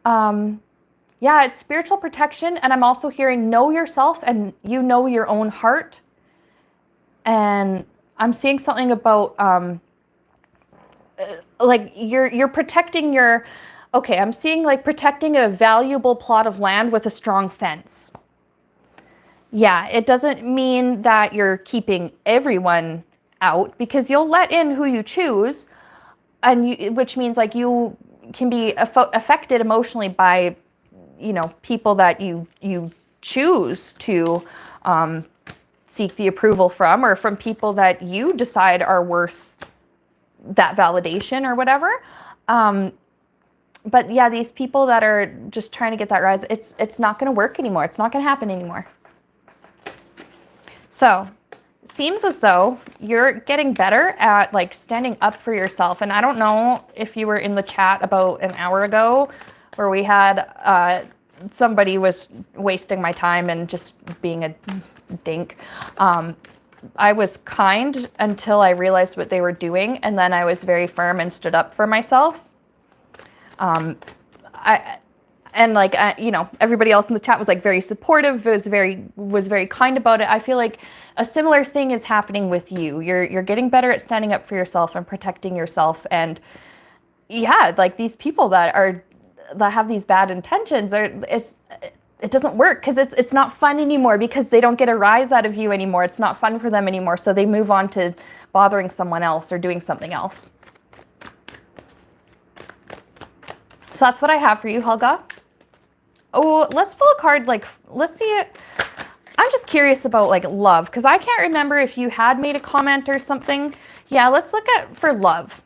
Yeah, it's spiritual protection. And I'm also hearing know yourself and you know your own heart. And I'm seeing something about like you're protecting your, okay, I'm seeing like protecting a valuable plot of land with a strong fence. Yeah, it doesn't mean that you're keeping everyone out because you'll let in who you choose, and which means like you can be affected emotionally by, people that you choose to seek the approval from, or from people that you decide are worth that validation or whatever. But yeah, these people that are just trying to get that rise, it's not going to work anymore. It's not going to happen anymore. So seems as though you're getting better at like standing up for yourself. And I don't know if you were in the chat about an hour ago where we had somebody was wasting my time and just being a dink. I was kind until I realized what they were doing, and then I was very firm and stood up for myself. You know, everybody else in the chat was like very supportive, was very kind about it. I feel like a similar thing is happening with you. You're getting better at standing up for yourself and protecting yourself. And yeah, like these people that have these bad intentions, it doesn't work because it's not fun anymore, because they don't get a rise out of you anymore. It's not fun for them anymore. So they move on to bothering someone else or doing something else. So that's what I have for you, Helga. Oh, let's pull a card. Like, let's see it. I'm just curious about like love, because I can't remember if you had made a comment or something. Yeah, let's look at for love.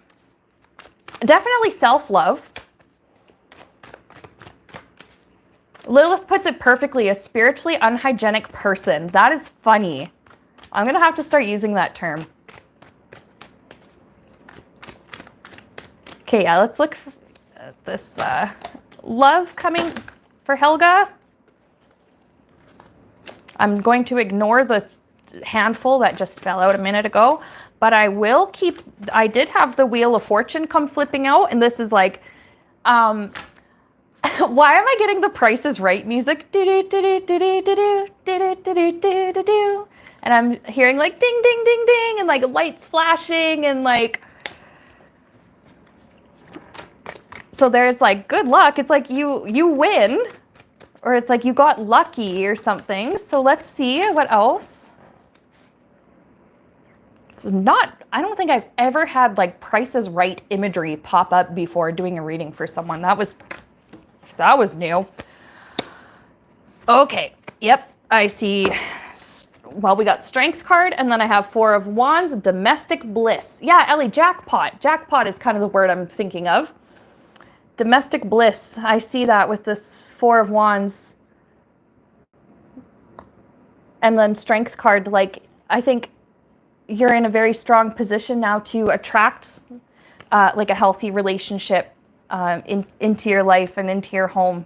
Definitely self-love. Lilith puts it perfectly, a spiritually unhygienic person. That is funny. I'm going to have to start using that term. Okay, yeah, let's look at this love coming for Helga. I'm going to ignore the handful that just fell out a minute ago, but I did have the Wheel of Fortune come flipping out, and this is like, why am I getting the Price is Right music? And I'm hearing like ding, ding, ding, ding, and like lights flashing, and like, so there's like good luck. It's like you win, or it's like you got lucky or something. So let's see what else. It's not, I don't think I've ever had like Price is Right imagery pop up before doing a reading for someone. That was new. Okay, yep, I see. Well, we got Strength card, and then I have Four of Wands, Domestic Bliss. Yeah, Ellie, jackpot. Jackpot is kind of the word I'm thinking of. Domestic bliss. I see that with this Four of Wands. And then Strength card, like, I think you're in a very strong position now to attract like a healthy relationship into your life and into your home.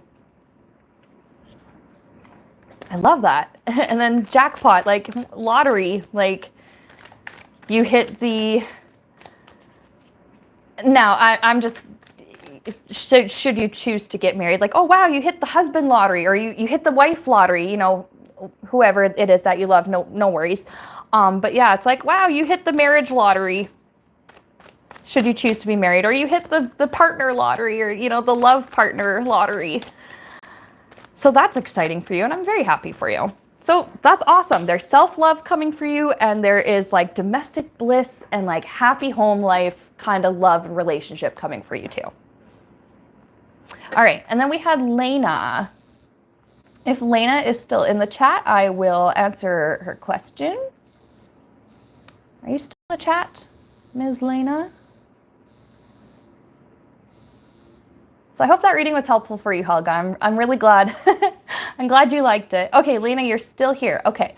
I love that. And then jackpot, like lottery, like you hit the, now I'm just, should you choose to get married, like, oh wow, you hit the husband lottery, or you hit the wife lottery, you know, whoever it is that you love, no worries. But yeah, it's like, wow, you hit the marriage lottery, should you choose to be married, or you hit the partner lottery, or, you know, the love partner lottery. So that's exciting for you, and I'm very happy for you. So that's awesome. There's self-love coming for you, and there is like domestic bliss and like happy home life kind of love and relationship coming for you too. All right, and then we had Lena. If Lena is still in the chat, I will answer her question. Are you still in the chat, Ms. Lena? So I hope that reading was helpful for you, Helga. I'm really glad. I'm glad you liked it. Okay, Lena, you're still here. Okay,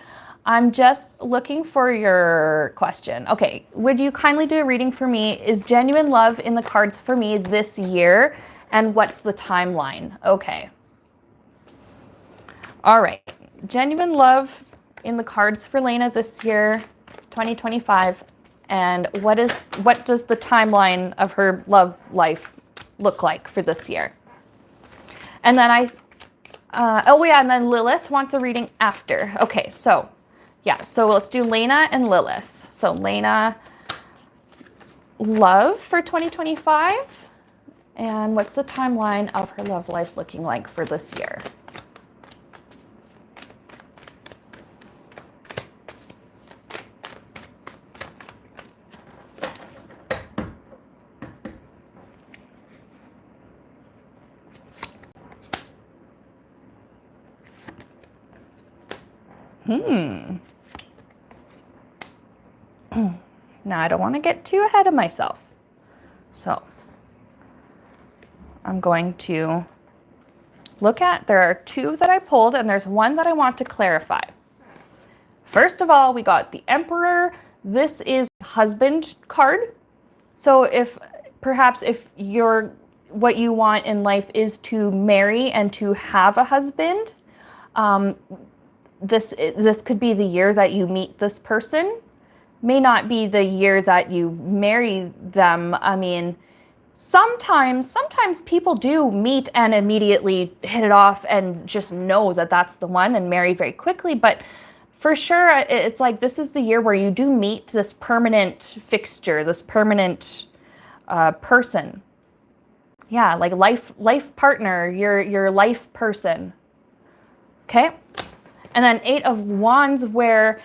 I'm just looking for your question. Okay, would you kindly do a reading for me? Is genuine love in the cards for me this year? And what's the timeline? Okay. All right, genuine love in the cards for Lena this year, 2025. And what does the timeline of her love life look like for this year? And then oh yeah, and then Lilith wants a reading after. Okay, so yeah, so let's do Lena and Lilith. So Lena, love for 2025, and what's the timeline of her love life looking like for this year? Now, I don't want to get too ahead of myself. So, I'm going to look at. There are two that I pulled, and there's one that I want to clarify. First of all, we got the Emperor. This is husband card. So if perhaps if what you want in life is to marry and to have a husband, this could be the year that you meet this person. May not be the year that you marry them. I mean, sometimes people do meet and immediately hit it off and just know that that's the one and marry very quickly. But for sure, it's like this is the year where you do meet this permanent fixture, this permanent person. Yeah, like life partner, your life person. Okay? And then 8 of Wands, where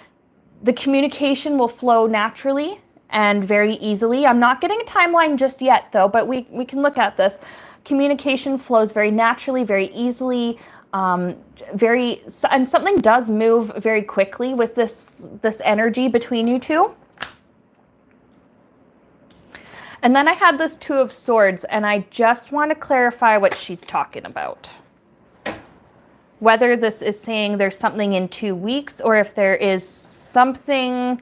the communication will flow naturally and very easily. I'm not getting a timeline just yet, though, but we can look at this. Communication flows very naturally, very easily, and something does move very quickly with this energy between you two. And then I had this 2 of Swords, and I just want to clarify what she's talking about. Whether this is saying there's something in 2 weeks, or if there is something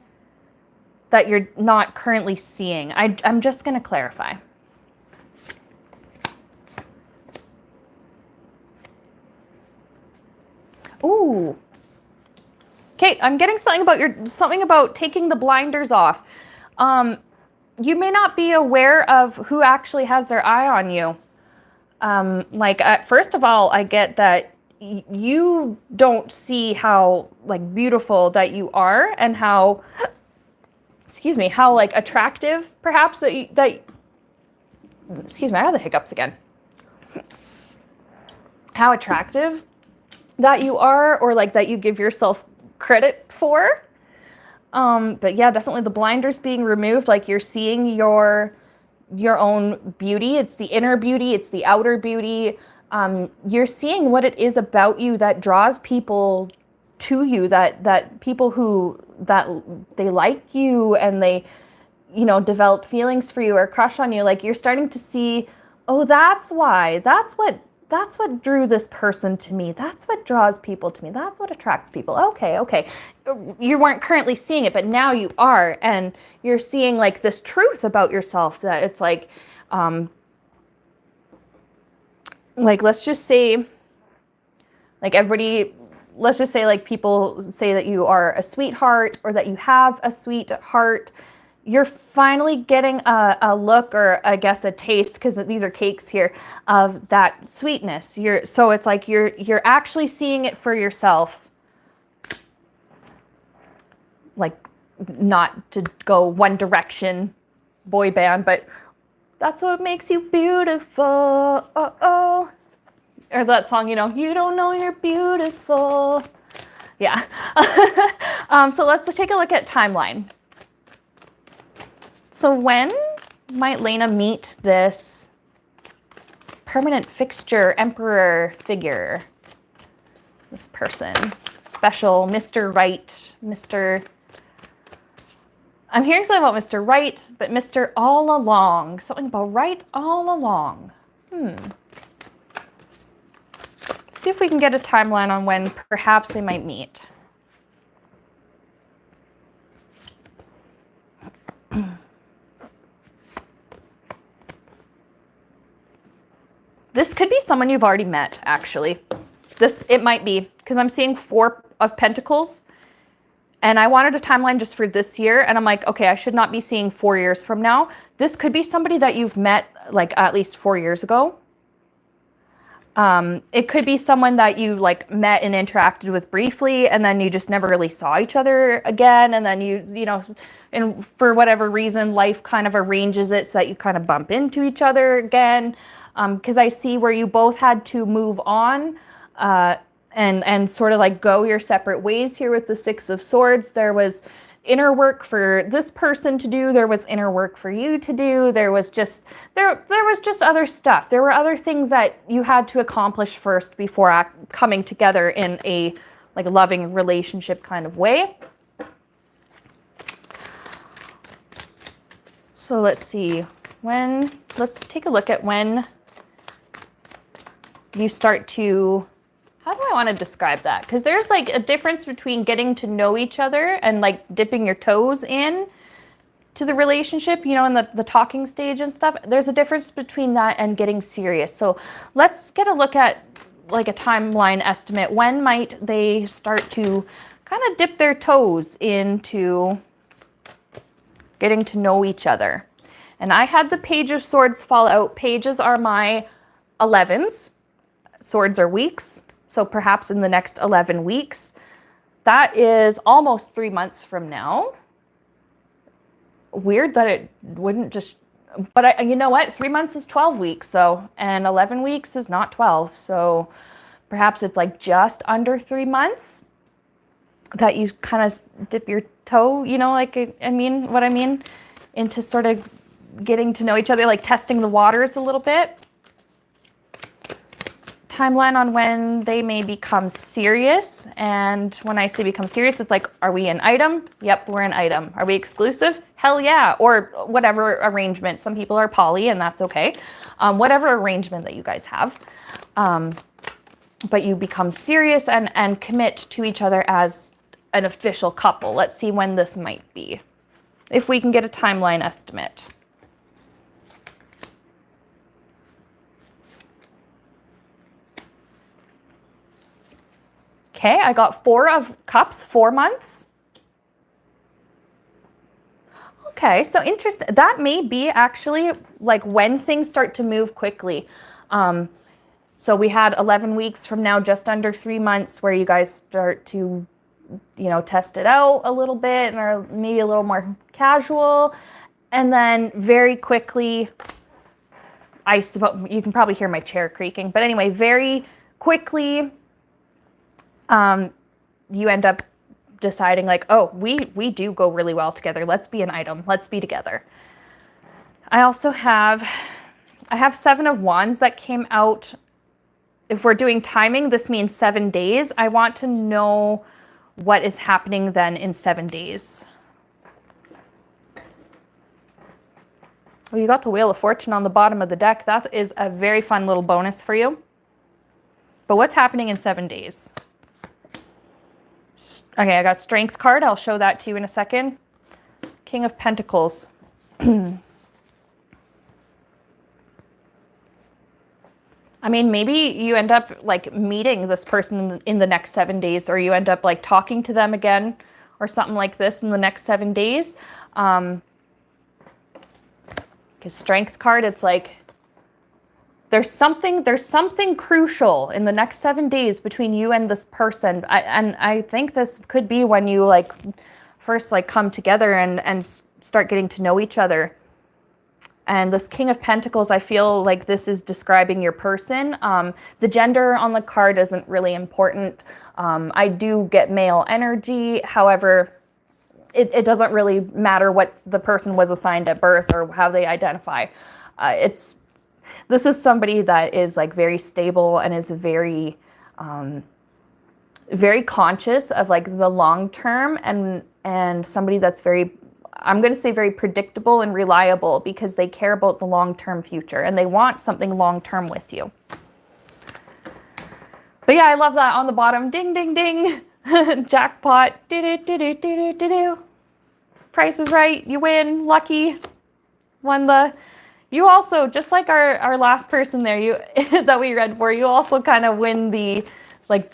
that you're not currently seeing. I'm just going to clarify. Ooh. Okay, I'm getting something about taking the blinders off. You may not be aware of who actually has their eye on you. First of all, I get that you don't see how beautiful that you are and how, excuse me, how attractive perhaps excuse me, I have the hiccups again. How attractive that you are, or that you give yourself credit for. But yeah, definitely the blinders being removed, you're seeing your own beauty. It's the inner beauty, it's the outer beauty. You're seeing what it is about you that draws people to you, that people that they like you and they, develop feelings for you or crush on you. You're starting to see, oh, that's why. That's what drew this person to me. That's what draws people to me. That's what attracts people. Okay. You weren't currently seeing it, but now you are, and you're seeing this truth about yourself that it's let's just say, everybody, let's just say people say that you are a sweetheart or that you have a sweetheart. You're finally getting a look, or I guess a taste, because these are cakes here, of that sweetness. So it's you're actually seeing it for yourself. Not to go One Direction boy band, but that's what makes you beautiful. Oh. Or that song, you don't know you're beautiful. Yeah. So let's take a look at timeline. So when might Lena meet this permanent fixture, emperor figure? This person, special, Mr. Right, Mr. I'm hearing something about Mr. Right, but Mr. All Along. Something about right all along. See if we can get a timeline on when perhaps they might meet. This could be someone you've already met, actually. It might be, because I'm seeing 4 of Pentacles, and I wanted a timeline just for this year, and I'm like, okay, I should not be seeing 4 years from now. This could be somebody that you've met at least 4 years ago. It could be someone that you met and interacted with briefly, and then you just never really saw each other again, and then and for whatever reason, life kind of arranges it so that you kind of bump into each other again. Because I see where you both had to move on and sort of go your separate ways here with the 6 of Swords. There was inner work for this person to do. There was inner work for you to do. There was just other stuff. There were other things that you had to accomplish first before coming together in a loving relationship kind of way. So let's see. Let's take a look at when you start to, how do I want to describe that? Because there's like a difference between getting to know each other and like dipping your toes in to the relationship, you know, in the talking stage and stuff. There's a difference between that and getting serious. So let's get a look at like a timeline estimate. When might they start to kind of dip their toes into getting to know each other? And I had the Page of Swords fall out. Pages are my 11s. Swords are weeks. So perhaps in the next 11 weeks. That is almost 3 months from now. Weird that it wouldn't just, but you know what? 3 months is 12 weeks. So, and 11 weeks is not 12. So perhaps it's like just under 3 months that you kind of dip your toe, you know, like, what I mean, into sort of getting to know each other, like testing the waters a little bit. Timeline on when they may become serious. And when I say become serious, it's like, are we an item? Yep, we're an item. Are we exclusive? Hell yeah. Or whatever arrangement. Some people are poly and that's okay. Whatever arrangement that you guys have. But you become serious and commit to each other as an official couple. Let's see when this might be. If we can get a timeline estimate. Okay, I got 4 of Cups, 4 months. Okay, so interesting. That may be actually like when things start to move quickly. So we had 11 weeks from now, just under 3 months, where you guys start to, you know, test it out a little bit and are maybe a little more casual. And then very quickly, I suppose you can probably hear my chair creaking, but anyway, very quickly, you end up deciding like, oh, we do go really well together. Let's be an item. Let's be together. I have 7 of Wands that came out. If we're doing timing, this means 7 days. I want to know what is happening then in 7 days. Well, you got the Wheel of Fortune on the bottom of the deck. That is a very fun little bonus for you. But what's happening in 7 days? Okay, I got Strength card. I'll show that to you in a second. King of Pentacles. I mean, maybe you end up like meeting this person in the next 7 days, or you end up like talking to them again or something like this in the next 7 days. Because Strength card, it's like there's something crucial in the next 7 days between you and this person. I think this could be when you like first like come together and start getting to know each other. And this King of Pentacles, I feel like this is describing your person. The gender on the card isn't really important. I do get male energy. However, it doesn't really matter what the person was assigned at birth or how they identify. This is somebody that is like very stable and is very, very conscious of like the long term, and somebody that's very, I'm going to say very predictable and reliable, because they care about the long-term future and they want something long-term with you. But yeah, I love that on the bottom. Ding, ding, ding. Jackpot. Do-do-do-do-do-do-do. Price is right. You win. Lucky. Won the... You also, just like our last person there, that we read for, you also kind of win the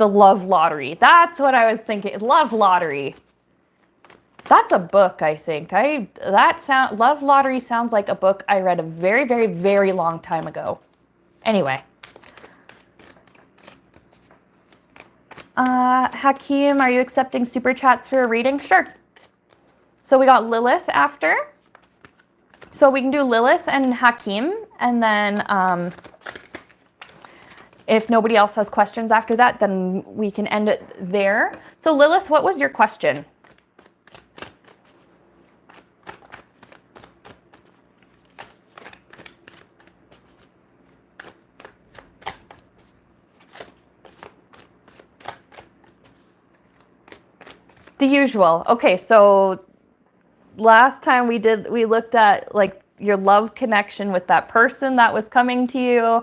love lottery. That's what I was thinking. Love lottery. That's a book, I think. Love Lottery sounds like a book I read a very, very, very long time ago. Anyway. Hakeem, are you accepting super chats for a reading? Sure. So we got Lilith after. So we can do Lilith and Hakeem, and then if nobody else has questions after that, then we can end it there. So Lilith, what was your question? The usual. Okay, so last time we looked at like your love connection with that person that was coming to you.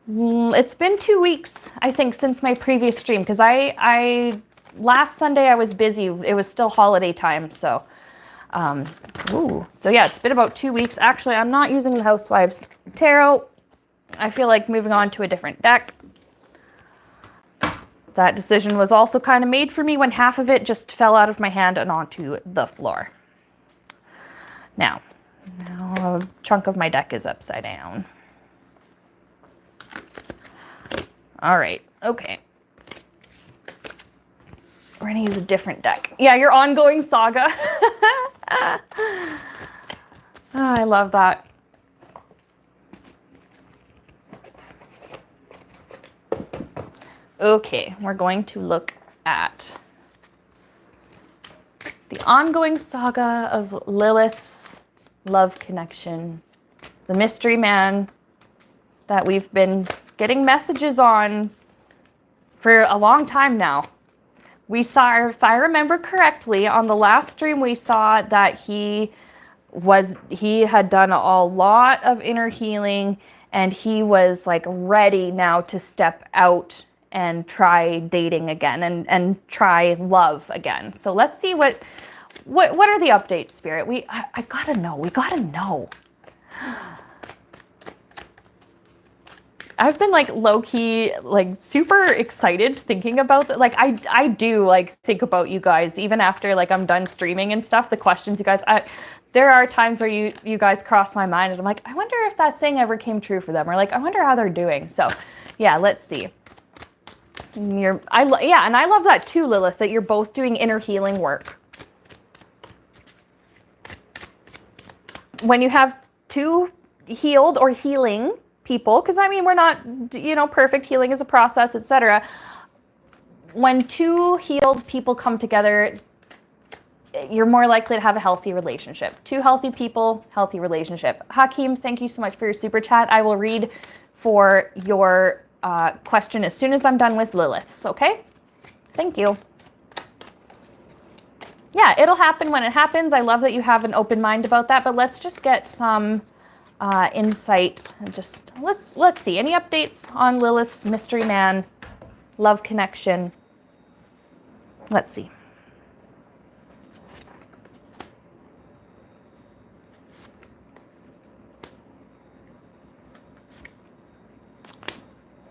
It's been 2 weeks, I think, since my previous stream, because I last Sunday I was busy. It was still holiday time, so so yeah, it's been about 2 weeks. Actually, I'm not using the Housewives Tarot. I feel like moving on to a different deck. That decision was also kind of made for me when half of it just fell out of my hand and onto the floor. Now a chunk of my deck is upside down. All right, okay. We're gonna use a different deck. Yeah, your ongoing saga. Oh, I love that. Okay, we're going to look at the ongoing saga of Lilith's love connection, the mystery man that we've been getting messages on for a long time now. We saw, if I remember correctly, on the last stream, we saw that he had done a lot of inner healing, and he was like ready now to step out and try dating again and try love again. So let's see what are the updates, Spirit? I gotta know. We gotta know. I've been like low-key, like super excited thinking about that. Like I do like think about you guys even after like I'm done streaming and stuff. The questions you guys, there are times where you guys cross my mind and I'm like, I wonder if that thing ever came true for them, or like I wonder how they're doing. So yeah, let's see. And I love that too, Lilith, that you're both doing inner healing work. When you have two healed or healing people, because I mean, we're not, perfect. Healing is a process, etc. When two healed people come together, you're more likely to have a healthy relationship. Two healthy people, healthy relationship. Hakeem, thank you so much for your super chat. I will read for your question as soon as I'm done with Lilith's, okay? Thank you. Yeah, it'll happen when it happens. I love that you have an open mind about that, but let's just get some insight. And just let's see. Any updates on Lilith's mystery man love connection? Let's see.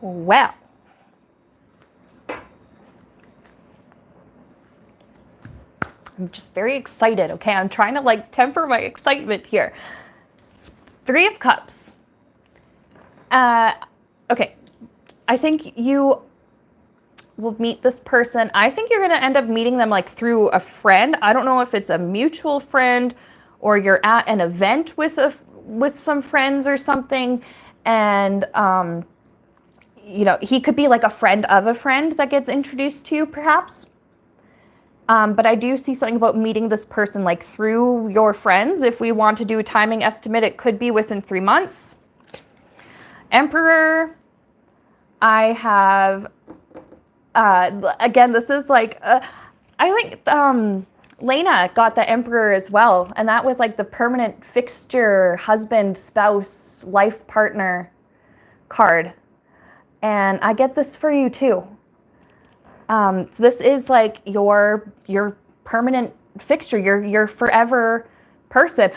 Well, I'm just very excited, okay? I'm trying to like temper my excitement here. 3 of Cups. Okay, I think you will meet this person. I think you're gonna end up meeting them like through a friend. I don't know if it's a mutual friend or you're at an event with some friends or something, and he could be like a friend of a friend that gets introduced to you, perhaps. But I do see something about meeting this person like through your friends. If we want to do a timing estimate, it could be within 3 months. Emperor, I have, again, this is like, I think Lena got the Emperor as well. And that was like the permanent fixture, husband, spouse, life partner card. And I get this for you too. So this is like your permanent fixture, your forever person.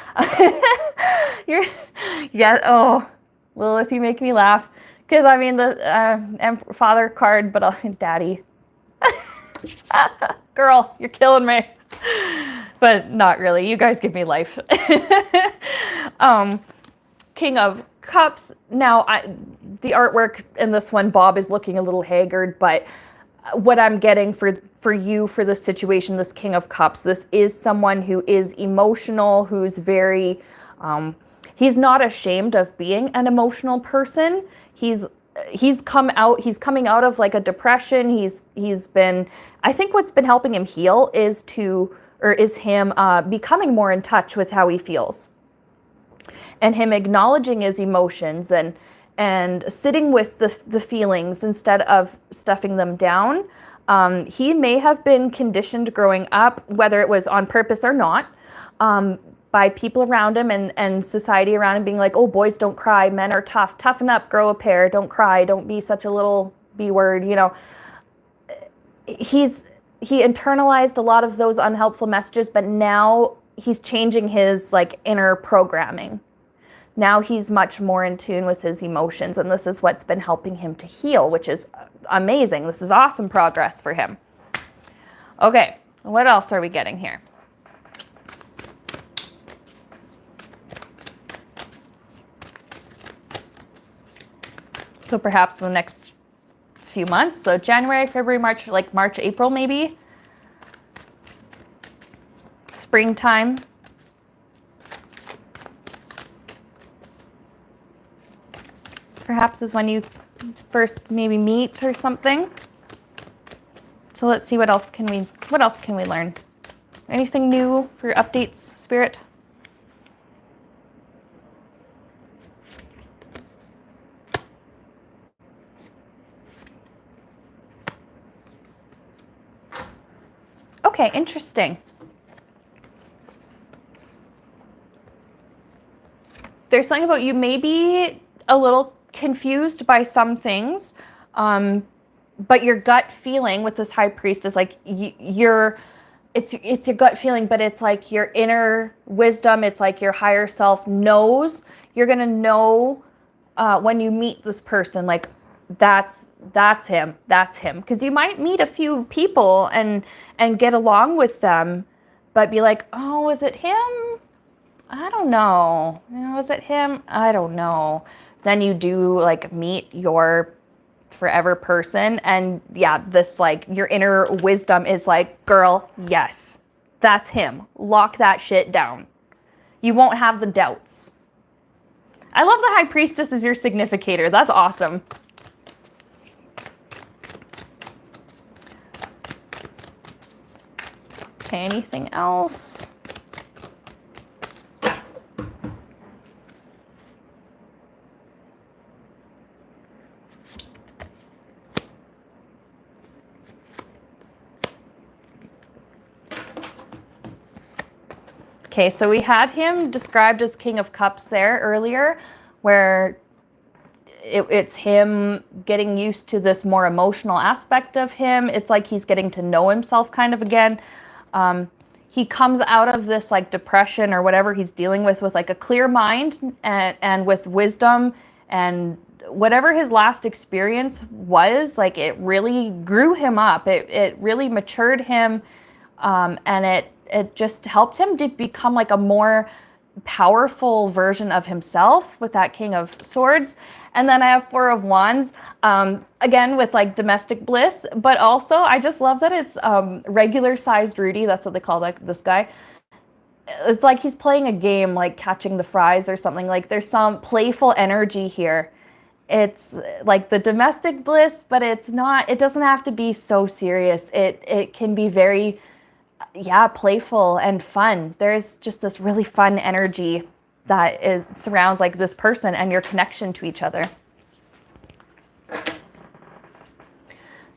Lilith, you make me laugh. Because I mean the father card, but daddy. Girl, you're killing me. But not really. You guys give me life. King of Cups. Now, the artwork in this one, Bob is looking a little haggard, but what I'm getting for you for this situation, this King of Cups, this is someone who is emotional, who's very, he's not ashamed of being an emotional person. He's coming out of like a depression. He's been, I think what's been helping him heal is him becoming more in touch with how he feels. And him acknowledging his emotions and sitting with the feelings instead of stuffing them down. He may have been conditioned growing up, whether it was on purpose or not, by people around him and society around him being like, oh, boys don't cry, men are tough, toughen up, grow a pair, don't cry, don't be such a little B word, you know. He internalized a lot of those unhelpful messages, but now he's changing his like inner programming. Now he's much more in tune with his emotions, and this is what's been helping him to heal, which is amazing. This is awesome progress for him. Okay, what else are we getting here? So perhaps the next few months, so January, February, March, like March, April maybe. Springtime. Perhaps is when you first maybe meet or something. So let's see what else can we learn? Anything new for updates, Spirit? Okay, interesting. There's something about you maybe a little confused by some things, but your gut feeling with this high priest is like it's your gut feeling, but it's like your inner wisdom. It's like your higher self knows. You're gonna know when you meet this person, like that's him, because you might meet a few people and get along with them, but be like, oh, is it him? I don't know. Is it him? I don't know. Then you do like meet your forever person, and yeah, this like your inner wisdom is like, girl, yes, that's him. Lock that shit down. You won't have the doubts. I love the High Priestess as your significator. That's awesome. Okay, anything else? Okay, so we had him described as King of Cups there earlier, where it's him getting used to this more emotional aspect of him. It's like he's getting to know himself kind of again. He comes out of this like depression or whatever he's dealing with like a clear mind and with wisdom, and whatever his last experience was, like it really grew him up. It really matured him, and it just helped him to become like a more powerful version of himself with that King of Swords. And then I have Four of Wands, again with like domestic bliss, but also I just love that it's regular sized Rudy. That's what they call like this guy. It's like he's playing a game, like catching the fries or something. Like there's some playful energy here. It's like the domestic bliss, but it's not, it doesn't have to be so serious. It can be very, yeah, playful and fun. There's just this really fun energy that surrounds like this person and your connection to each other.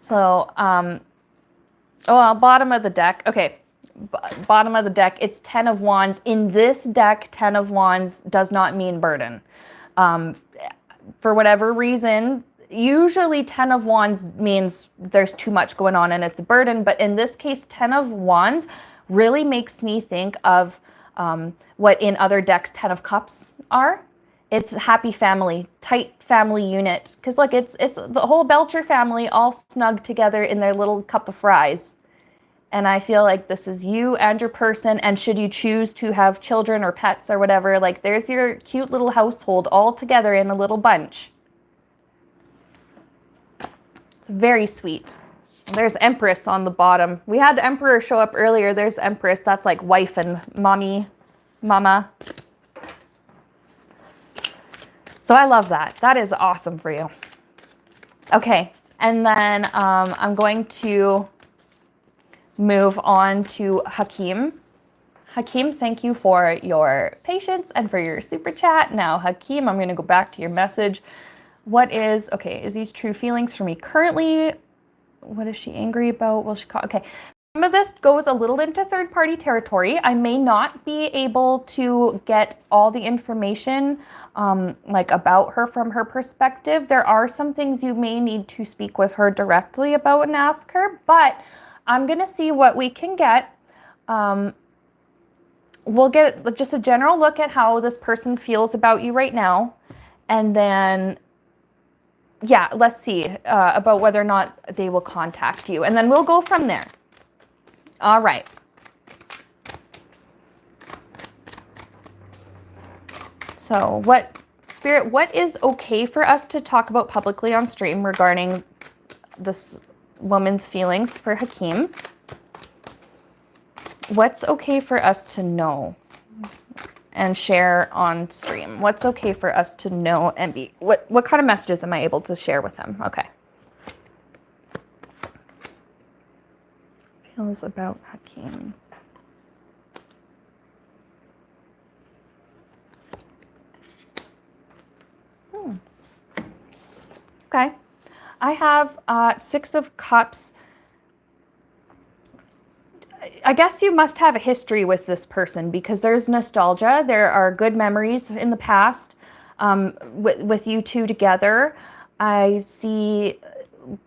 So, bottom of the deck. Okay, bottom of the deck, it's 10 of Wands. In this deck, 10 of Wands does not mean burden. For whatever reason, usually 10 of Wands means there's too much going on and it's a burden, but in this case, 10 of Wands really makes me think of what in other decks 10 of Cups are. It's happy family, tight family unit, because look, it's the whole Belcher family all snug together in their little cup of fries. And I feel like this is you and your person, and should you choose to have children or pets or whatever, like there's your cute little household all together in a little bunch. It's very sweet. There's Empress on the bottom. We had Emperor show up earlier. There's Empress. That's like wife and mama. So I love that. That is awesome for you. Okay, and then I'm going to move on to Hakeem. Hakeem, thank you for your patience and for your super chat. Now, Hakeem, I'm going to go back to your message. Is these true feelings for me currently? What is she angry about? Will she call? Okay. Some of this goes a little into third-party territory. I may not be able to get all the information like about her from her perspective. There are some things you may need to speak with her directly about and ask her, but I'm gonna see what we can get. We'll get just a general look at how this person feels about you right now, and then yeah, let's see about whether or not they will contact you, and then we'll go from there. All right. So Spirit, what is okay for us to talk about publicly on stream regarding this woman's feelings for Hakeem? What's okay for us to know and share on stream? What's okay for us to know and be, what kind of messages am I able to share with him? Okay. Feels about Hakeem. Okay. I have 6 of Cups. I guess you must have a history with this person because there's nostalgia. There are good memories in the past with you two together. I see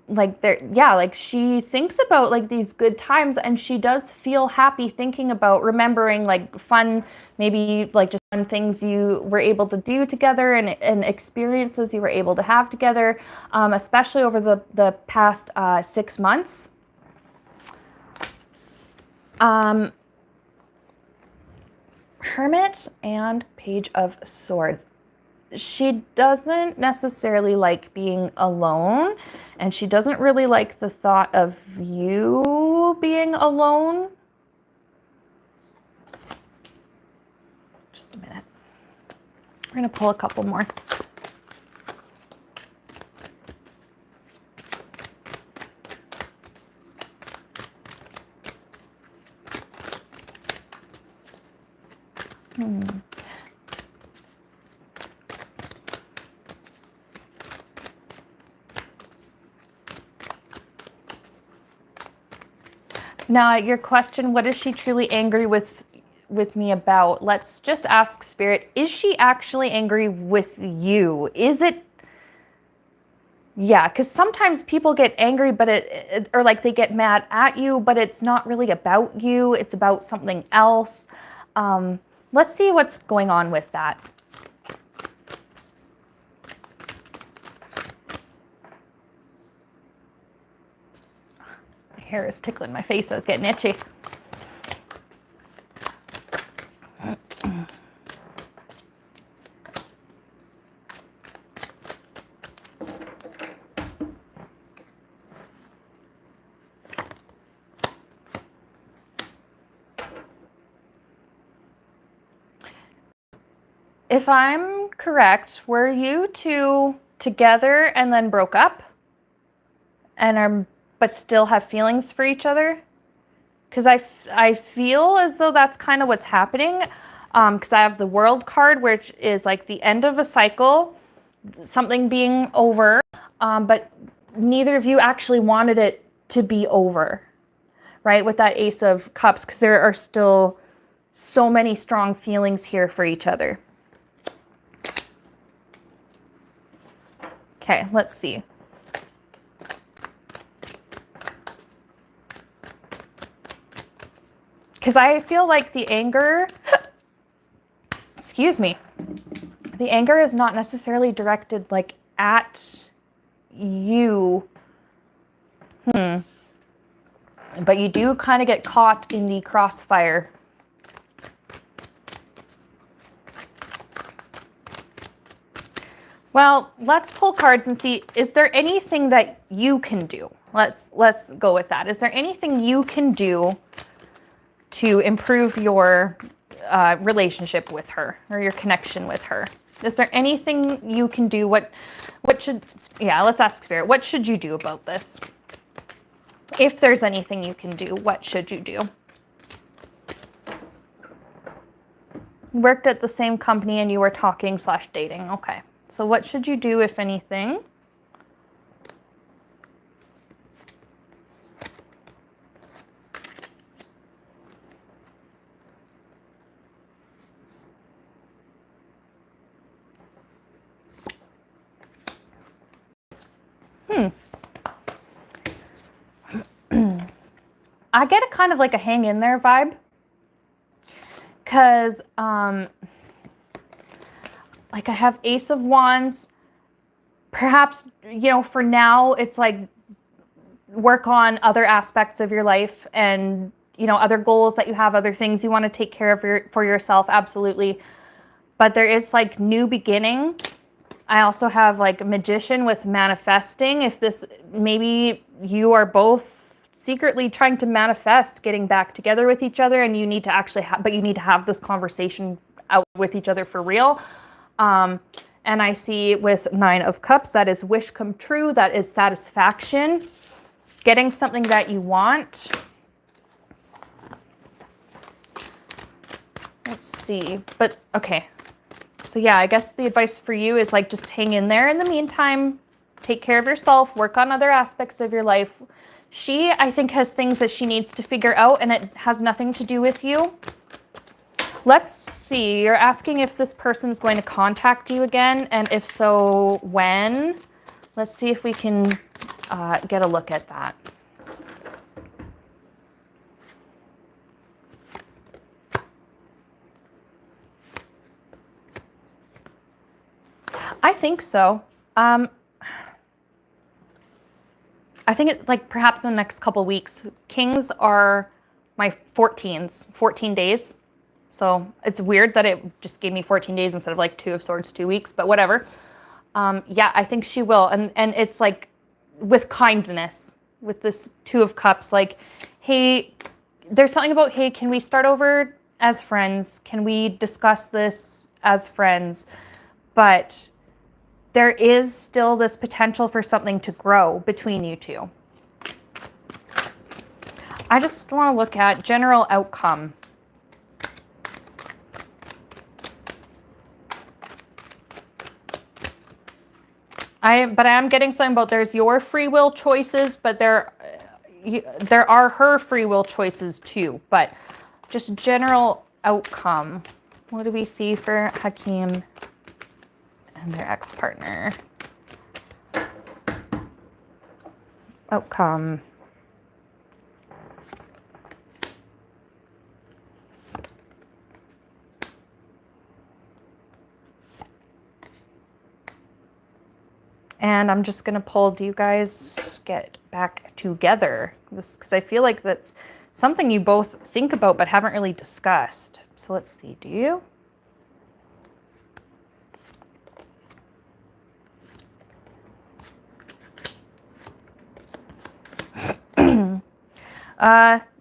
like like she thinks about like these good times, and she does feel happy thinking about remembering like fun, maybe like just fun things you were able to do together and experiences you were able to have together, especially over the past 6 months. Hermit and Page of Swords. She doesn't necessarily like being alone, and she doesn't really like the thought of you being alone. Just a minute. We're going to pull a couple more. Now, your question, what is she truly angry with me about? Let's just ask Spirit, is she actually angry with you? Is it? Yeah, because sometimes people get angry, but or like they get mad at you, but it's not really about you. It's about something else. Let's see what's going on with that. My hair is tickling my face, so it's getting itchy. If I'm correct, were you two together and then broke up and but still have feelings for each other? Because I feel as though that's kind of what's happening, because I have the World card, which is like the end of a cycle, something being over, but neither of you actually wanted it to be over, right? With that Ace of Cups, because there are still so many strong feelings here for each other. Okay, let's see. Because I feel like the anger, excuse me, the anger is not necessarily directed like at you. But you do kind of get caught in the crossfire. Well, let's pull cards and see, is there anything that you can do? Let's go with that. Is there anything you can do to improve your relationship with her or your connection with her? Is there anything you can do? What should, yeah, let's ask Spirit. What should you do about this? If there's anything you can do, what should you do? Worked at the same company and you were talking / dating. Okay. So what should you do, if anything? I get a kind of like a hang in there vibe. Because, like I have Ace of Wands. Perhaps, you know, for now, it's like work on other aspects of your life and, you know, other goals that you have, other things you want to take care of for yourself. Absolutely. But there is like new beginning. I also have like Magician with manifesting. If this, maybe you are both secretly trying to manifest getting back together with each other, and you need to actually but you need to have this conversation out with each other for real. And I see with 9 of Cups, that is wish come true. That is satisfaction, getting something that you want. Let's see, but okay. So yeah, I guess the advice for you is like, just hang in there in the meantime, take care of yourself, work on other aspects of your life. She, I think, has things that she needs to figure out, and it has nothing to do with you. Let's see, you're asking if this person's going to contact you again, and if so, when? Let's see if we can get a look at that. I think so. I think it, like, perhaps in the next couple weeks. Kings are my 14s, 14 days. So it's weird that it just gave me 14 days instead of like 2 of Swords, 2 weeks, but whatever. Yeah, I think she will. And it's like with kindness, with this 2 of Cups, like, hey, there's something about, hey, can we start over as friends? Can we discuss this as friends? But there is still this potential for something to grow between you two. I just want to look at general outcome. But I am getting something about there's your free will choices, but there are her free will choices too. But just general outcome. What do we see for Hakeem and their ex-partner? Outcome. And I'm just going to pull, do you guys get back together? Because I feel like that's something you both think about but haven't really discussed. So let's see, do you?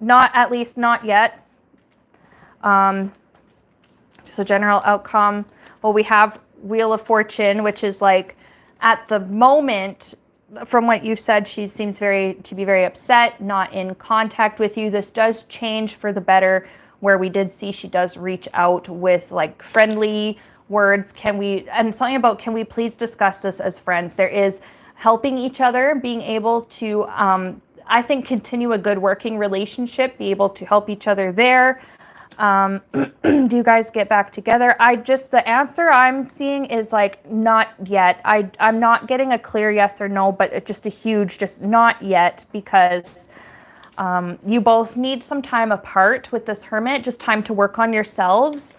Not, at least not yet. So general outcome. Well, we have Wheel of Fortune, which is like, at the moment, from what you said, she seems to be very upset, not in contact with you. This does change for the better, where we did see she does reach out with like friendly words. And something about, can we please discuss this as friends? There is helping each other, being able to, I think, continue a good working relationship, be able to help each other there. Do you guys get back together? The answer I'm seeing is like, not yet. I'm not getting a clear yes or no, but just a huge, just not yet, because you both need some time apart with this Hermit, just time to work on yourselves.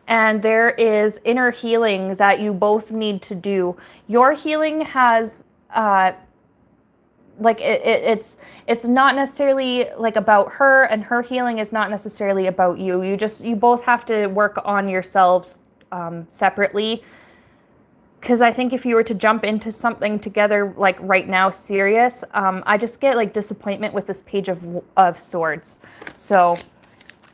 And there is inner healing that you both need to do. Your healing has, like it's not necessarily like about her, and her healing is not necessarily about you. You both have to work on yourselves separately. Because I think if you were to jump into something together, like right now, serious, I just get like disappointment with this Page of Swords. So,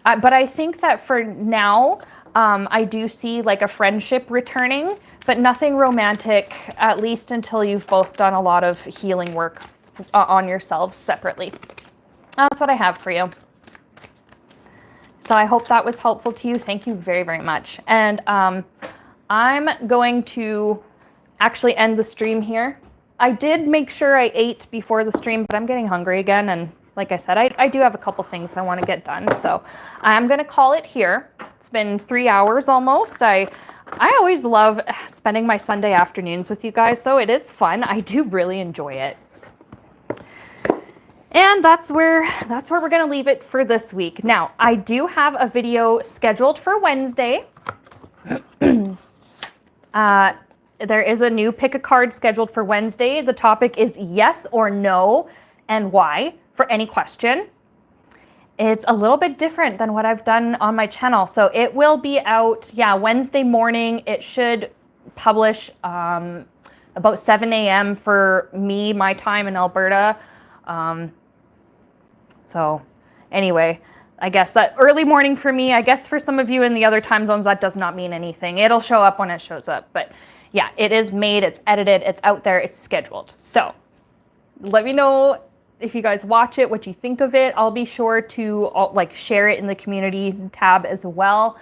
but I think that for now, I do see like a friendship returning, but nothing romantic, at least until you've both done a lot of healing work on yourselves separately. That's what I have for you. So I hope that was helpful to you. Thank you very, very much. And I'm going to actually end the stream here. I did make sure I ate before the stream, but I'm getting hungry again. And like I said, I do have a couple things I want to get done. So I'm going to call it here. It's been 3 hours almost. I always love spending my Sunday afternoons with you guys, so it is fun. I do really enjoy it. And that's where we're gonna leave it for this week. Now, I do have a video scheduled for Wednesday. There is a new pick a card scheduled for Wednesday. The topic is yes or no and why for any question. It's a little bit different than what I've done on my channel. So it will be out, Wednesday morning. It should publish about 7 a.m. for me, my time in Alberta. So anyway, I guess that early morning for me, I guess for some of you in the other time zones, that does not mean anything. It'll show up when it shows up. But yeah, it is made, it's edited, it's out there, it's scheduled. So let me know if you guys watch it, what you think of it. I'll be sure to share it in the community tab as well.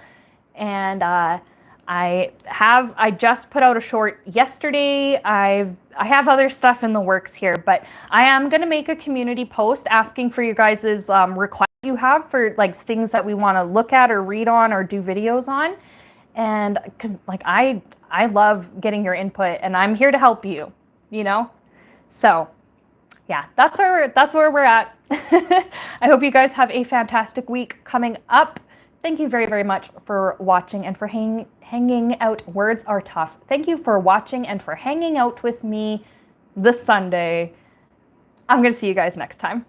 And I just put out a short yesterday. I have other stuff in the works here, but I am going to make a community post asking for your guys' requests you have for things that we want to look at or read on or do videos on. And because I love getting your input and I'm here to help you, So yeah, that's where we're at. I hope you guys have a fantastic week coming up. Thank you very, very much for watching and for hanging out. Words are tough. Thank you for watching and for hanging out with me this Sunday. I'm going to see you guys next time.